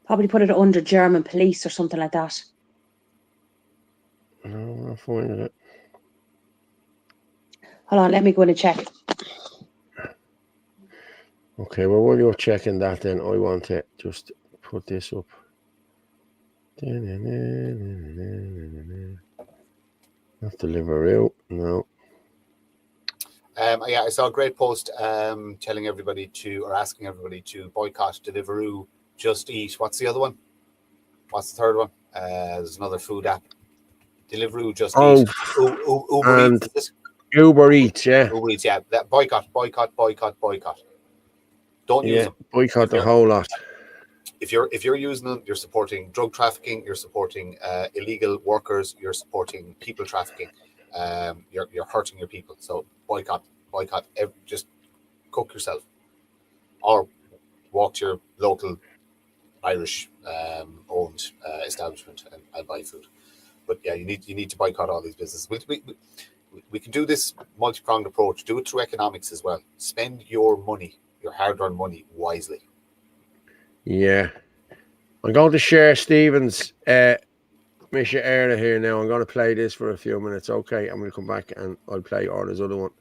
Probably put it under German police or something like that. No, I'm not finding it. Hold on, let me go in and check. Okay, well, while you're checking that, then I want to just put this up. Not Deliveroo, no. Yeah, I saw a great post telling everybody to, or asking everybody to boycott Deliveroo, Just Eat. What's the other one? What's the third one? There's another food app. Deliveroo, Just Eat. Uber Eats. Uber Eats, yeah. Uber Eats, yeah. That boycott. Don't use them. Boycott the whole lot. If you're using them, you're supporting drug trafficking. You're supporting illegal workers. You're supporting people trafficking. You're hurting your people. So boycott. Just cook yourself, or walk to your local Irish owned establishment and buy food. But yeah, you need to boycott all these businesses. We can do this multi-pronged approach. Do it through economics as well. Spend your money, your hard-earned money, wisely. Yeah. I'm going to share Stephen's Misha Erda here now. I'm going to play this for a few minutes, okay? And we'll come back and I'll play Orla's other one.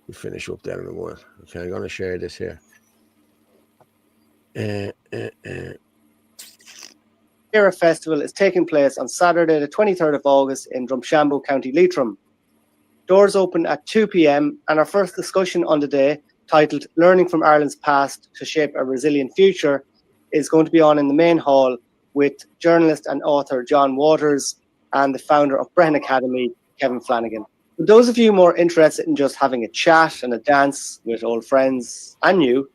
We'll finish up there in a while. Okay, I'm going to share this here. Era Festival is taking place on Saturday, the 23rd of August in Drumshanbo, County Leitrim. Doors open at 2 p.m. and our first discussion on the day, titled Learning from Ireland's Past to Shape a Resilient Future, is going to be on in the main hall with journalist and author John Waters and the founder of Brehon Academy, Kevin Flanagan. For those of you more interested in just having a chat and a dance with old friends and you,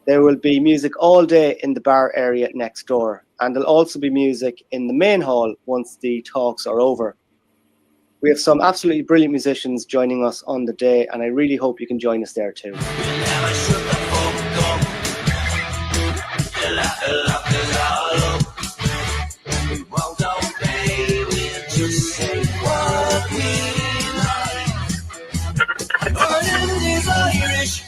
there will be music all day in the bar area next door, and there'll also be music in the main hall once the talks are over. We have some absolutely brilliant musicians joining us on the day, and I really hope you can join us there too.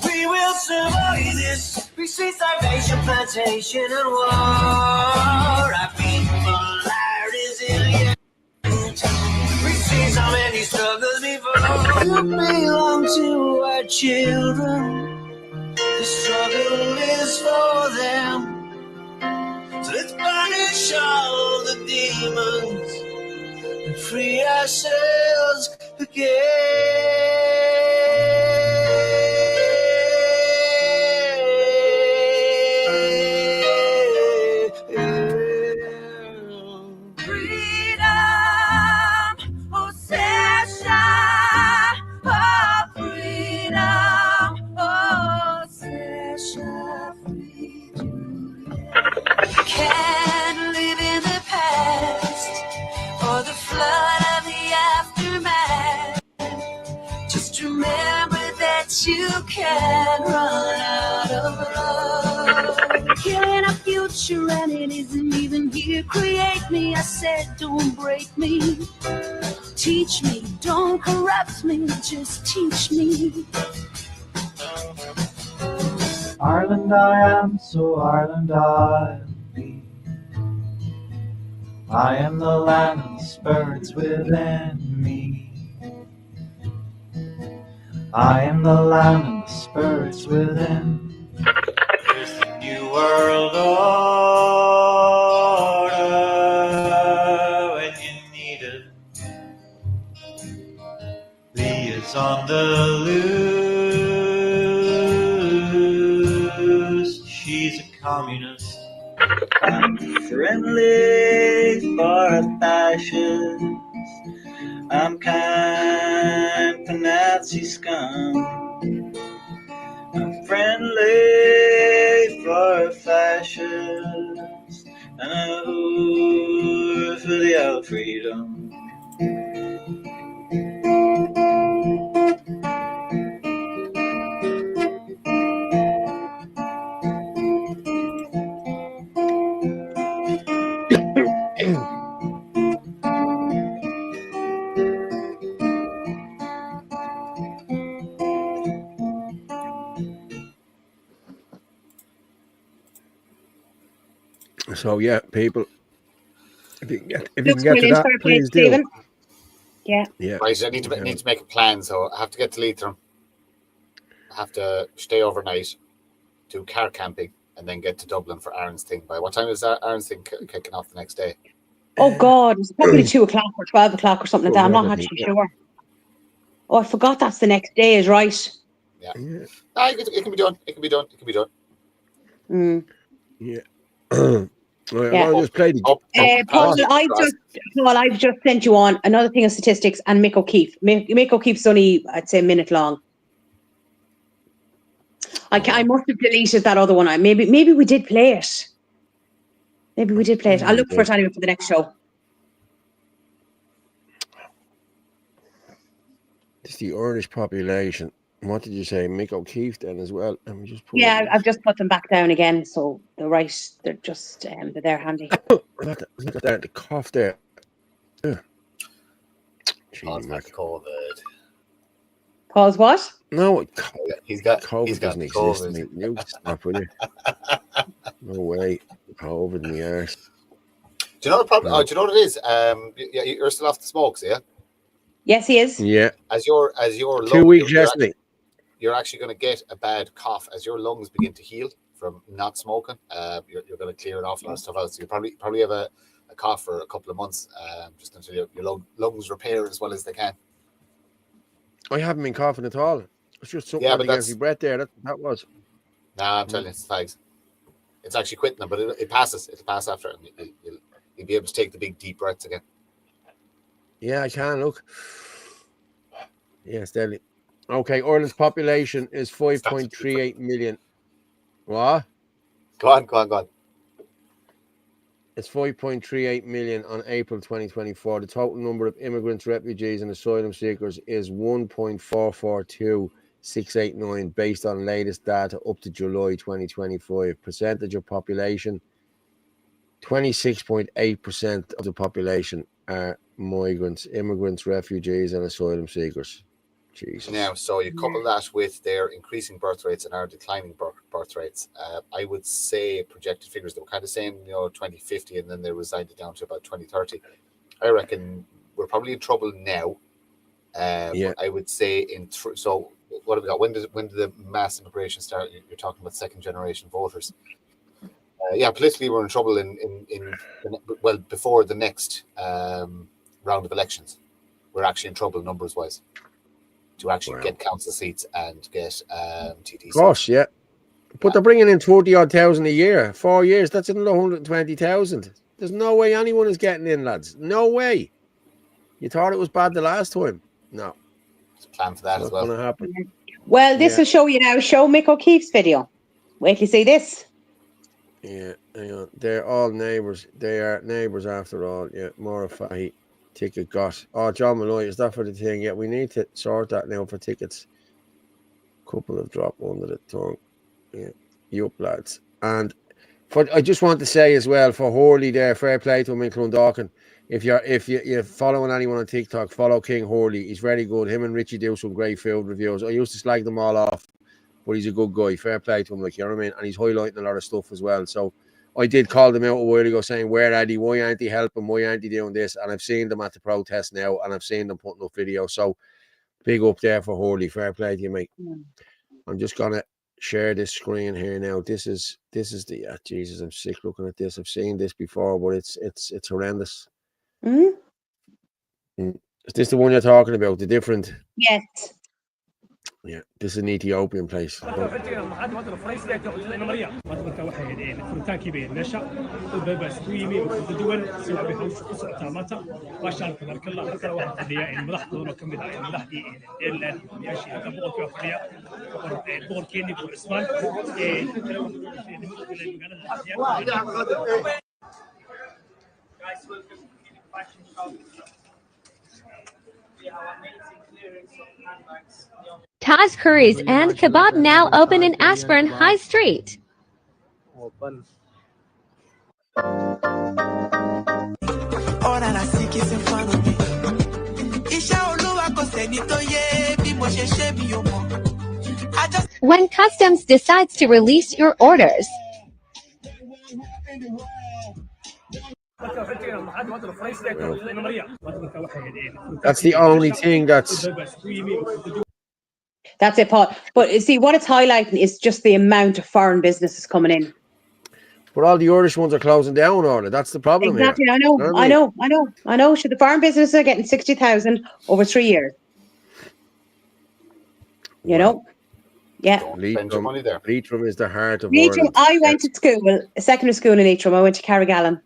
We will survive this. We see starvation, plantation, and war. Our people are resilient. We see so many struggles before. You belong to our children. The struggle is for them. So let's banish all the demons and free ourselves again. Can't live in the past or the flood of the aftermath. Just remember that you can run out of love. Killing a future and it isn't even here. Create me, I said, don't break me. Teach me, don't corrupt me, just teach me. Ireland I am, so Ireland I'll be. I am the land of the spirits within me. I am the land of the spirits within. There's the new world order when you need it. Lee is on the loose. communist. I'm friendly for a fascist. I'm kind for Nazi scum. I'm friendly for a fascist. And a whore for the old freedom. So yeah, people, if you can get Looks to brilliant. that, Fair play, please do. Stephen. Yeah. Yeah. Right, I need to make a plan, so I have to get to Leitrim. I have to stay overnight, do car camping, and then get to Dublin for Aaron's thing. By what time is Aaron's thing kicking off the next day? Oh God, it's probably 2 o'clock or 12 o'clock or something like that. I'm not actually sure. Oh, I forgot that's the next day. Is right. Yeah. It can be done. It can be done. It can be done. Mm. Yeah. Yeah. I'll just play the. Paul, I've just sent you on another thing of statistics and Mick O'Keefe. Mick O'Keefe's only, I'd say, a minute long. I must have deleted that other one. Maybe we did play it. Maybe we did play it. I'll look for it anyway for the next show. It's the Irish population. What did you say, Mick O'Keefe then as well? Let me just pull Yeah, I've just put them back down again, so they're right. They're just they're there handy. Look at that, the cough there. Yeah. COVID. Paul's what? No, he's got COVID doesn't exist. COVID. Mate. You stop with it. No way. COVID in the arse. Do you know the problem? Oh, do you know what it is? You're still off the smokes, yeah? Yes, he is. Yeah. As your 2 weeks yesterday. You're actually going to get a bad cough as your lungs begin to heal from not smoking. You're going to clear an awful lot of stuff out. So you probably have a cough for a couple of months, just until your lungs repair as well as they can. I haven't been coughing at all. It's just something against my breath there. That was. Nah, I'm telling you, it's fags. It's actually quitting them, but it passes. It'll pass after it, and you'll be able to take the big deep breaths again. Yeah, I can look. Yes, deadly. Okay, Ireland's population is 5.38 million. What? Go on. It's 5.38 million on April 2024. The total number of immigrants, refugees, and asylum seekers is 1.442689 based on latest data up to July 2025. Percentage of population: 26.8% of the population are migrants, immigrants, refugees, and asylum seekers. Jesus. Now, so you couple that with their increasing birth rates and our declining birth rates. I would say projected figures, they were kind of saying, 2050, and then they resigned it down to about 2030. I reckon we're probably in trouble now. But I would say so what have we got? When did the mass immigration start? You're talking about second generation voters. Politically we're in trouble before the next round of elections. We're actually in trouble numbers wise to actually get council seats and get TD seats. Gosh, yeah. But they're bringing in 40-odd thousand a year. 4 years, that's another 120,000. There's no way anyone is getting in, lads. No way. You thought it was bad the last time? No. There's a plan for that as well. Not going to happen. Well, this will show you now. Show Mick O'Keefe's video. Wait till you see this. Yeah, hang on. They're all neighbours. They are neighbours after all. Yeah, Maura Fahy. Ticket got. Oh, John Malloy, is that for the thing? Yeah, we need to sort that now for tickets. Couple have dropped under the tongue. Yeah, you up, lads. And I just want to say as well for Horley there, fair play to him in Clondalkin. If you're following anyone on TikTok, follow King Horley. He's very good. Him and Richie do some great field reviews. I used to slag them all off, but he's a good guy. Fair play to him, like, you know what I mean? And he's highlighting a lot of stuff as well. So I did call them out a while ago saying, where are they? Why aren't they helping? Why aren't they doing this? And I've seen them at the protest now, and I've seen them putting up videos. So big up there for Horley. Fair play to you, mate. I'm just going to share this screen here now. This is the Jesus, I'm sick looking at this. I've seen this before, but it's horrendous. Is this the one you're talking about? The different? Yes. Yeah, this is an Ethiopian place. Taj Curries and Kebab now open in Aspern High Street. When Customs decides to release your orders, That's the only thing that's. That's it, Paul. But see, what it's highlighting is just the amount of foreign businesses coming in. But all the Irish ones are closing down, Orla. That's the problem Exactly. here. I know. So the foreign businesses are getting 60,000 over 3 years. You know? Yeah. Spend your money there. Leitrim is the heart of Leitrim, Ireland. I went to school, secondary school in Leitrim. I went to Carrigallen.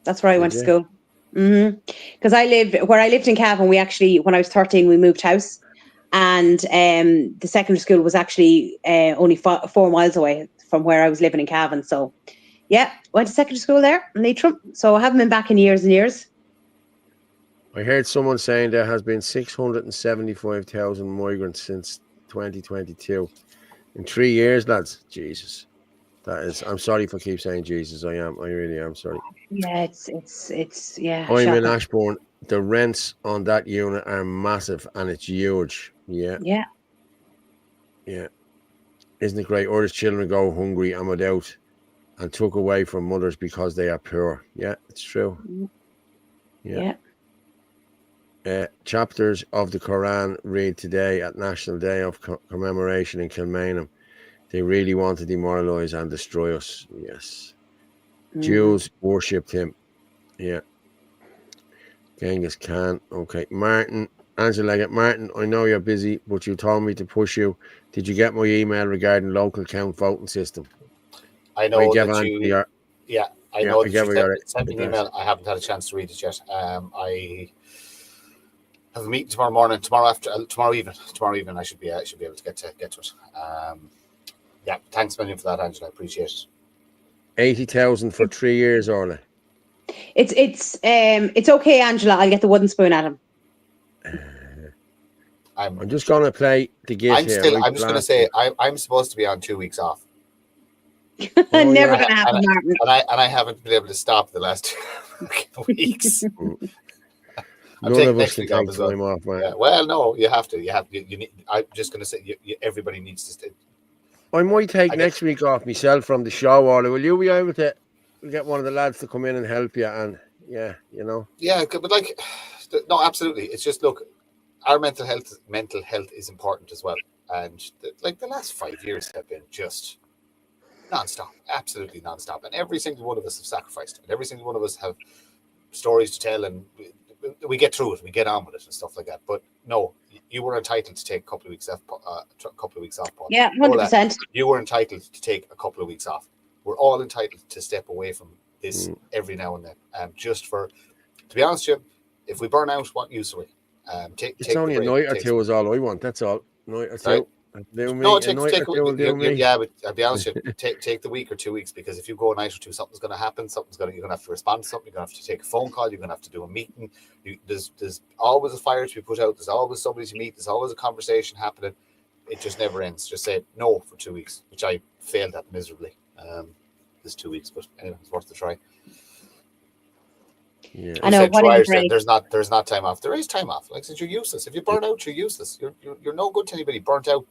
That's where I went to school. Because where I lived in Cavan, we actually, when I was 13, we moved house. And the secondary school was actually only 4 miles away from where I was living in Cavan. So, yeah, went to secondary school there in Leitrim. So I haven't been back in years and years. I heard someone saying there has been 675,000 migrants since 2022. In 3 years, lads. Jesus. That is, I'm sorry if I keep saying Jesus. I really am sorry. Yeah, it's yeah. I'm shocking. in Ashbourne. The rents on that unit are massive and it's huge. Yeah. Isn't it great? Irish children go hungry and without and took away from mothers because they are poor. Yeah, it's true. Yeah. Chapters of the Quran read today at National Day of Commemoration in Kilmainham. They really want to demoralize and destroy us. Yes. Jews worshipped him. Yeah. Genghis Khan. Okay. Angela, Martin, I know you're busy, but you told me to push you. Did you get my email regarding local count voting system? I know that you... I know that you sent me an email. I haven't had a chance to read it yet. I have a meeting tomorrow evening. I should be able to get to it. Thanks a million for that, Angela. I appreciate it. 80,000 for 3 years, Orla. It's okay, Angela. I'll get the wooden spoon at him. I'm just going to play the game. I'm just going to say I'm supposed to be on 2 weeks off. Never going to happen, Martin. And I haven't been able to stop the last 2 weeks. None of us can take time off, man. Yeah, well, no, you have to. You need. I'm just going to say everybody needs to stay. I might take next week off myself from the show, Orla. Will you be able to get one of the lads to come in and help you? And yeah, you know. Yeah, but no, absolutely. It's just, look, our mental health is important as well. And the last 5 years have been just non-stop, absolutely non-stop. And every single one of us have sacrificed. And every single one of us have stories to tell, and we get through it, we get on with it and stuff like that. But no, you were entitled to take a couple of weeks off, Paul. Yeah, 100%. You were entitled to take a couple of weeks off. We're all entitled to step away from this every now and then. Just for, to be honest with you, if we burn out, what use are we? It's only a night or two is all I want. That's all. Night or two. Right? Yeah, but I'll be honest with you, take the week or 2 weeks, because if you go a night or two, something's going to happen. You're going to have to respond to something. You're going to have to take a phone call. You're going to have to do a meeting. There's always a fire to be put out. There's always somebody to meet. There's always a conversation happening. It just never ends. Just say no for 2 weeks, which I failed at miserably. This 2 weeks, but anyway, it's worth the try. Yeah, I know. There's not time off. There is time off. Like I said, you're useless. If you burn out, you're useless. You're no good to anybody. Burnt out,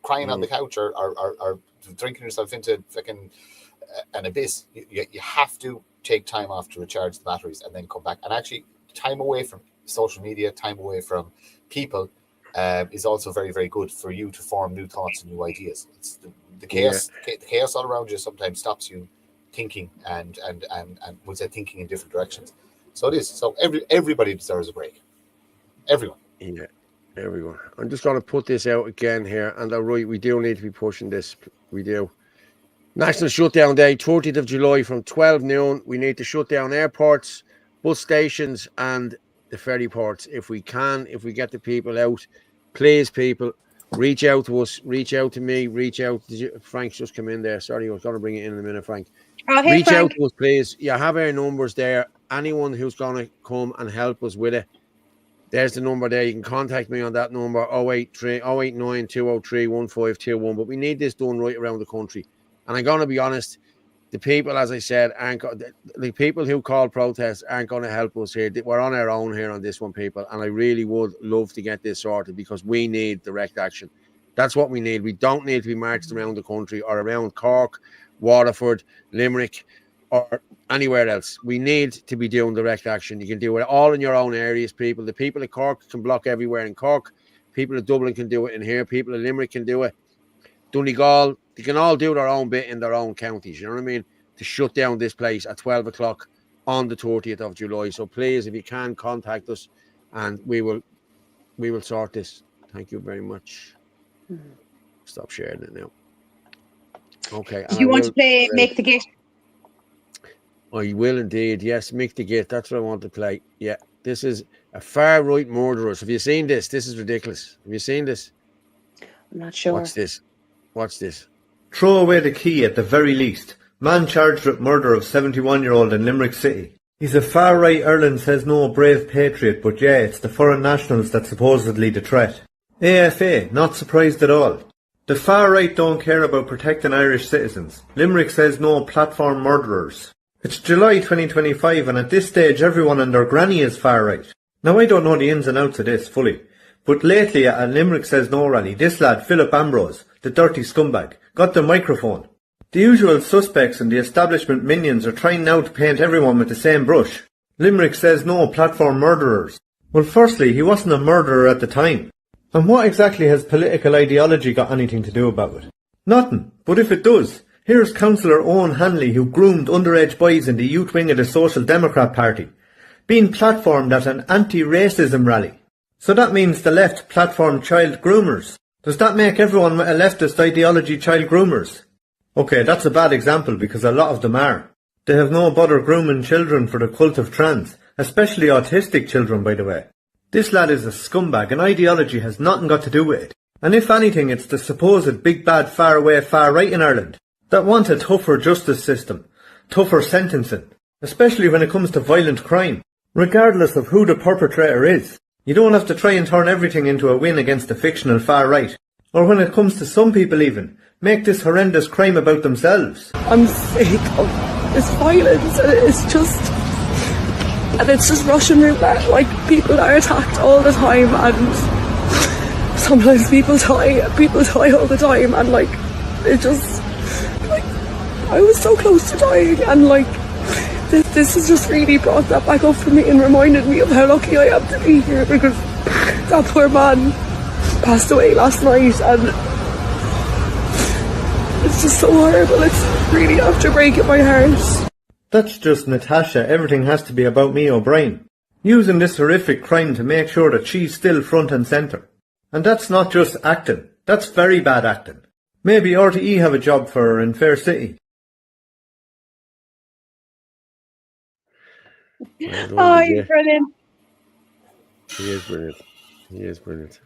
crying on the couch, or drinking yourself into fucking an abyss. You have to take time off to recharge the batteries and then come back. And actually, time away from social media, time away from people, is also very, very good for you to form new thoughts and new ideas. It's the chaos. The chaos all around you sometimes stops you thinking and would say thinking in different directions. So it is. So everybody deserves a break. Everyone. Yeah. There we go. I'm just going to put this out again here. And right, we do need to be pushing this. We do. National Shutdown Day, 30th of July from 12 noon. We need to shut down airports, bus stations, and the ferry ports if we can. If we get the people out, please, people, reach out to us. Reach out to me. Reach out. Frank's just come in there. Sorry, I was going to bring it in a minute, Frank. Oh, hey, reach Frank. out to us, please. You have our numbers there. Anyone who's going to come and help us with it, there's the number there. You can contact me on that number, 089 203 1521. But we need this done right around the country. And I'm going to be honest, the people, as I said, the people who call protests aren't going to help us here. We're on our own here on this one, people. And I really would love to get this sorted because we need direct action. That's what we need. We don't need to be marched around the country or around Cork, Waterford, Limerick, or anywhere else. We need to be doing direct action. You can do it all in your own areas, people. The people of Cork can block everywhere in Cork. People of Dublin can do it in here. People of Limerick can do it. Donegal, they can all do their own bit in their own counties. You know what I mean? To shut down this place at 12 o'clock on the 30th of July. So please, if you can, contact us and we will sort this. Thank you very much. Stop sharing it now. Okay. Do you want to play Make the Gate? I will indeed. Yes, Make the Gate. That's what I want to play. Yeah. This is a far right murderers. Have you seen this? This is ridiculous. Have you seen this? I'm not sure. Watch this. Watch this. Throw away the key at the very least. Man charged with murder of 71-year-old in Limerick City. He's a far-right Ireland says no brave patriot, but yeah, it's the foreign nationals that's supposedly the threat. AFA, not surprised at all. The far-right don't care about protecting Irish citizens. Limerick says no platform murderers. It's July 2025 and at this stage everyone and their granny is far-right. Now I don't know the ins and outs of this fully, but lately at a Limerick says no rally, this lad, Philip Ambrose, the dirty scumbag, got the microphone. The usual suspects and the establishment minions are trying now to paint everyone with the same brush. Limerick says no platform murderers. Well, firstly, he wasn't a murderer at the time. And what exactly has political ideology got anything to do about it? Nothing. But if it does, here's Councillor Owen Hanley, who groomed underage boys in the youth wing of the Social Democrat Party, being platformed at an anti-racism rally. So that means the left platformed child groomers. Does that make everyone with a leftist ideology child groomers? Okay, that's a bad example because a lot of them are. They have no bother grooming children for the cult of trans, especially autistic children, by the way. This lad is a scumbag and ideology has nothing got to do with it. And if anything, it's the supposed big bad far away far right in Ireland that want a tougher justice system, tougher sentencing, especially when it comes to violent crime, regardless of who the perpetrator is. You don't have to try and turn everything into a win against the fictional far right. Or when it comes to some people even, make this horrendous crime about themselves. I'm sick of this violence and it's just Russian roulette. Like, people are attacked all the time and sometimes people die all the time and like, it just, like, I was so close to dying and like, this has just really brought that back up for me and reminded me of how lucky I am to be here because that poor man passed away last night and it's just so horrible. It's really after breaking my heart. That's just Natasha. Everything has to be about me O'Brien. Using this horrific crime to make sure that she's still front and centre. And that's not just acting. That's very bad acting. Maybe RTE have a job for her in Fair City. Oh, he's brilliant. He is brilliant. He is brilliant.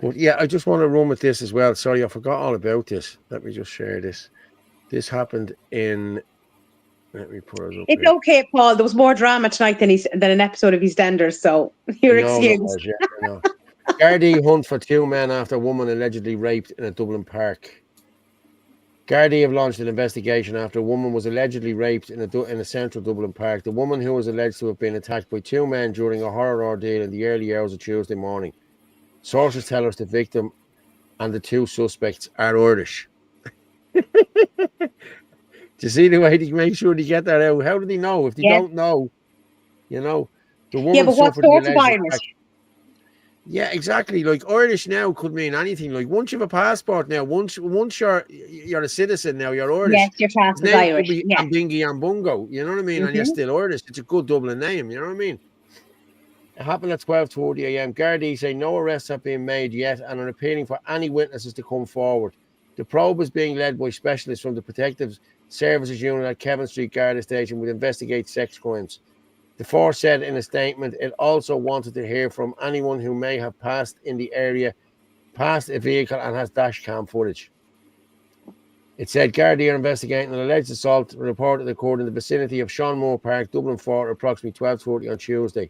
But yeah, I just want to run with this as well. Sorry, I forgot all about this. Let me just share this. This happened in... Let me put it up. It's okay, Paul. There was more drama tonight than an episode of EastEnders, so you're excused. Gardaí hunt for two men after a woman allegedly raped in a Dublin park. Gardaí have launched an investigation after a woman was allegedly raped in a central Dublin park. The woman, who was alleged to have been attacked by two men during a horror ordeal in the early hours of Tuesday morning. Sources tell us the victim and the two suspects are Irish. Do you see the way they make sure they get that out? How do they know? If they don't know, you know, the woman but what sort of Irish? Yeah, exactly. Like, Irish now could mean anything. Like, once you have a passport now, once you're a citizen now, you're Irish. Yes, your class is Irish. Could be Ambingi Ambungo, you know what I mean? And you're still Irish. It's a good Dublin name, you know what I mean? happened at 12:40 a.m. Gardaí say no arrests have been made yet and are appealing for any witnesses to come forward. The probe is being led by specialists from the Protective Services Unit at Kevin Street Garda Station which investigate sex crimes. The force said in a statement it also wanted to hear from anyone who may have passed in the area, passed a vehicle and has dash cam footage. It said Gardaí are investigating an alleged assault reported occurred in the vicinity of Seanmore Park, Dublin 4, at approximately 12:40 on Tuesday.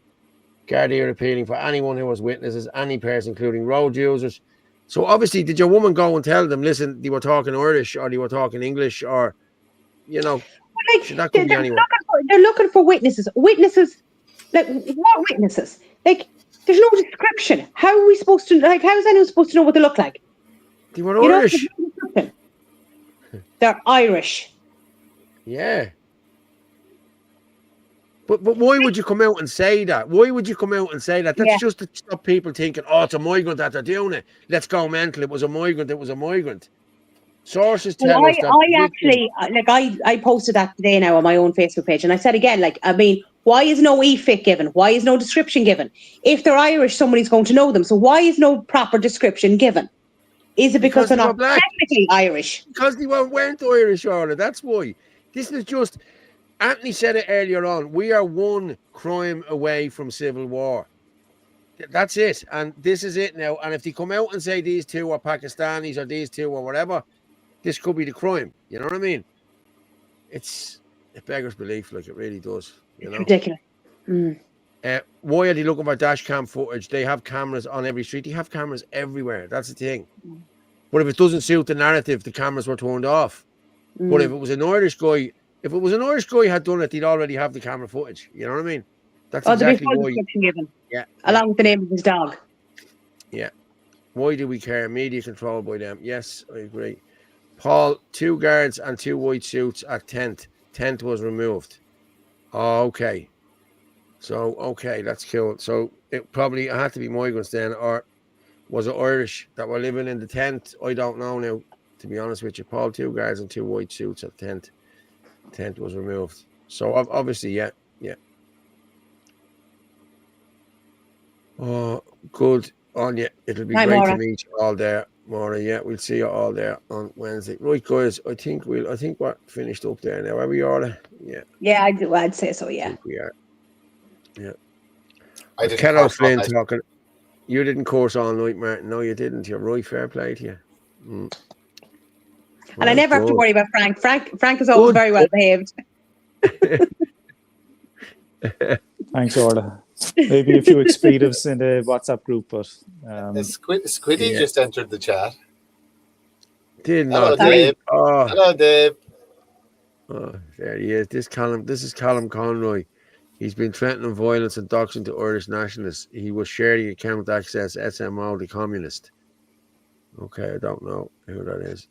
Gardaí are appealing for anyone who has witnesses, any person, including road users. So obviously, did your woman go and tell them, listen, they were talking Irish or they were talking English or, you know, that could be anyone. They're looking for witnesses. Witnesses, like what witnesses? Like there's no description. How are we supposed to, like, how is anyone supposed to know what they look like? They were Irish. They're Irish. Yeah. But why would you come out and say that? Why would you come out and say that? That's just to stop people thinking, oh, it's a migrant that they're doing it. Let's go mental. It was a migrant. It was a migrant. Sources tell us that. I actually, like, I posted that today now on my own Facebook page. And I said again, like, I mean, why is no EFIC given? Why is no description given? If they're Irish, somebody's going to know them. So why is no proper description given? Is it because they're not technically Irish? Because they weren't Irish, Orla. That's why. This is just... Anthony said it earlier on. We are one crime away from civil war. That's it. And this is it now. And if they come out and say these two are Pakistanis or these two or whatever, this could be the crime. You know what I mean? It beggars belief, like it really does. You know? Ridiculous. Why are they looking for dash cam footage? They have cameras on every street. They have cameras everywhere. That's the thing. But if it doesn't suit the narrative, the cameras were turned off. But if it was an Irish guy... If it was an Irish guy had done it, they'd already have the camera footage. You know what I mean? That's exactly why. Description given. Yeah. Along with the name of his dog. Yeah. Why do we care? Media controlled by them. Yes, I agree. Paul, 2 guards and 2 white suits at tent. Tent was removed. Oh, okay. So, okay, that's cool. So it had to be migrants then, or was it Irish that were living in the tent? I don't know now, to be honest with you. Paul, 2 guards and 2 white suits at tent. Tent was removed. So obviously, yeah. Oh, good on you. It'll be great to meet you all there, Maura. Yeah, we'll see you all there on Wednesday. Right, guys. I think we're finished up there now. Are we, Orla? Yeah. Yeah, I'd say so. Yeah. We are. Yeah. I didn't. Ken O'Flynn talking. You didn't course all night, Martin. No, you didn't. You're right. Fair play to you. And I never have to worry about Frank. Frank is always very well behaved. Thanks, Orla. Maybe a few expletives in the WhatsApp group, but Squiddy just entered the chat. Did Hello, not. Dave. Oh. Hello, Dave. Oh, there he is. This is Callum Conroy. He's been threatening violence and doxing to Irish nationalists. He was sharing account access SMO, the communist. Okay, I don't know who that is.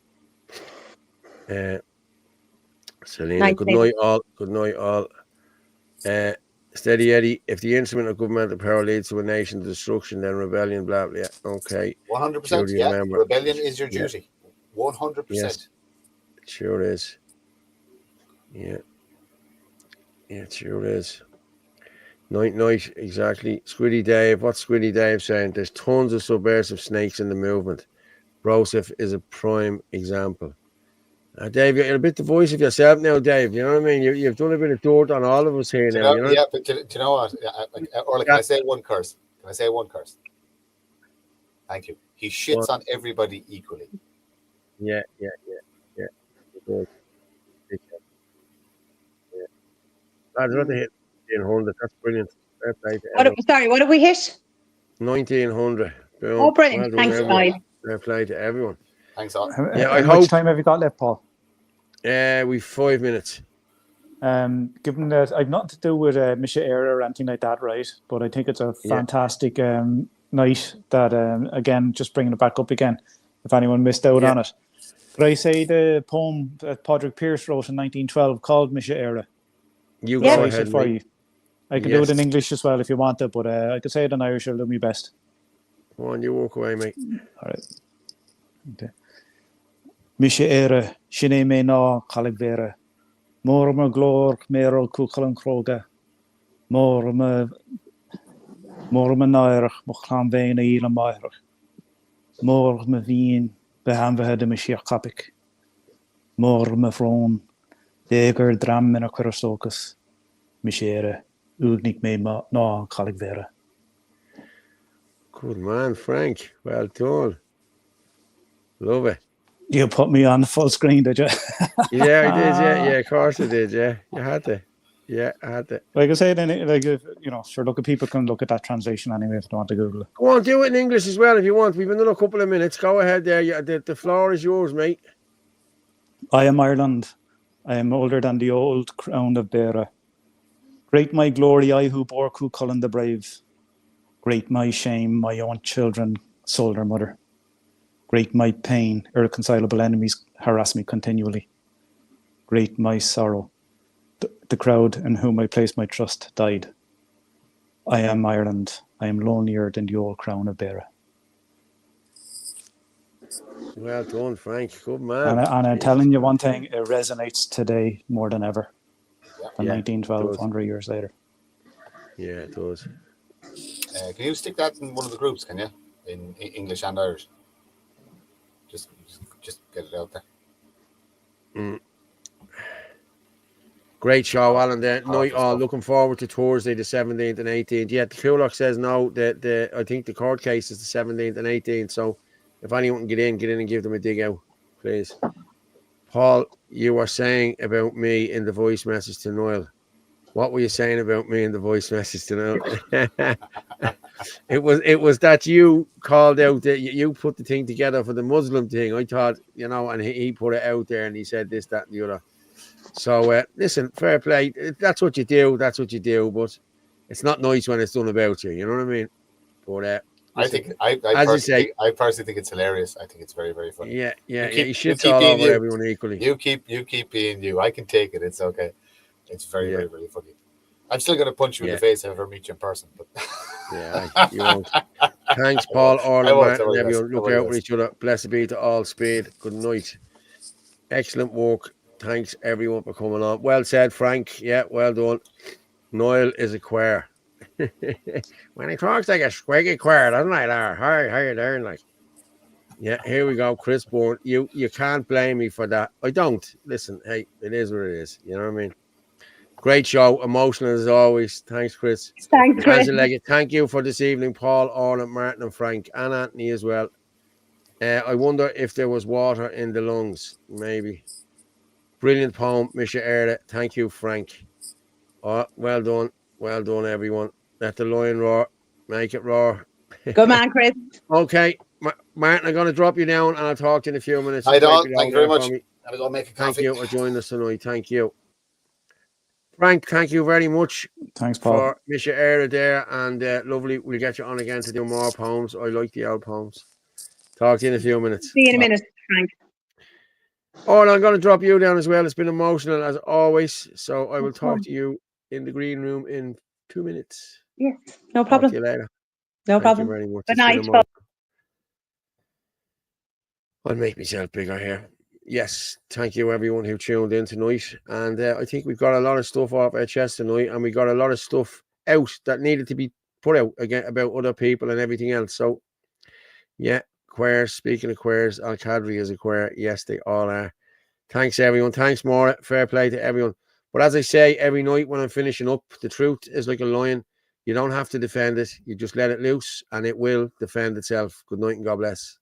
Selena, good night all. Good night all. Steady Eddie, if the instrument of governmental power leads to a nation's destruction, then rebellion, blah, blah. Okay. 100%. Yeah. Rebellion is your duty. 100%. Yes. It sure is. Yeah. Yeah, it sure is. Night, exactly. Squiddy Dave, what's Squiddy Dave saying? There's tons of subversive snakes in the movement. Broseph is a prime example. Dave, you're a bit the voice of yourself now, Dave. You know what I mean? You've done a bit of dirt on all of us here now. You know? Yeah, but do you know what? Can I say one curse? Can I say one curse? Thank you. He shits on everybody equally. Yeah. Lads, what they hit 1900. That's brilliant. What have we hit? 1900. Boom. Oh, brilliant. Thanks, guys. Fair play to everyone. Thanks, all. How much time have you got left, Paul? We've 5 minutes. Given that I've nothing to do with Misha Era or anything like that, right? But I think it's a fantastic night that, again, just bringing it back up again, if anyone missed out on it. But I say the poem that Padraig Pearse wrote in 1912 called Misha Era. You go ahead for you. I can do it in English as well if you want it, but I could say it in Irish. I'll do my best. Come on, you walk away, mate. All right. Okay. Misha Era, Shine me na Caligvera, Morma Glor, Merol Kukalan Kroga, Morma Mór me náirech mo chlán bhéin a íle mairech. Mór me bhín behanmhethe me siach capig. Mór me frón dégur dram in a chuirastócas. Mi sére úgnig mé ná chalig vera. Good man, Frank. Well done. Love it. You put me on full screen, did you? Yeah, I did. Yeah, of course I did. Yeah, you had to. Yeah, I had to. Like I say, then, like, sure, look at people can look at that translation anyway if they want to Google it. Go on, do it in English as well if you want. We've another couple of minutes. Go ahead there. Yeah, the floor is yours, mate. I am Ireland. I am older than the old crown of Beara. Great my glory, I who bore Cullen the brave. Great my shame, my own children sold their mother. Great my pain, irreconcilable enemies harass me continually. Great my sorrow, the crowd in whom I placed my trust died. I am Ireland. I am lonelier than the old crown of Beara. Well done, Frank. Good man. And I'm telling you one thing, it resonates today more than ever. Than Yeah, 1912, 100 years later. Yeah, it does. Can you stick that in one of the groups, can you? In English and Irish? Just get it out there. Great show, Alan. Night all. Looking forward to Thursday, the 17th and 18th. Yeah, the Kulak says no. I think the court case is the 17th and 18th. So if anyone can get in and give them a dig out, please. Paul, you were saying about me in the voice message to Noel. What were you saying about me in the voice message to Noel? It was that you called out that you put the thing together for the Muslim thing. I thought, and he put it out there and he said this, that, and the other. So listen, fair play. That's what you do. But it's not nice when it's done about you. You know what I mean? But I personally think it's hilarious. I think it's very, very funny. Yeah. You shit all over everyone equally. You keep being you. I can take it. It's okay. It's very, very, very funny. I'm still going to punch you in the face if I ever meet you in person. But yeah, you won't. Thanks, Paul, Orla, Martin, and everyone. Look out for each other. Blessed be to all. Speed. Good night. Excellent work. Thanks, everyone, for coming on. Well said, Frank. Yeah, well done. Noel is a queer. When he talks like a squiggy queer, doesn't he? How you doing? Like, yeah, here we go. Chris Bourne. You can't blame me for that. I don't. Listen, hey, it is what it is. You know what I mean? Great show. Emotional as always. Thanks, Chris. Thanks, Chris. Thank you for this evening, Paul, Orla, Martin, and Frank, and Anthony as well. I wonder if there was water in the lungs. Maybe. Brilliant poem, Misha Erda. Thank you, Frank. Oh, well done. Well done, everyone. Let the lion roar. Make it roar. Good man, Chris. Okay. Martin, I'm going to drop you down and I'll talk to you in a few minutes. Thank you very much. I'm going to make a coffee. Thank you for joining us tonight. Thank you. Frank, thank you very much. Thanks, Paul. For Misha Era there, and lovely. We'll get you on again to do more poems. I like the old poems. Talk to you in a few minutes. See you in a minute, Frank. Oh, and I'm going to drop you down as well. It's been emotional as always. So I will talk to you in the green room in 2 minutes. Yes, no problem. Talk to you later. No problem. Thank you very much. Good night. I'll make myself bigger here. Yes, thank you everyone who tuned in tonight. And I think we've got a lot of stuff off our chest tonight, and we got a lot of stuff out that needed to be put out again about other people and everything else. So, yeah, queers. Speaking of queers, Al Kadri is a queer. Yes, they all are. Thanks everyone. Thanks, Maura. Fair play to everyone. But as I say every night when I'm finishing up, the truth is like a lion. You don't have to defend it. You just let it loose, and it will defend itself. Good night and God bless.